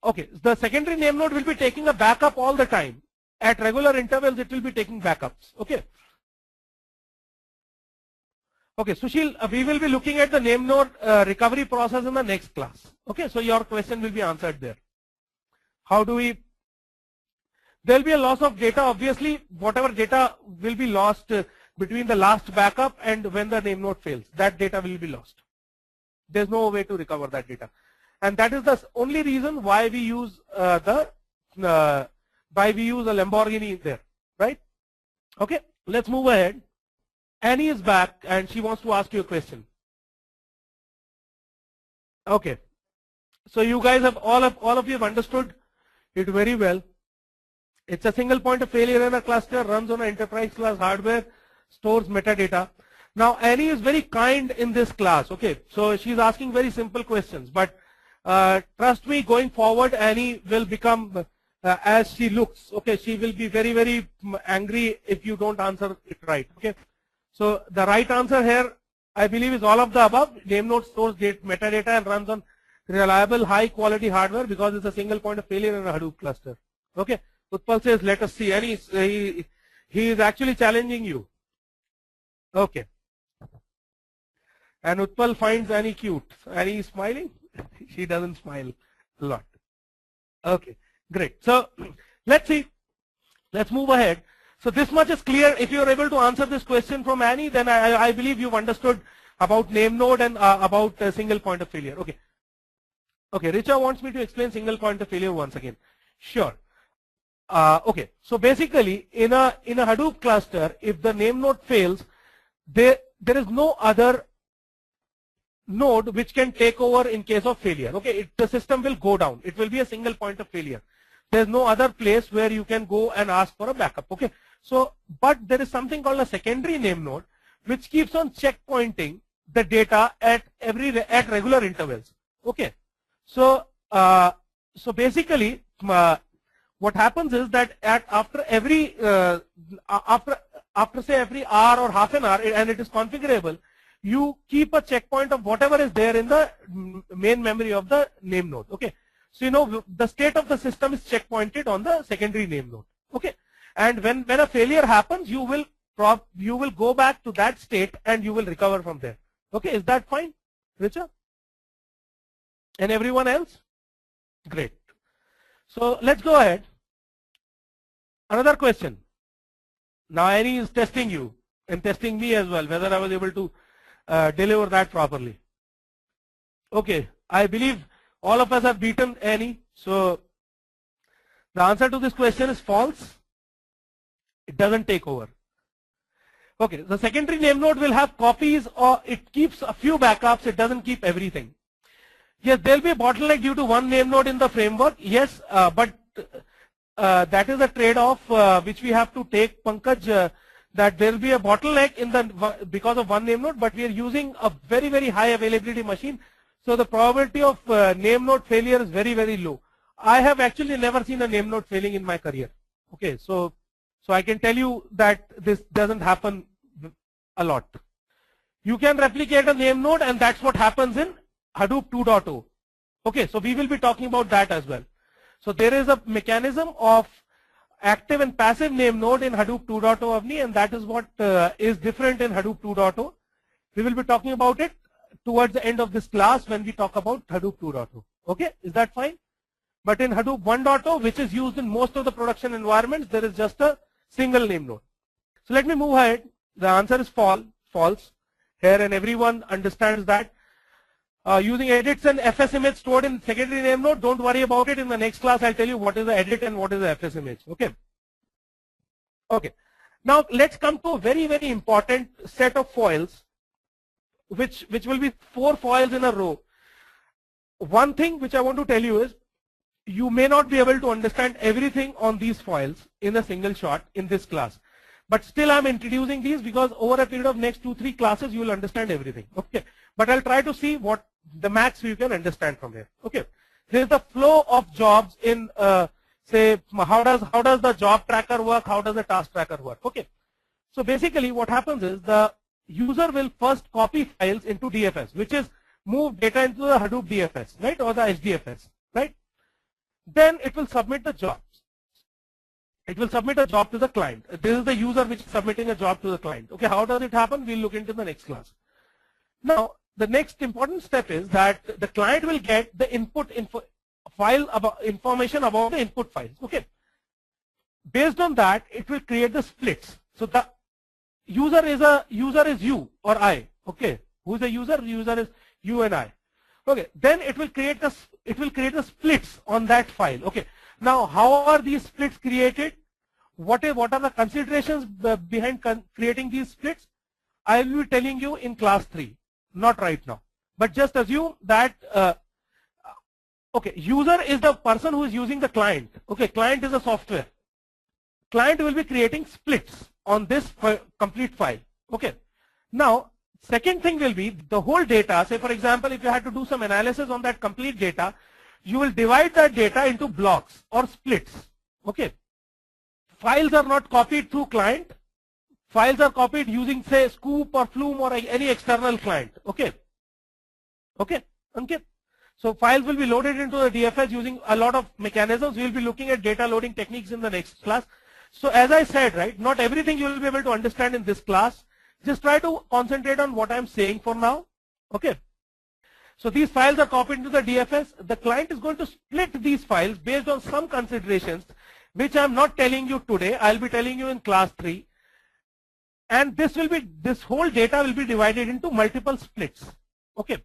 Okay, the secondary name node will be taking a backup all the time. At regular intervals, it will be taking backups. Okay. Okay, Sushil, we will be looking at the name node recovery process in the next class. Okay, so your question will be answered there. How do we? There will be a loss of data. Obviously, whatever data will be lost between the last backup and when the name node fails, that data will be lost. There's no way to recover that data, and that is the only reason why we use a Lamborghini there, right? Okay, let's move ahead. Annie is back and she wants to ask you a question. Okay, so you guys have all of you have understood it very well. It's a single point of failure in a cluster, runs on an enterprise class hardware, stores metadata. Now Annie is very kind in this class. Okay, so she's asking very simple questions, but trust me, going forward Annie will become as she looks. Okay, she will be very, very angry if you don't answer it right. Okay, so the right answer here, I believe, is all of the above. Name node stores metadata and runs on reliable high quality hardware because it's a single point of failure in a Hadoop cluster. Okay, Utpal says let us see. Annie, he is actually challenging you. Okay, and Utpal finds Annie cute. Annie is smiling. She doesn't smile a lot. Okay, great. So let's see. Let's move ahead. So this much is clear. If you are able to answer this question from Annie, then I believe you've understood about name node and about single point of failure. Okay. Okay, Richa wants me to explain single point of failure once again. Sure. Okay. So basically, in a Hadoop cluster, if the name node fails, there is no other node which can take over in case of failure. Okay, the system will go down. It will be a single point of failure. There's no other place where you can go and ask for a backup. Okay, so but there is something called a secondary name node which keeps on checkpointing the data at regular intervals. Okay, so basically what happens is that after say every hour or half an hour, and it is configurable, you keep a checkpoint of whatever is there in the main memory of the name node. Okay, so you know the state of the system is checkpointed on the secondary name node. Okay, and when a failure happens, you will go back to that state and you will recover from there. Okay, is that fine, Richa? And everyone else? Great. So let's go ahead. Another question. Now Annie is testing you and testing me as well, whether I was able to deliver that properly. Okay, I believe all of us have beaten Annie. So the answer to this question is false. It doesn't take over. Okay, the secondary name node will have copies, or it keeps a few backups. It doesn't keep everything. Yes, there will be a bottleneck due to one name node in the framework. Yes, but that is a trade-off which we have to take, Pankaj, that there will be a bottleneck because of one name node, but we are using a very, very high availability machine. So the probability of name node failure is very, very low. I have actually never seen a name node failing in my career. Okay, so I can tell you that this doesn't happen a lot. You can replicate a name node, and that's what happens in Hadoop 2.0. Okay, so we will be talking about that as well. So there is a mechanism of active and passive name node in Hadoop 2.0 Avni, and that is what is different in Hadoop 2.0. We will be talking about it towards the end of this class when we talk about Hadoop 2.0. Okay, is that fine? But in Hadoop 1.0, which is used in most of the production environments, there is just a single name node. So let me move ahead. The answer is false here, and everyone understands that. Using edits and FS image stored in secondary name node, don't worry about it. In the next class, I'll tell you what is the edit and what is the FS image. Okay. Okay. Now let's come to a very, very important set of foils, which will be 4 foils in a row. One thing which I want to tell you is, you may not be able to understand everything on these foils in a single shot in this class. But still I'm introducing these because over a period of next 2-3 classes you will understand everything. Okay. But I'll try to see what the max you can understand from here. Okay. Here's the flow of jobs in say how does the job tracker work, how does the task tracker work. Okay. So basically what happens is the user will first copy files into DFS, which is move data into the Hadoop DFS, right, or the HDFS, right? Then it will submit the jobs. It will submit a job to the client. This is the user which is submitting a job to the client. Okay, how does it happen? We'll look into the next class. Now, the next important step is that the client will get the input file about information about the input files. Okay. Based on that, it will create the splits. So the user is you or I. Okay. Who is the user? The user is you and I. Okay. Then it will create the splits on that file. Okay. Now, how are these splits created? What are the considerations behind creating these splits? I will be telling you in class 3, not right now. But just assume that, okay, user is the person who is using the client. Okay, client is a software. Client will be creating splits on this complete file. Okay. Now, second thing will be the whole data. Say, for example, if you had to do some analysis on that complete data, you will divide that data into blocks or splits. Okay. Files are not copied through client. Files are copied using, say, Scoop or Flume or any external client. Okay. Okay. Okay. So files will be loaded into the DFS using a lot of mechanisms. We will be looking at data loading techniques in the next class. So as I said, right, not everything you will be able to understand in this class. Just try to concentrate on what I'm saying for now. Okay. So these files are copied into the DFS. The client is going to split these files based on some considerations, which I'm not telling you today. I'll be telling you in class 3. And this whole data will be divided into multiple splits. Okay.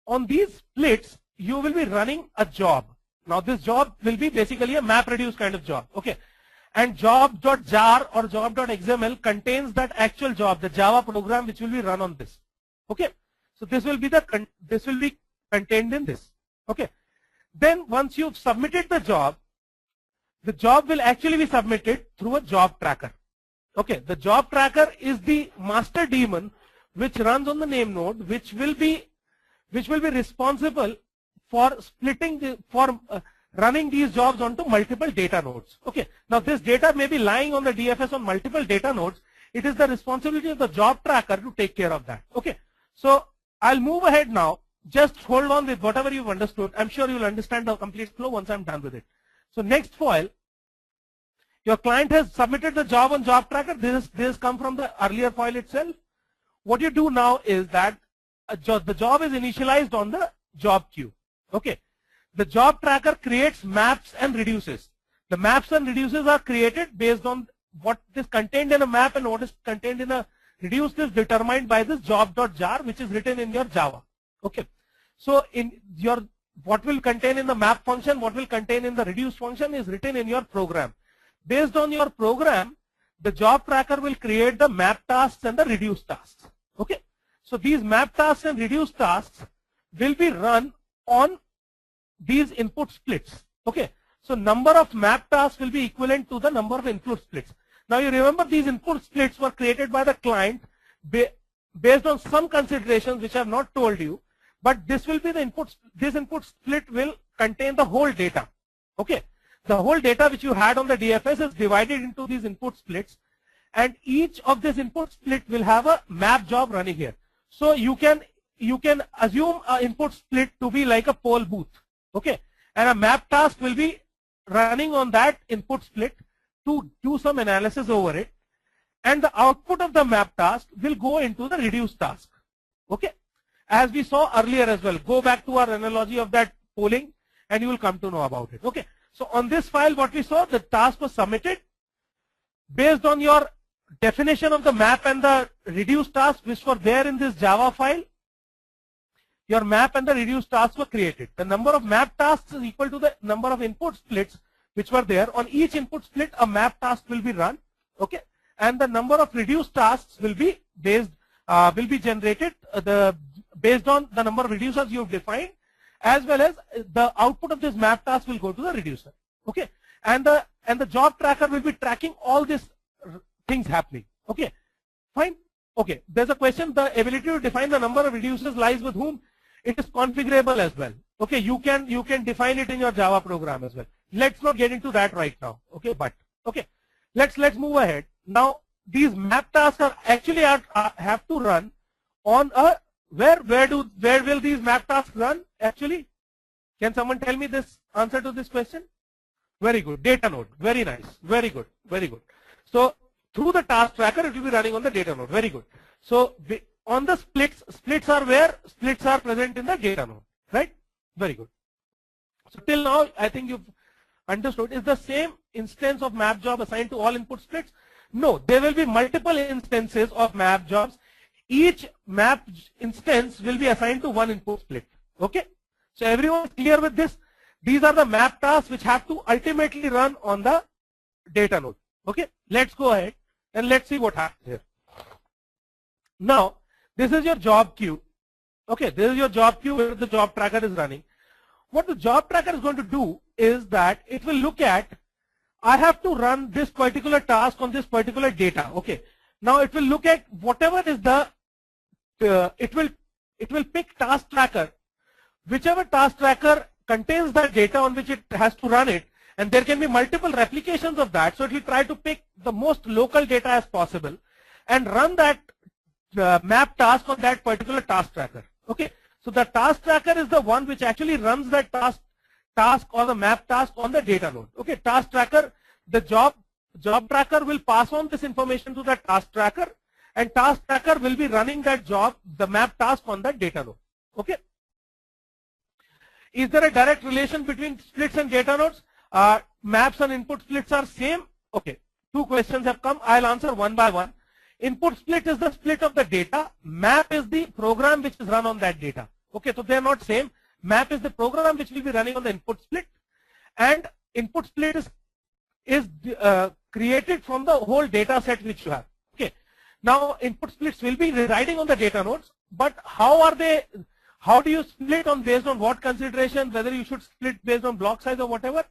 On these splits, you will be running a job. Now this job will be basically a map reduce kind of job. Okay. And job.jar or job.xml contains that actual job, the Java program which will be run on this. Okay. So this will be contained in this. Okay. Then once you've submitted the job will actually be submitted through a job tracker. Okay. The job tracker is the master daemon which runs on the name node, which will be responsible for running these jobs onto multiple data nodes. Okay. Now this data may be lying on the DFS on multiple data nodes. It is the responsibility of the job tracker to take care of that. Okay. So I'll move ahead now. Just hold on with whatever you've understood. I'm sure you'll understand the complete flow once I'm done with it. So next foil, your client has submitted the job on job tracker. This has come from the earlier foil itself. What you do now is that the job is initialized on the job queue. Okay. The job tracker creates maps and reduces. The maps and reduces are created based on what is contained in a map and what is contained in a reduce is determined by this job.jar, which is written in your Java. Okay. So what will contain in the map function, what will contain in the reduce function is written in your program. Based on your program, the job tracker will create the map tasks and the reduce tasks. Okay. So these map tasks and reduce tasks will be run on these input splits. Okay. So number of map tasks will be equivalent to the number of input splits. Now you remember these input splits were created by the client based on some considerations which I have not told you, but this will be the input. This input split will contain the whole data. Okay, the whole data which you had on the DFS is divided into these input splits, and each of this input split will have a map job running here. So you can assume an input split to be like a poll booth. Okay, and a map task will be running on that input split to do some analysis over it, and the output of the map task will go into the reduce task. Okay, as we saw earlier as well. Go back to our analogy of that polling and you will come to know about it. Okay, so on this file what we saw, the task was submitted based on your definition of the map and the reduce task which were there in this Java file. Your map and the reduce tasks were created. The number of map tasks is equal to the number of input splits which were there. On each input split, a map task will be run. Okay, and the number of reduce tasks will be generated based on the number of reducers you have defined, as well as the output of this map task will go to the reducer. Okay, and the job tracker will be tracking all these things happening. Okay, fine. Okay, there's a question. The ability to define the number of reducers lies with whom? It is configurable as well. Okay, you can define it in your Java program as well. Let's not get into that right now. Okay, but okay, let's move ahead. Now these map tasks are actually have to run on a where will these map tasks run actually? Can someone tell me this answer to this question? Very good, data node. Very nice. Very good. Very good. So through the task tracker, it will be running on the data node. Very good. So on the splits are where? Splits are present in the data node, right? Very good. So till now, I think you've understood. Is the same instance of map job assigned to all input splits? No, there will be multiple instances of map jobs. Each map instance will be assigned to one input split. Okay. So everyone is clear with this? These are the map tasks which have to ultimately run on the data node. Okay. Let's go ahead and let's see what happens here. Now, this is your job queue. Okay, this is your job queue where the job tracker is running. What the job tracker is going to do is that it will look at, I have to run this particular task on this particular data. Okay, now it will look at whatever is the, it will pick task tracker, whichever task tracker contains the data on which it has to run it, and there can be multiple replications of that. So it will try to pick the most local data as possible and run that map task on that particular task tracker. Okay, so the task tracker is the one which actually runs that task or the map task on the data node. Okay, task tracker, the job tracker will pass on this information to the task tracker, and task tracker will be running that job, the map task on that data node. Okay, is there a direct relation between splits and data nodes? Maps and input splits are same. Okay, two questions have come. I'll answer one by one. Input split is the split of the data. Map is the program which is run on that data. Okay, so they are not same. Map is the program which will be running on the input split, and input split is created from the whole data set which you have. Okay, now input splits will be residing on the data nodes, but how are they? How do you split on based on what consideration? Whether you should split based on block size or whatever?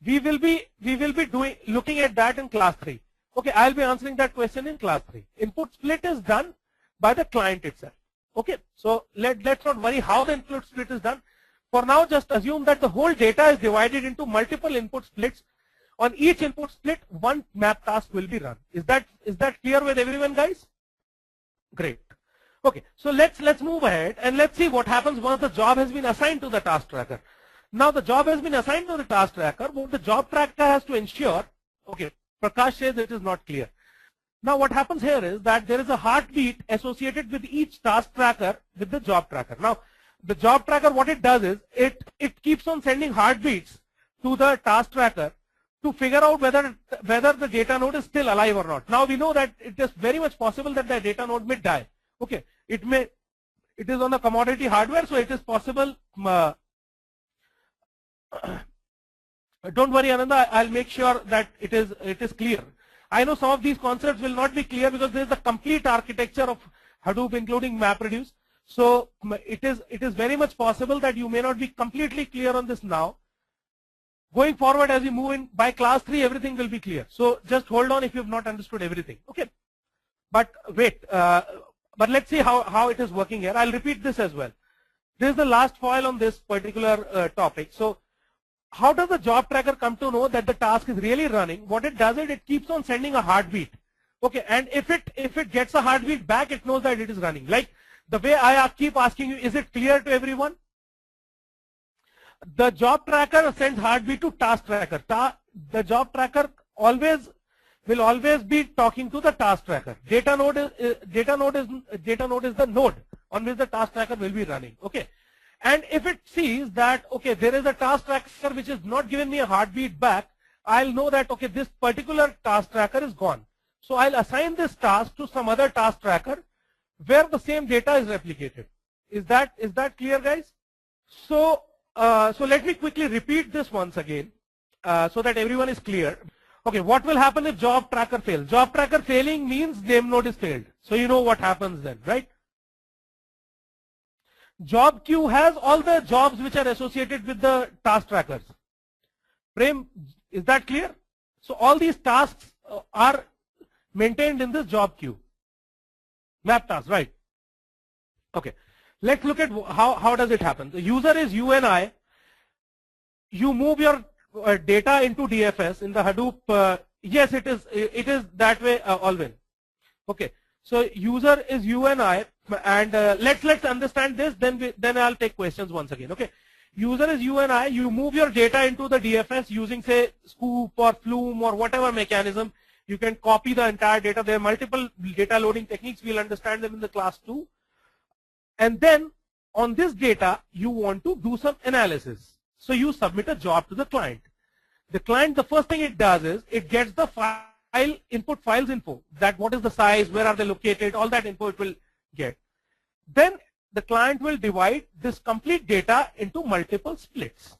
We will be looking at that in class 3. Okay, I'll be answering that question in class 3. Input split is done by the client itself. Okay, so let's not worry how the input split is done. For now, just assume that the whole data is divided into multiple input splits. On each input split, one map task will be run. Is that clear with everyone, guys? Great. Okay, so let's move ahead and let's see what happens once the job has been assigned to the task tracker. Now the job has been assigned to the task tracker. What the job tracker has to ensure, okay, Prakash says it is not clear. Now what happens here is that there is a heartbeat associated with each task tracker with the job tracker. Now the job tracker, what it does is it keeps on sending heartbeats to the task tracker to figure out whether the data node is still alive or not. Now we know that it is very much possible that the data node may die. Okay, it is on a commodity hardware, so it is possible. Don't worry, Ananda, I'll make sure that it is clear. I know some of these concepts will not be clear because there is the complete architecture of Hadoop, including MapReduce. So it is very much possible that you may not be completely clear on this now. Going forward, as we move in by class 3, everything will be clear. So just hold on if you have not understood everything. Okay, but wait. But let's see how it is working here. I'll repeat this as well. This is the last file on this particular topic. So how does the job tracker come to know that the task is really running? What it does is it keeps on sending a heartbeat. Okay, and if it gets a heartbeat back, it knows that it is running. Like the way I keep asking you, is it clear to everyone? The job tracker sends heartbeat to task tracker. The job tracker will always be talking to the task tracker. Data node is the node on which the task tracker will be running. Okay, and if it sees that okay, there is a task tracker which is not giving me a heartbeat back, I'll know that okay, this particular task tracker is gone. So I'll assign this task to some other task tracker where the same data is replicated. Is that clear, guys? So let me quickly repeat this once again so that everyone is clear. Okay, what will happen if job tracker fails? Job tracker failing means name node is failed. So you know what happens then, right? Job queue has all the jobs which are associated with the task trackers. Prem, is that clear? So all these tasks are maintained in this job queue. Map task, right? Okay. Let's look at how does it happen. The user is you and I. You move your data into DFS in the Hadoop. Yes, it is that way always. Okay. So user is you and I, and let's understand this. Then I'll take questions once again. Okay. User is you and I. You move your data into the DFS using say Scoop or Flume or whatever mechanism. You can copy the entire data. There are multiple data loading techniques. We'll understand them in the class 2. And then on this data, you want to do some analysis. So you submit a job to the client. The client, the first thing it does is it gets the file input files info. That what is the size, where are they located, all that info it will get. Then the client will divide this complete data into multiple splits.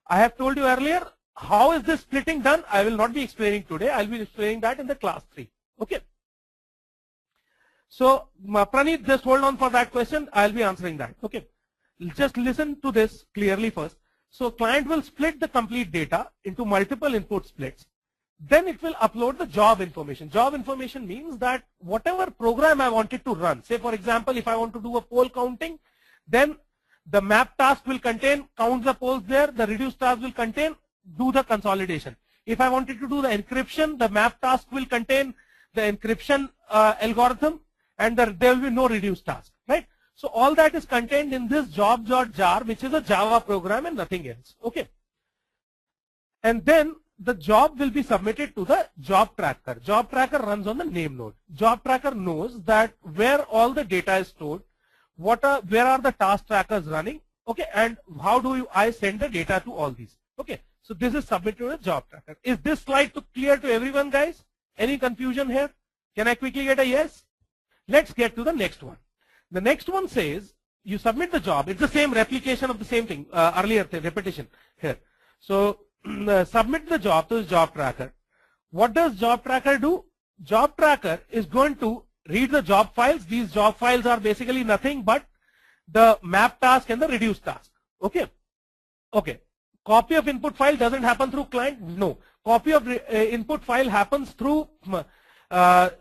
I have told you earlier, how is this splitting done? I will not be explaining today. I'll be explaining that in the class 3. Okay. So, Praneeth, just hold on for that question. I'll be answering that. Okay. Just listen to this clearly first. So, client will split the complete data into multiple input splits. Then it will upload the job information. Job information means that whatever program I wanted to run, say for example, if I want to do a poll counting, then the map task will contain count the polls there. The reduce task will contain do the consolidation. If I wanted to do the encryption, the map task will contain the encryption algorithm, and there will be no reduce task, right? So all that is contained in this job.jar, which is a Java program and nothing else. Okay. And then the job will be submitted to the job tracker. Job tracker runs on the name node. Job tracker knows that where all the data is stored, where are the task trackers running, okay, and how do I send the data to all these. Okay. So this is submitted to the job tracker. Is this slide clear to everyone, guys? Any confusion here? Can I quickly get a yes? Let's get to the next one. The next one says you submit the job. It's the same replication of the same thing, earlier repetition here. So submit the job to the job tracker. What does job tracker do? Job tracker is going to read the job files. These job files are basically nothing but the map task and the reduce task. Okay. Okay. Copy of input file doesn't happen through client. No. Copy of input file happens through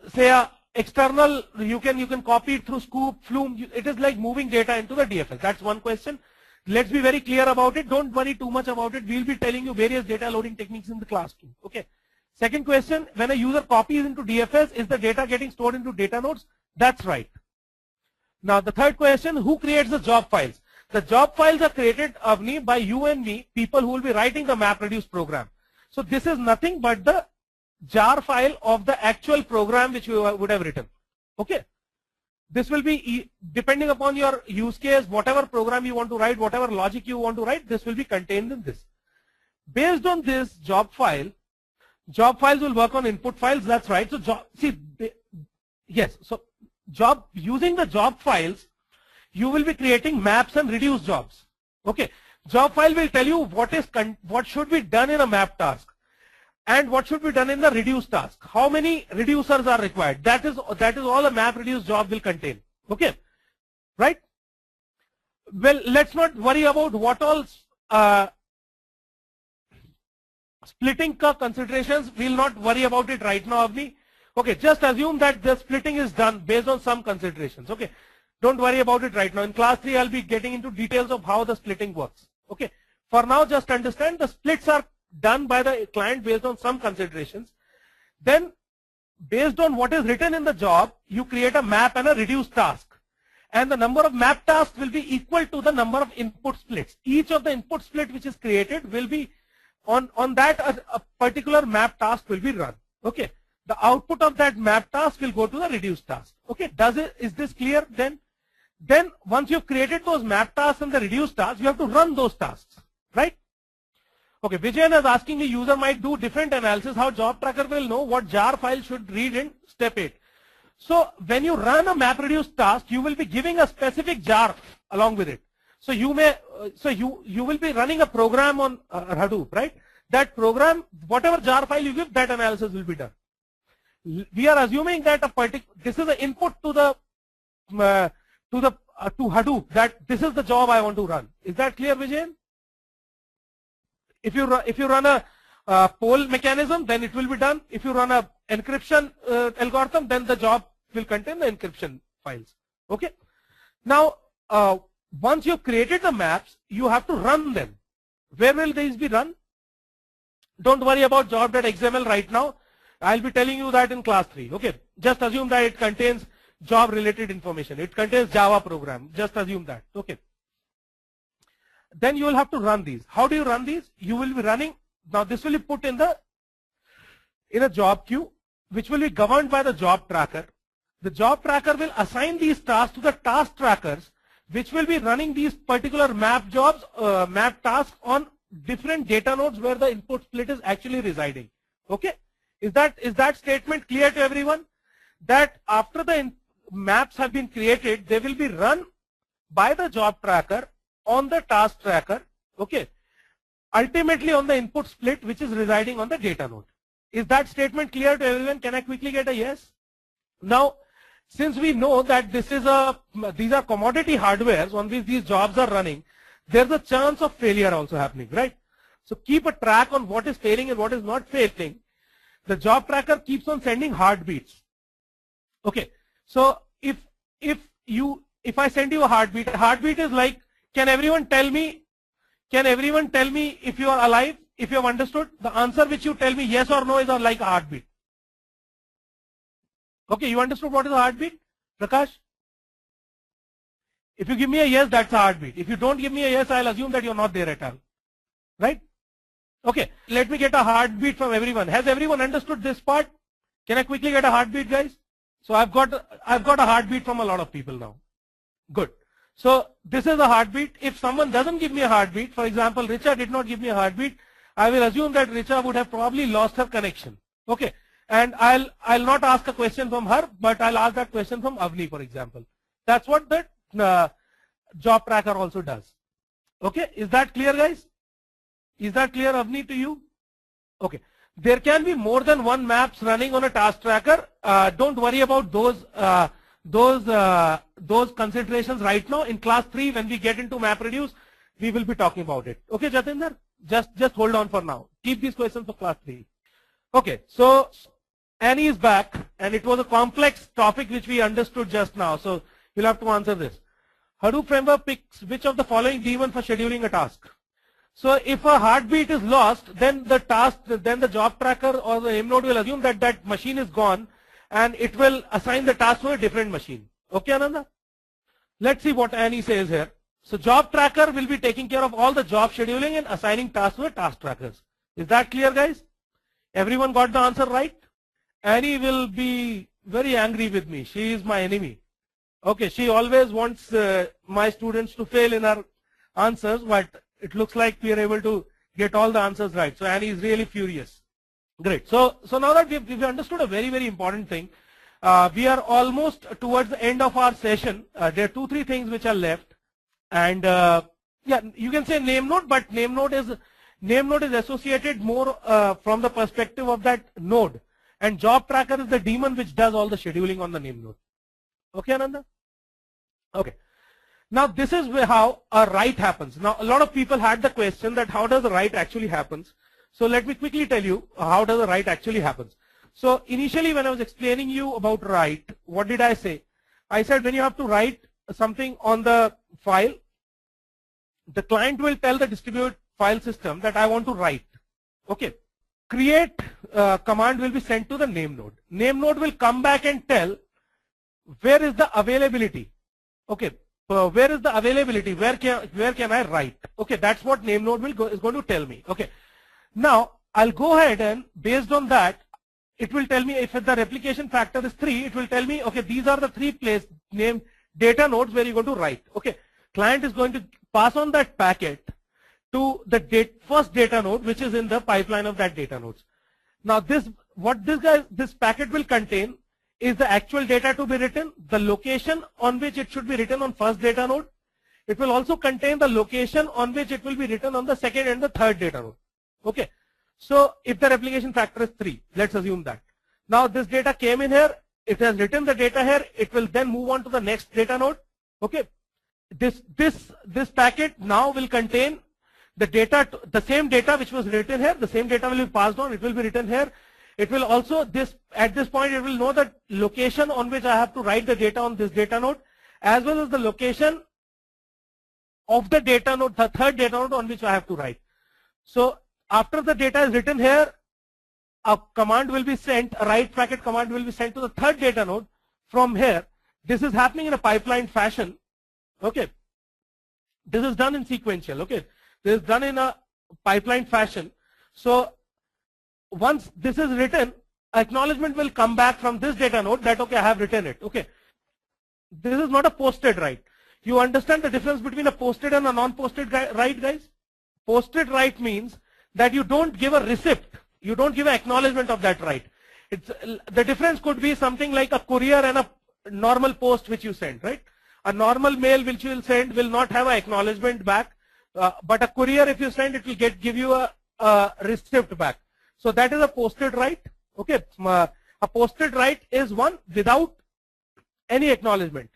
say a external. You can copy it through Scoop, Flume. It is like moving data into the DFS. That's one question. Let's be very clear about it. Don't worry too much about it. We'll be telling you various data loading techniques in the class 2. Okay. Second question, when a user copies into DFS, is the data getting stored into data nodes? That's right. Now the third question, who creates the job files? The job files are created, Avni, by you and me, people who will be writing the MapReduce program. So this is nothing but the jar file of the actual program which you would have written. Okay. This will be, depending upon your use case, whatever program you want to write, whatever logic you want to write, this will be contained in this. Based on this job files will work on input files. That's right. So yes. So using the job files, you will be creating maps and reduce jobs. Okay. Job file will tell you what should be done in a map task and what should be done in the reduce task. How many reducers are required? That is all a map reduce job will contain. Okay. Right? Well, let's not worry about what all splitting considerations. We'll not worry about it right now, Avni. Okay. Just assume that the splitting is done based on some considerations. Okay. Don't worry about it right now. In class 3, I'll be getting into details of how the splitting works. Okay. For now, just understand the splits are done by the client based on some considerations. Then, based on what is written in the job, you create a map and a reduced task. And the number of map tasks will be equal to the number of input splits. Each of the input split which is created will be on that a particular map task will be run. Okay. The output of that map task will go to the reduced task. Okay. Is this clear then? Then once you've created those map tasks and the reduced tasks, you have to run those tasks. Right? Okay. Vijayan is asking the user might do different analysis. How job tracker will know what jar file should read in step 8. So when you run a map reduce task, you will be giving a specific jar along with it. So you will be running a program on Hadoop, right? That program, whatever jar file you give, that analysis will be done. We are assuming that this is an input to Hadoop, that this is the job I want to run. Is that clear, Vijayan? If you run a poll mechanism, then it will be done. If you run a encryption algorithm, then the job will contain the encryption files. Okay. Now, once you've created the maps, you have to run them. Where will these be run? Don't worry about job.xml right now. I'll be telling you that in class 3. Okay. Just assume that it contains job related information. It contains Java program. Just assume that. Okay. Then you will have to run these. How do you run these? You will be running. Now this will be put in a job queue, which will be governed by the job tracker. The job tracker will assign these tasks to the task trackers, which will be running these particular map tasks on different data nodes where the input split is actually residing. Okay. Is that statement clear to everyone? That after the maps have been created, they will be run by the job tracker on the task tracker. Okay. Ultimately on the input split which is residing on the data node. Is that statement clear to everyone? Can I quickly get a yes? Now, since we know that these are commodity hardwares on which these jobs are running, there's a chance of failure also happening, right? So keep a track on what is failing and what is not failing. The job tracker keeps on sending heartbeats. Okay. So if I send you a heartbeat is like, can everyone tell me if you are alive, if you have understood? The answer which you tell me yes or no is like a heartbeat. Okay, you understood what is a heartbeat, Prakash? If you give me a yes, that's a heartbeat. If you don't give me a yes, I'll assume that you're not there at all. Right? Okay, let me get a heartbeat from everyone. Has everyone understood this part? Can I quickly get a heartbeat, guys? So I've got a heartbeat from a lot of people now. Good. So this is a heartbeat. If someone doesn't give me a heartbeat, for example, Richa did not give me a heartbeat, I will assume that Richa would have probably lost her connection. Okay. And I'll not ask a question from her, but I'll ask that question from Avni, for example. That's what the job tracker also does. Okay. Is that clear, guys? Is that clear, Avni, to you? Okay. There can be more than one maps running on a task tracker. Don't worry about those considerations right now. In class 3, when we get into map reduce, we will be talking about it. Okay, Jatinder? Just hold on for now. Keep these questions for class 3. Okay, so Annie is back, and it was a complex topic which we understood just now. So you'll have to answer this. Hadoop framework picks which of the following daemon for scheduling a task. So if a heartbeat is lost, then the job tracker or the name node will assume that that machine is gone, and it will assign the task to a different machine. Okay, Ananda? Let's see what Annie says here. So job tracker will be taking care of all the job scheduling and assigning tasks to the task trackers. Is that clear, guys? Everyone got the answer right? Annie will be very angry with me. She is my enemy. Okay, she always wants my students to fail in her answers, but it looks like we are able to get all the answers right. So Annie is really furious. Great. So now that we've understood a very, very important thing, we are almost towards the end of our session. There are 2-3 things which are left, and yeah, you can say name node, but name node is associated more from the perspective of that node, and job tracker is the daemon which does all the scheduling on the name node. Okay, Ananda? Okay. Now this is how a write happens. Now a lot of people had the question that how does a write actually happens. So let me quickly tell you how does a write actually happens. So initially when I was explaining you about write, what did I say? I said when you have to write something on the file, the client will tell the file system that I want to write. Okay. Create command will be sent to the name node. Name node will come back and tell where is the availability. Okay. Where is the availability? Where can I write? Okay. That's what name node is going to tell me. Okay. Now I'll go ahead and based on that, it will tell me if the replication factor is 3, it will tell me, okay, these are the 3 place name data nodes where you're going to write. Okay. Client is going to pass on that packet to the first data node, which is in the pipeline of that data nodes. Now this packet will contain is the actual data to be written, the location on which it should be written on first data node. It will also contain the location on which it will be written on the second and the third data node. Okay. So if the replication factor is 3, let's assume that. Now this data came in here, it has written the data here, it will then move on to the next data node. Okay. This packet now will contain the data, the same data which was written here, the same data will be passed on, it will be written here. It will also, at this point, it will know the location on which I have to write the data on this data node, as well as the location of the data node, the third data node on which I have to write. So after the data is written here, a command will be sent, a write packet command will be sent to the third data node from here. This is happening in a pipeline fashion. Okay. This is done in sequential. Okay. This is done in a pipeline fashion. So once this is written, acknowledgement will come back from this data node that, okay, I have written it. Okay. This is not a posted write. You understand the difference between a posted and a non-posted write, guys? Posted write means that you don't give a receipt. You don't give an acknowledgement of that write. The difference could be something like a courier and a normal post which you send, right? A normal mail which you will send will not have an acknowledgement back. But a courier, if you send, it will give you a receipt back. So that is a posted write. Okay. A posted write is one without any acknowledgement.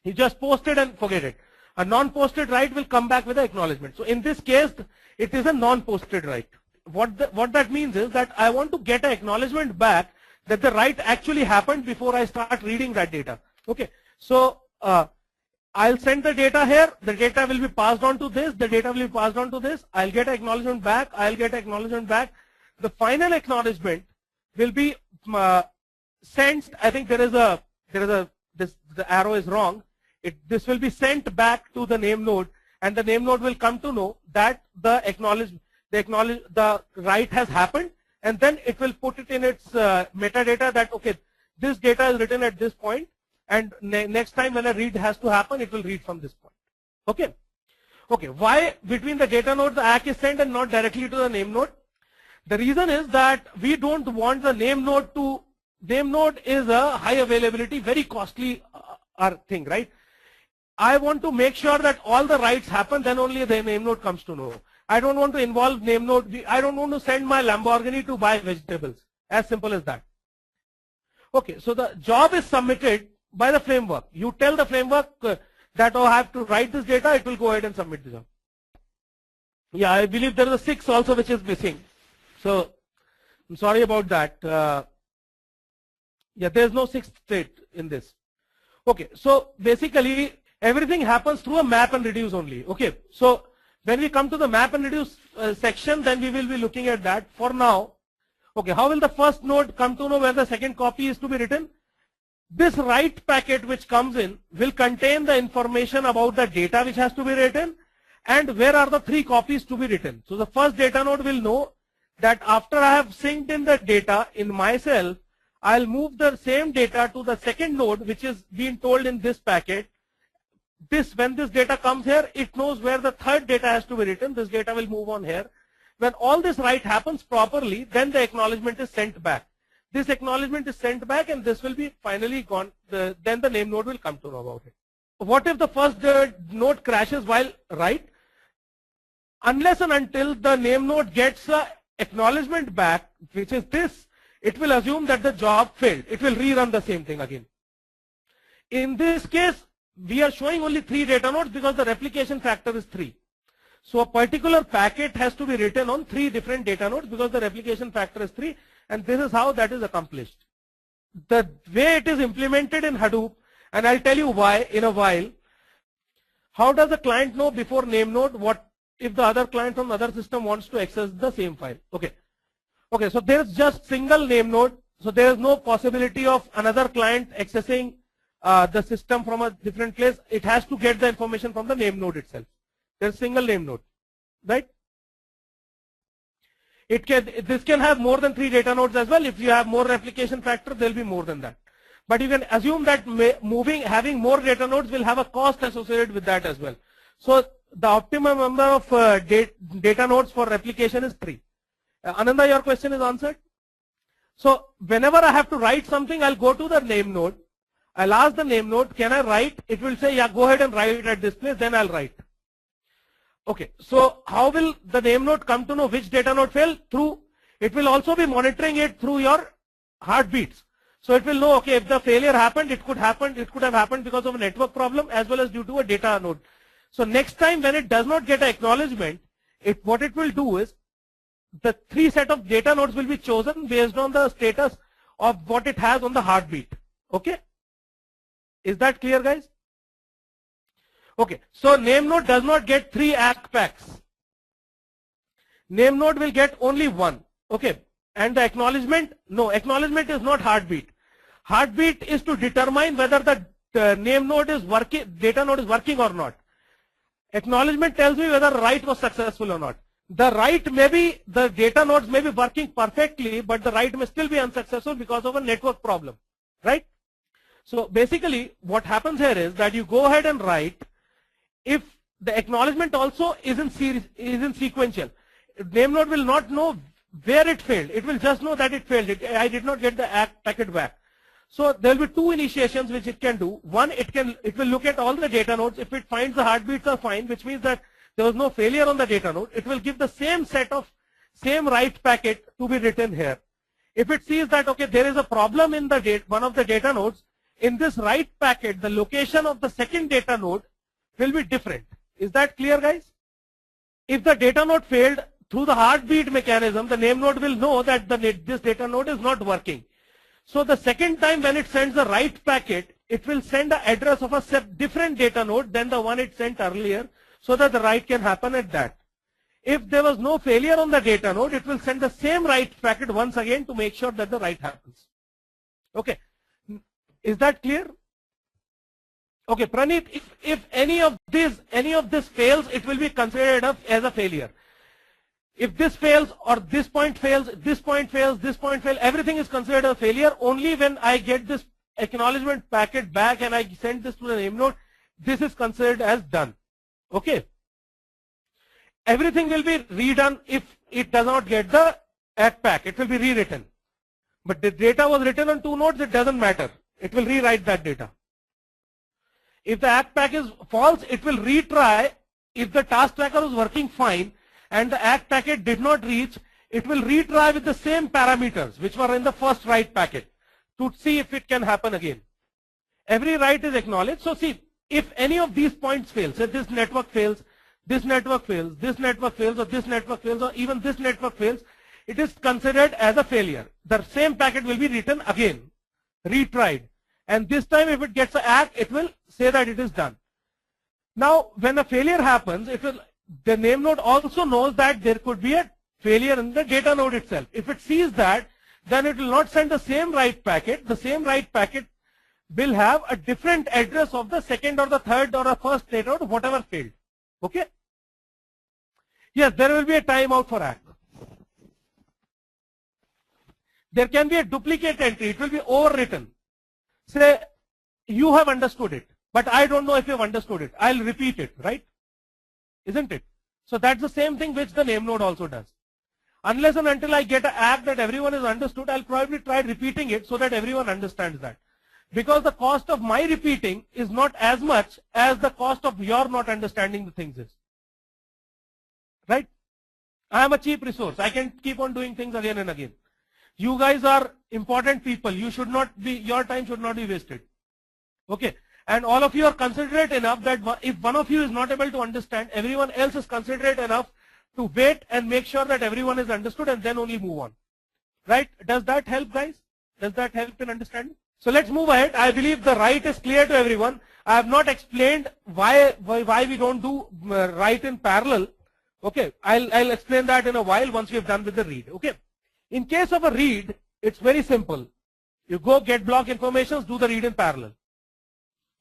You just posted and forget it. A non-posted write will come back with an acknowledgement. So in this case, it is a non-posted write. What that means is that I want to get an acknowledgement back that the write actually happened before I start reading that data. Okay. So I'll send the data here, the data will be passed on to this, the data will be passed on to this, I'll get acknowledgement back, I'll get acknowledgement back. The final acknowledgement will be sent, I think the arrow is wrong, this will be sent back to the name node, and the name node will come to know that the write has happened, and then it will put it in its metadata that, okay, this data is written at this point, and next time when a read has to happen, it will read from this point. Okay. Okay. Why between the data node the ACK is sent and not directly to the name node? The reason is that we don't want the name node to. Name node is a high availability, very costly thing, right? I want to make sure that all the writes happen, then only the name node comes to know. I don't want to involve name node. I don't want to send my Lamborghini to buy vegetables. As simple as that. Okay. So the job is submitted by the framework. You tell the framework that, oh, I have to write this data, it will go ahead and submit the job. Yeah, I believe there is a 6 also which is missing. So I'm sorry about that. Yeah, there is no 6th state in this. Okay, so basically everything happens through a map and reduce only. Okay, so when we come to the map and reduce section, then we will be looking at that. For now, okay, how will the first node come to know where the second copy is to be written? This write packet which comes in will contain the information about the data which has to be written and where are the 3 copies to be written. So the first data node will know that after I have synced in the data in myself, I'll move the same data to the second node which is being told in this packet. When this data comes here, it knows where the third data has to be written. This data will move on here. When all this write happens properly, then the acknowledgement is sent back. This acknowledgement is sent back and this will be finally gone. Then the name node will come to know about it. What if the first node crashes while write? Unless and until the name node gets the acknowledgement back, which is this, it will assume that the job failed. It will rerun the same thing again. In this case, we are showing only 3 data nodes because the replication factor is 3. So a particular packet has to be written on 3 different data nodes because the replication factor is 3, and this is how that is accomplished. The way it is implemented in Hadoop, and I'll tell you why in a while. How does the client know before name node what if the other client from the other system wants to access the same file. Okay. Okay, so there is just single name node. So there is no possibility of another client accessing the system from a different place. It has to get the information from the name node itself. There is single name node, right? This can have more than 3 data nodes as well. If you have more replication factor, there will be more than that. But you can assume that having more data nodes will have a cost associated with that as well. So the optimum number of data nodes for replication is 3. Ananda, your question is answered. So whenever I have to write something, I'll go to the name node. I'll ask the name node, can I write? It will say, yeah, go ahead and write it at this place, then I'll write. Okay, so how will the name node come to know which data node failed? It will also be monitoring it through your heartbeats. So it will know, okay, if the failure happened, it could have happened because of a network problem as well as due to a data node. So next time when it does not get an acknowledgement, what it will do is, the 3 set of data nodes will be chosen based on the status of what it has on the heartbeat. Okay? Is that clear, guys? Okay, so name node does not get 3 ACK packs. Name node will get only 1. Okay, and the acknowledgement, no, acknowledgement is not heartbeat. Heartbeat is to determine whether the name node is working, data node is working or not. Acknowledgement tells me whether write was successful or not. The write may be, the data nodes may be working perfectly, but the write may still be unsuccessful because of a network problem, right? So basically what happens here is that you go ahead and write. If the acknowledgement also is in sequential, name node will not know where it failed. It will just know that it failed. I did not get the ACK packet back. So there will be 2 initiations which it can do. One, it will look at all the data nodes. If it finds the heartbeats are fine, which means that there was no failure on the data node, it will give the same write packet to be written here. If it sees that, okay, there is a problem in one of the data nodes, in this write packet, the location of the second data node will be different. Is that clear, guys? If the data node failed, through the heartbeat mechanism, the name node will know that this data node is not working. So the second time when it sends the write packet, it will send the address of a different data node than the one it sent earlier, so that the write can happen at that. If there was no failure on the data node, it will send the same write packet once again to make sure that the write happens. Okay, is that clear? Okay, Praneeth, if any of this fails, it will be considered as a failure. If this fails or this point fails, this point fails, this point fails, everything is considered a failure. Only when I get this acknowledgement packet back and I send this to the name node, this is considered as done. Okay. Everything will be redone if it does not get the ACK pack. It will be rewritten. But the data was written on 2 nodes, it doesn't matter. It will rewrite that data. If the ACK pack is false, it will retry. If the task tracker was working fine and the ACK packet did not reach, it will retry with the same parameters which were in the first write packet to see if it can happen again. Every write is acknowledged. So see, if any of these points fail, say this network fails, this network fails, this network fails, or this network fails, or even this network fails, it is considered as a failure. The same packet will be written again, retried. And this time if it gets an ACK, it will say that it is done. Now when a failure happens, the name node also knows that there could be a failure in the data node itself. If it sees that, then it will not send the same write packet. The same write packet will have a different address of the second or the third or the first data node, whatever failed. Okay? Yes, there will be a timeout for ACK. There can be a duplicate entry. It will be overwritten. Say, you have understood it, but I don't know if you have understood it. I'll repeat it, right? Isn't it? So that's the same thing which the name node also does. Unless and until I get an ACK that everyone has understood, I'll probably try repeating it so that everyone understands that. Because the cost of my repeating is not as much as the cost of your not understanding the things is. Right? I am a cheap resource. I can keep on doing things again and again. You guys are important people. You should not be, your time should not be wasted. Okay. And all of you are considerate enough that if one of you is not able to understand, everyone else is considerate enough to wait and make sure that everyone is understood and then only move on. Right? Does that help, guys? Does that help in understanding? So let's move ahead. I believe the write is clear to everyone. I have not explained why we don't do write in parallel. Okay, I'll explain that in a while once we've done with the read. Okay, in case of a read, it's very simple. You go get block informations, do the read in parallel.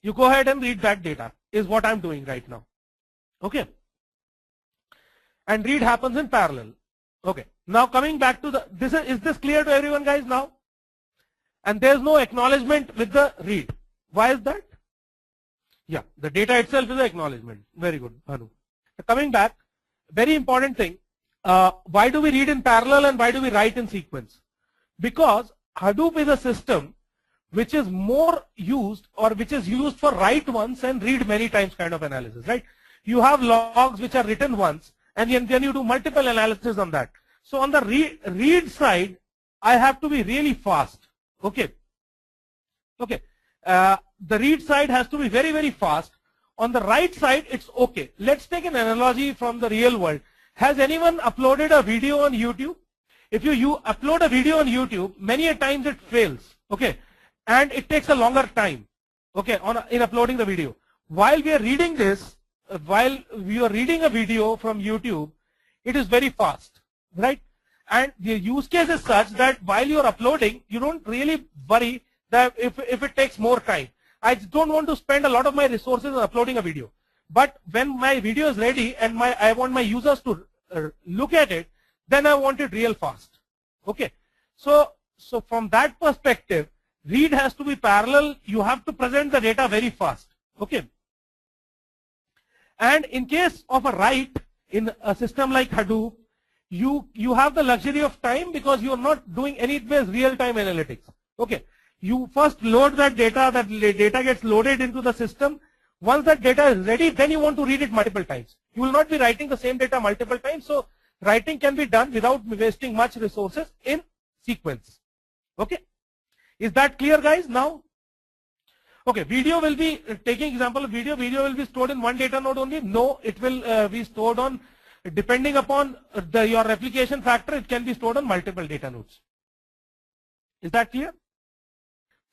You go ahead and read that data is what I'm doing right now. Okay, and read happens in parallel. Okay, now coming back to the, is this clear to everyone guys now? And there's no acknowledgement with the read. Why is that? Yeah, the data itself is the acknowledgement. Very good, Bhanu. Coming back, very important thing. Why do we read in parallel and why do we write in sequence? Because Hadoop is a system which is more used, or which is used for write once and read many times kind of analysis, right? You have logs which are written once and then you do multiple analysis on that. So on the read side, I have to be really fast. Okay. Okay. The read side has to be very, very fast. On the write side, it's okay. Let's take an analogy from the real world. Has anyone uploaded a video on YouTube? If you upload a video on YouTube, many a times it fails. Okay. And it takes a longer time. Okay. In uploading the video. While we are reading this, while we are reading a video from YouTube, it is very fast, right? And the use case is such that while you are uploading, you don't really worry that if it takes more time. I don't want to spend a lot of my resources on uploading a video. But when my video is ready and I want my users to look at it, then I want it real fast. Okay. So from that perspective, read has to be parallel. You have to present the data very fast. Okay. And in case of a write in a system like Hadoop, you have the luxury of time because you are not doing any real-time analytics. Okay. You first load that data gets loaded into the system. Once that data is ready, then you want to read it multiple times. You will not be writing the same data multiple times, so writing can be done without wasting much resources in sequence. Okay. Is that clear, guys, now? Okay, video will be, taking example of video will be stored in one data node only? No, it will be stored on, depending upon your replication factor, it can be stored on multiple data nodes. Is that clear?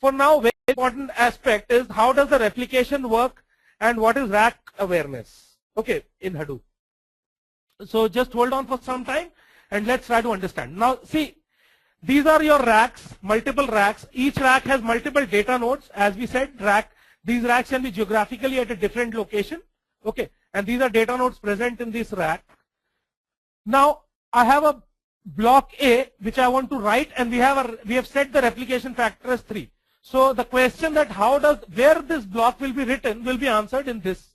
For now, very important aspect is how does the replication work and what is rack awareness, okay, in Hadoop. So just hold on for some time and let's try to understand. Now see, these are your racks, multiple racks. Each rack has multiple data nodes. As we said, these racks can be geographically at a different location. Okay, and these are data nodes present in this rack. Now I have a block A which I want to write, and we have set the replication factor as 3. So the question that where this block will be written will be answered in this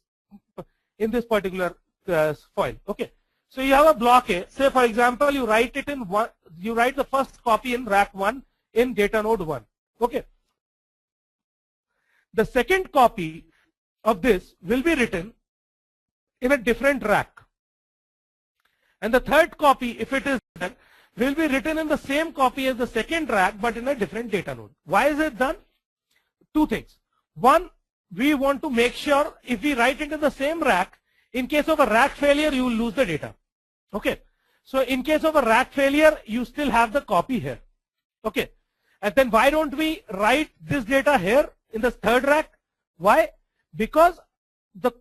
particular file. Okay. So you have a block A. Say for example, you write it in one. You write the first copy in rack 1 in data node 1. Okay. The second copy of this will be written in a different rack, and the third copy, if it is done, will be written in the same copy as the second rack, but in a different data node. Why is it done? Two things. One, we want to make sure if we write it in the same rack, in case of a rack failure, you will lose the data. Okay. So in case of a rack failure, you still have the copy here. Okay. And then why don't we write this data here in the third rack? Why? Because the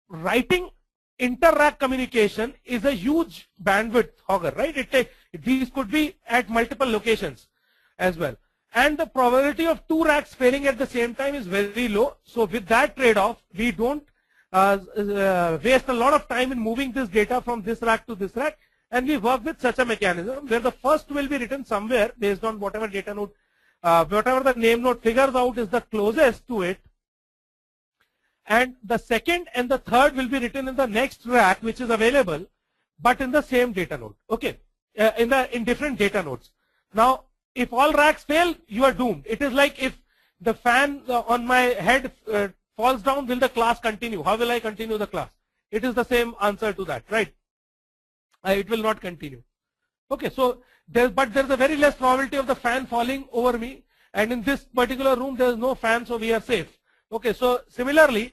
writing inter-rack communication is a huge bandwidth hogger, right? These could be at multiple locations as well. And the probability of 2 racks failing at the same time is very low. So with that trade-off, we don't waste a lot of time in moving this data from this rack to this rack, and we work with such a mechanism where the first will be written somewhere based on whatever data node, whatever the name node figures out is the closest to it, and the second and the third will be written in the next rack which is available, but in the same data node. Okay, in different data nodes. Now, if all racks fail, you are doomed. It is like if the fan on my head falls down, will the class continue? How will I continue the class? It is the same answer to that, right? It will not continue. Okay, so but there's a very less probability of the fan falling over me, and in this particular room there is no fan, so we are safe. Okay, so similarly,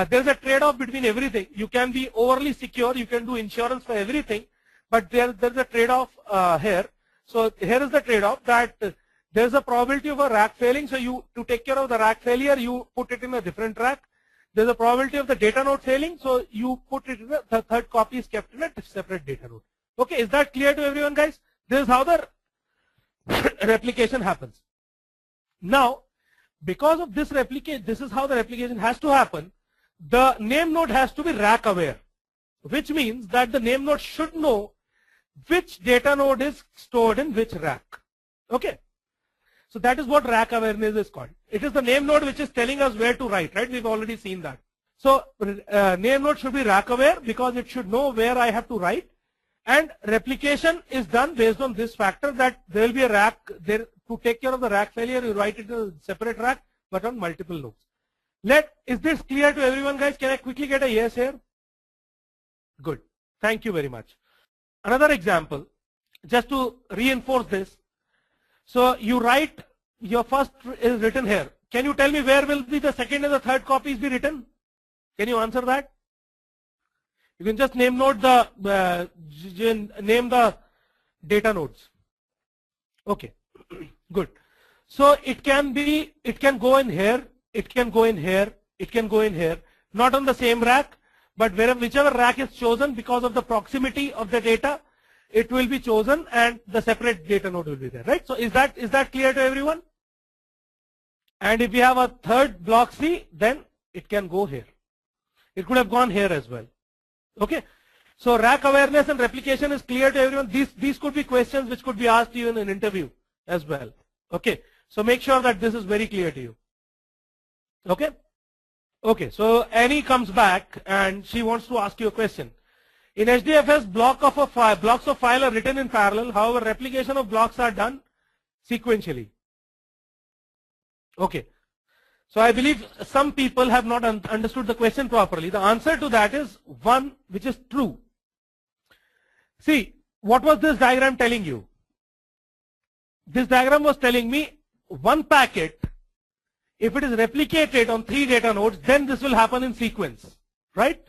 there's a trade-off between everything. You can be overly secure, you can do insurance for everything, but there's a trade-off here. So here is the trade-off that there's a probability of a rack failing. So to take care of the rack failure, you put it in a different rack. there's a probability of the data node failing, so you put it in the third copy is kept in a separate data node. Okay, is that clear to everyone, guys? This is how the replication happens. Now, because of this replication, this is how the replication has to happen. The name node has to be rack aware, which means that the name node should know which data node is stored in which rack. Okay. So that is what rack awareness is called. It is the name node which is telling us where to write, right? We've already seen that. So name node should be rack aware because it should know where I have to write. And replication is done based on this factor that there will be a rack there to take care of the rack failure. You write it in a separate rack, but on multiple nodes. Is this clear to everyone, guys? Can I quickly get a yes here? Good. Thank you very much. Another example, just to reinforce this. So you write, your first is written here. Can you tell me where will be the second and the third copies be written? Can you answer that? You can just name node the name the data nodes. Okay, good. So it can go in here, it can go in here, it can go in here. Not on the same rack, but whichever rack is chosen because of the proximity of the data, it will be chosen and the separate data node will be there, right? So is that clear to everyone? And if we have a third block C, then it can go here. It could have gone here as well. Okay. So rack awareness and replication is clear to everyone. These could be questions which could be asked to you in an interview as well. Okay. So make sure that this is very clear to you. Okay. Okay. So Annie comes back and she wants to ask you a question. In HDFS, blocks of file are written in parallel. However, replication of blocks are done sequentially. Okay. So I believe some people have not understood the question properly. The answer to that is one which is true. See, what was this diagram telling you? This diagram was telling me one packet, if it is replicated on 3 data nodes, then this will happen in sequence, right?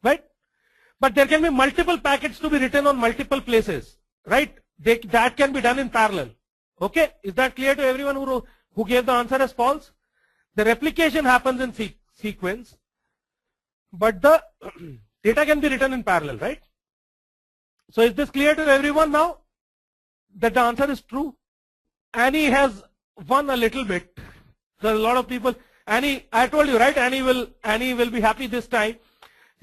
Right? But there can be multiple packets to be written on multiple places, right? That can be done in parallel. Okay? Is that clear to everyone who gave the answer as false? The replication happens in sequence, but the data can be written in parallel, right? So is this clear to everyone now that the answer is true? Annie has won a little bit. So a lot of people, Annie, I told you, right? Annie will be happy this time.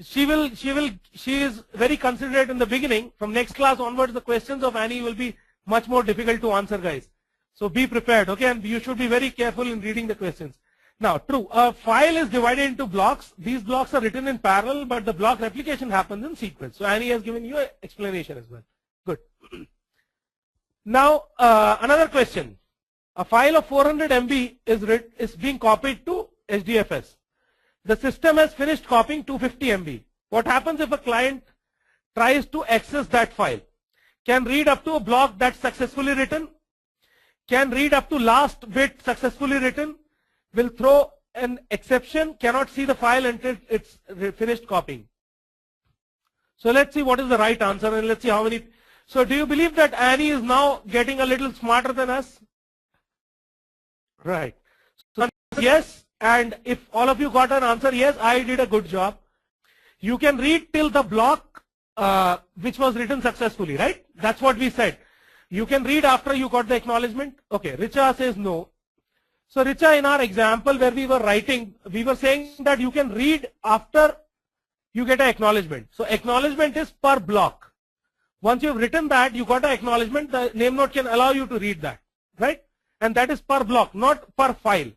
She is very considerate in the beginning. From next class onwards, the questions of Annie will be much more difficult to answer, guys. So be prepared, okay? And you should be very careful in reading the questions. Now, true, a file is divided into blocks. These blocks are written in parallel, but the block replication happens in sequence. So Annie has given you an explanation as well. Good. Now, another question. A file of 400 MB is being copied to HDFS. The system has finished copying 250 MB. What happens if a client tries to access that file? Can read up to a block that's successfully written? Can read up to last bit successfully written? Will throw an exception, cannot see the file until it's finished copying. So let's see what is the right answer and let's see how many. So do you believe that Annie is now getting a little smarter than us? Right. So yes, and if all of you got an answer yes, I did a good job. You can read till the block which was written successfully, right? That's what we said. You can read after you got the acknowledgement. Okay, Richa says no. So Richa, in our example where we were writing, we were saying that you can read after you get an acknowledgement. So acknowledgement is per block. Once you've written that, you got an acknowledgement, the name node can allow you to read that, right? And that is per block, not per file.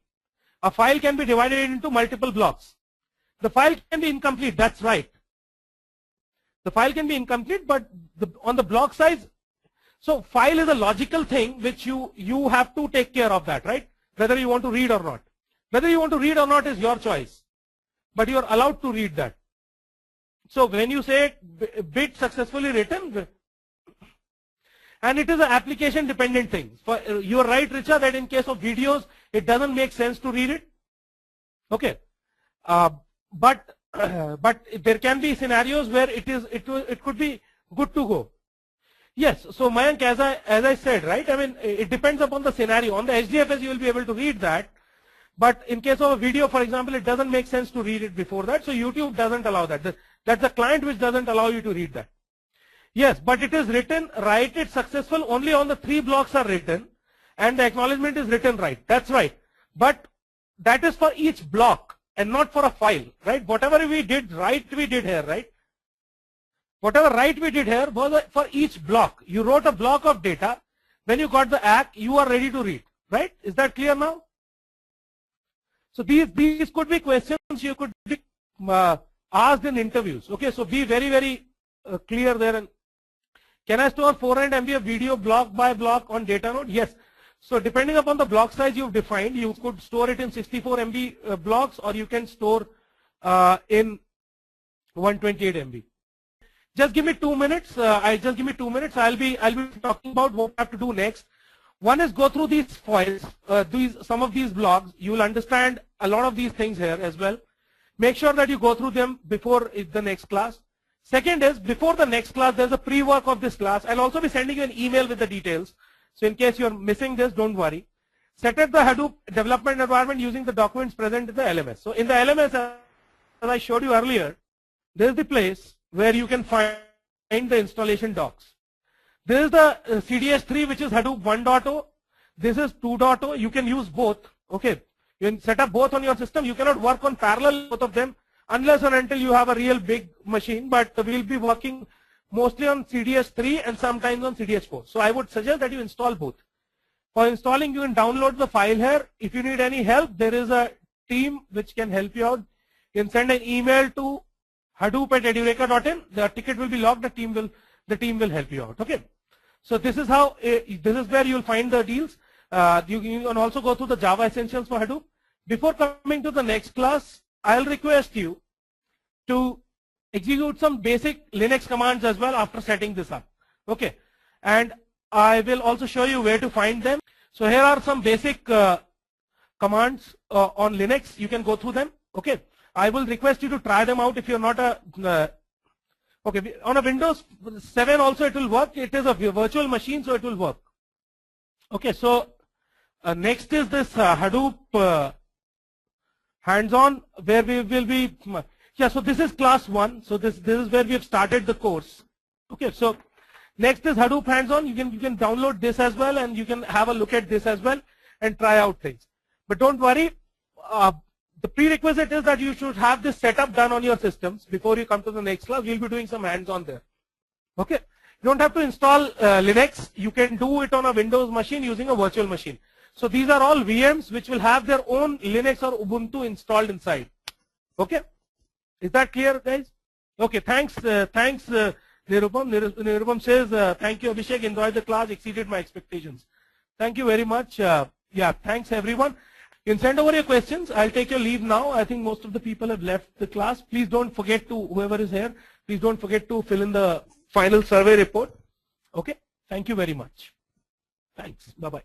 A file can be divided into multiple blocks. The file can be incomplete, that's right. The file can be incomplete, but on the block size, so file is a logical thing which you have to take care of that, right? Whether you want to read or not. Whether you want to read or not is your choice. But you are allowed to read that. So when you say bit successfully written, and it is an application dependent thing. You are right, Richa, that in case of videos, it doesn't make sense to read it. Okay. But there can be scenarios where it could be good to go. Yes, so Mayank, as I said, right, I mean, it depends upon the scenario. On the HDFS, you will be able to read that. But in case of a video, for example, it doesn't make sense to read it before that. So YouTube doesn't allow that. That's the client which doesn't allow you to read that. Yes, but it is written, write it successful, only on the 3 blocks are written and the acknowledgement is written right. That's right. But that is for each block and not for a file, right? Whatever we did right, we did here, right? Whatever right we did here was for each block. You wrote a block of data. When you got the ACK, you are ready to read, right? Is that clear now? So these could be questions you could be asked in interviews. Okay, so be very, very clear there. And can I store 400 MB of video block by block on data node? Yes. So depending upon the block size you've defined, you could store it in 64 MB blocks, or you can store in 128 MB. Just give me 2 minutes. Just give me 2 minutes. I'll be talking about what I have to do next. One is go through these files, some of these blogs. You will understand a lot of these things here as well. Make sure that you go through them before the next class. Second is, before the next class, there's a pre-work of this class. I'll also be sending you an email with the details. So in case you're missing this, don't worry. Set up the Hadoop development environment using the documents present in the LMS. So in the LMS, as I showed you earlier, there's the place where you can find the installation docs. This is the CDS3, which is Hadoop 1.0. This is 2.0. You can use both. Okay. You can set up both on your system. You cannot work on parallel both of them unless and until you have a real big machine. But we'll be working mostly on CDS3 and sometimes on CDS4. So I would suggest that you install both. For installing, you can download the file here. If you need any help, there is a team which can help you out. You can send an email to hadoop@edureka.in. The ticket will be logged. The team will help you out. Okay. So this is how, this is where you'll find the deals. You can also go through the Java Essentials for Hadoop. Before coming to the next class, I'll request you to execute some basic Linux commands as well after setting this up. Okay. And I will also show you where to find them. So here are some basic commands on Linux. You can go through them. Okay. I will request you to try them out if you're not a okay, on a Windows 7 also it will work. It is a virtual machine, so it will work. Okay, so next is this Hadoop hands-on, where we will be, yeah, so this is class 1. So this is where we have started the course. Okay, so next is Hadoop hands-on. You can download this as well, and you can have a look at this as well and try out things. But don't worry, the prerequisite is that you should have this setup done on your systems before you come to the next class. We'll be doing some hands-on there. Okay. You don't have to install Linux. You can do it on a Windows machine using a virtual machine. So these are all VMs which will have their own Linux or Ubuntu installed inside. Okay. Is that clear, guys? Okay. Thanks. Thanks, Nirupam. Nirupam says, thank you, Abhishek. Enjoyed the class. Exceeded my expectations. Thank you very much. Yeah. Thanks, everyone. You can send over your questions. I'll take your leave now. I think most of the people have left the class. Please don't forget to, whoever is here, please don't forget to fill in the final survey report. Okay. Thank you very much. Thanks. Bye-bye.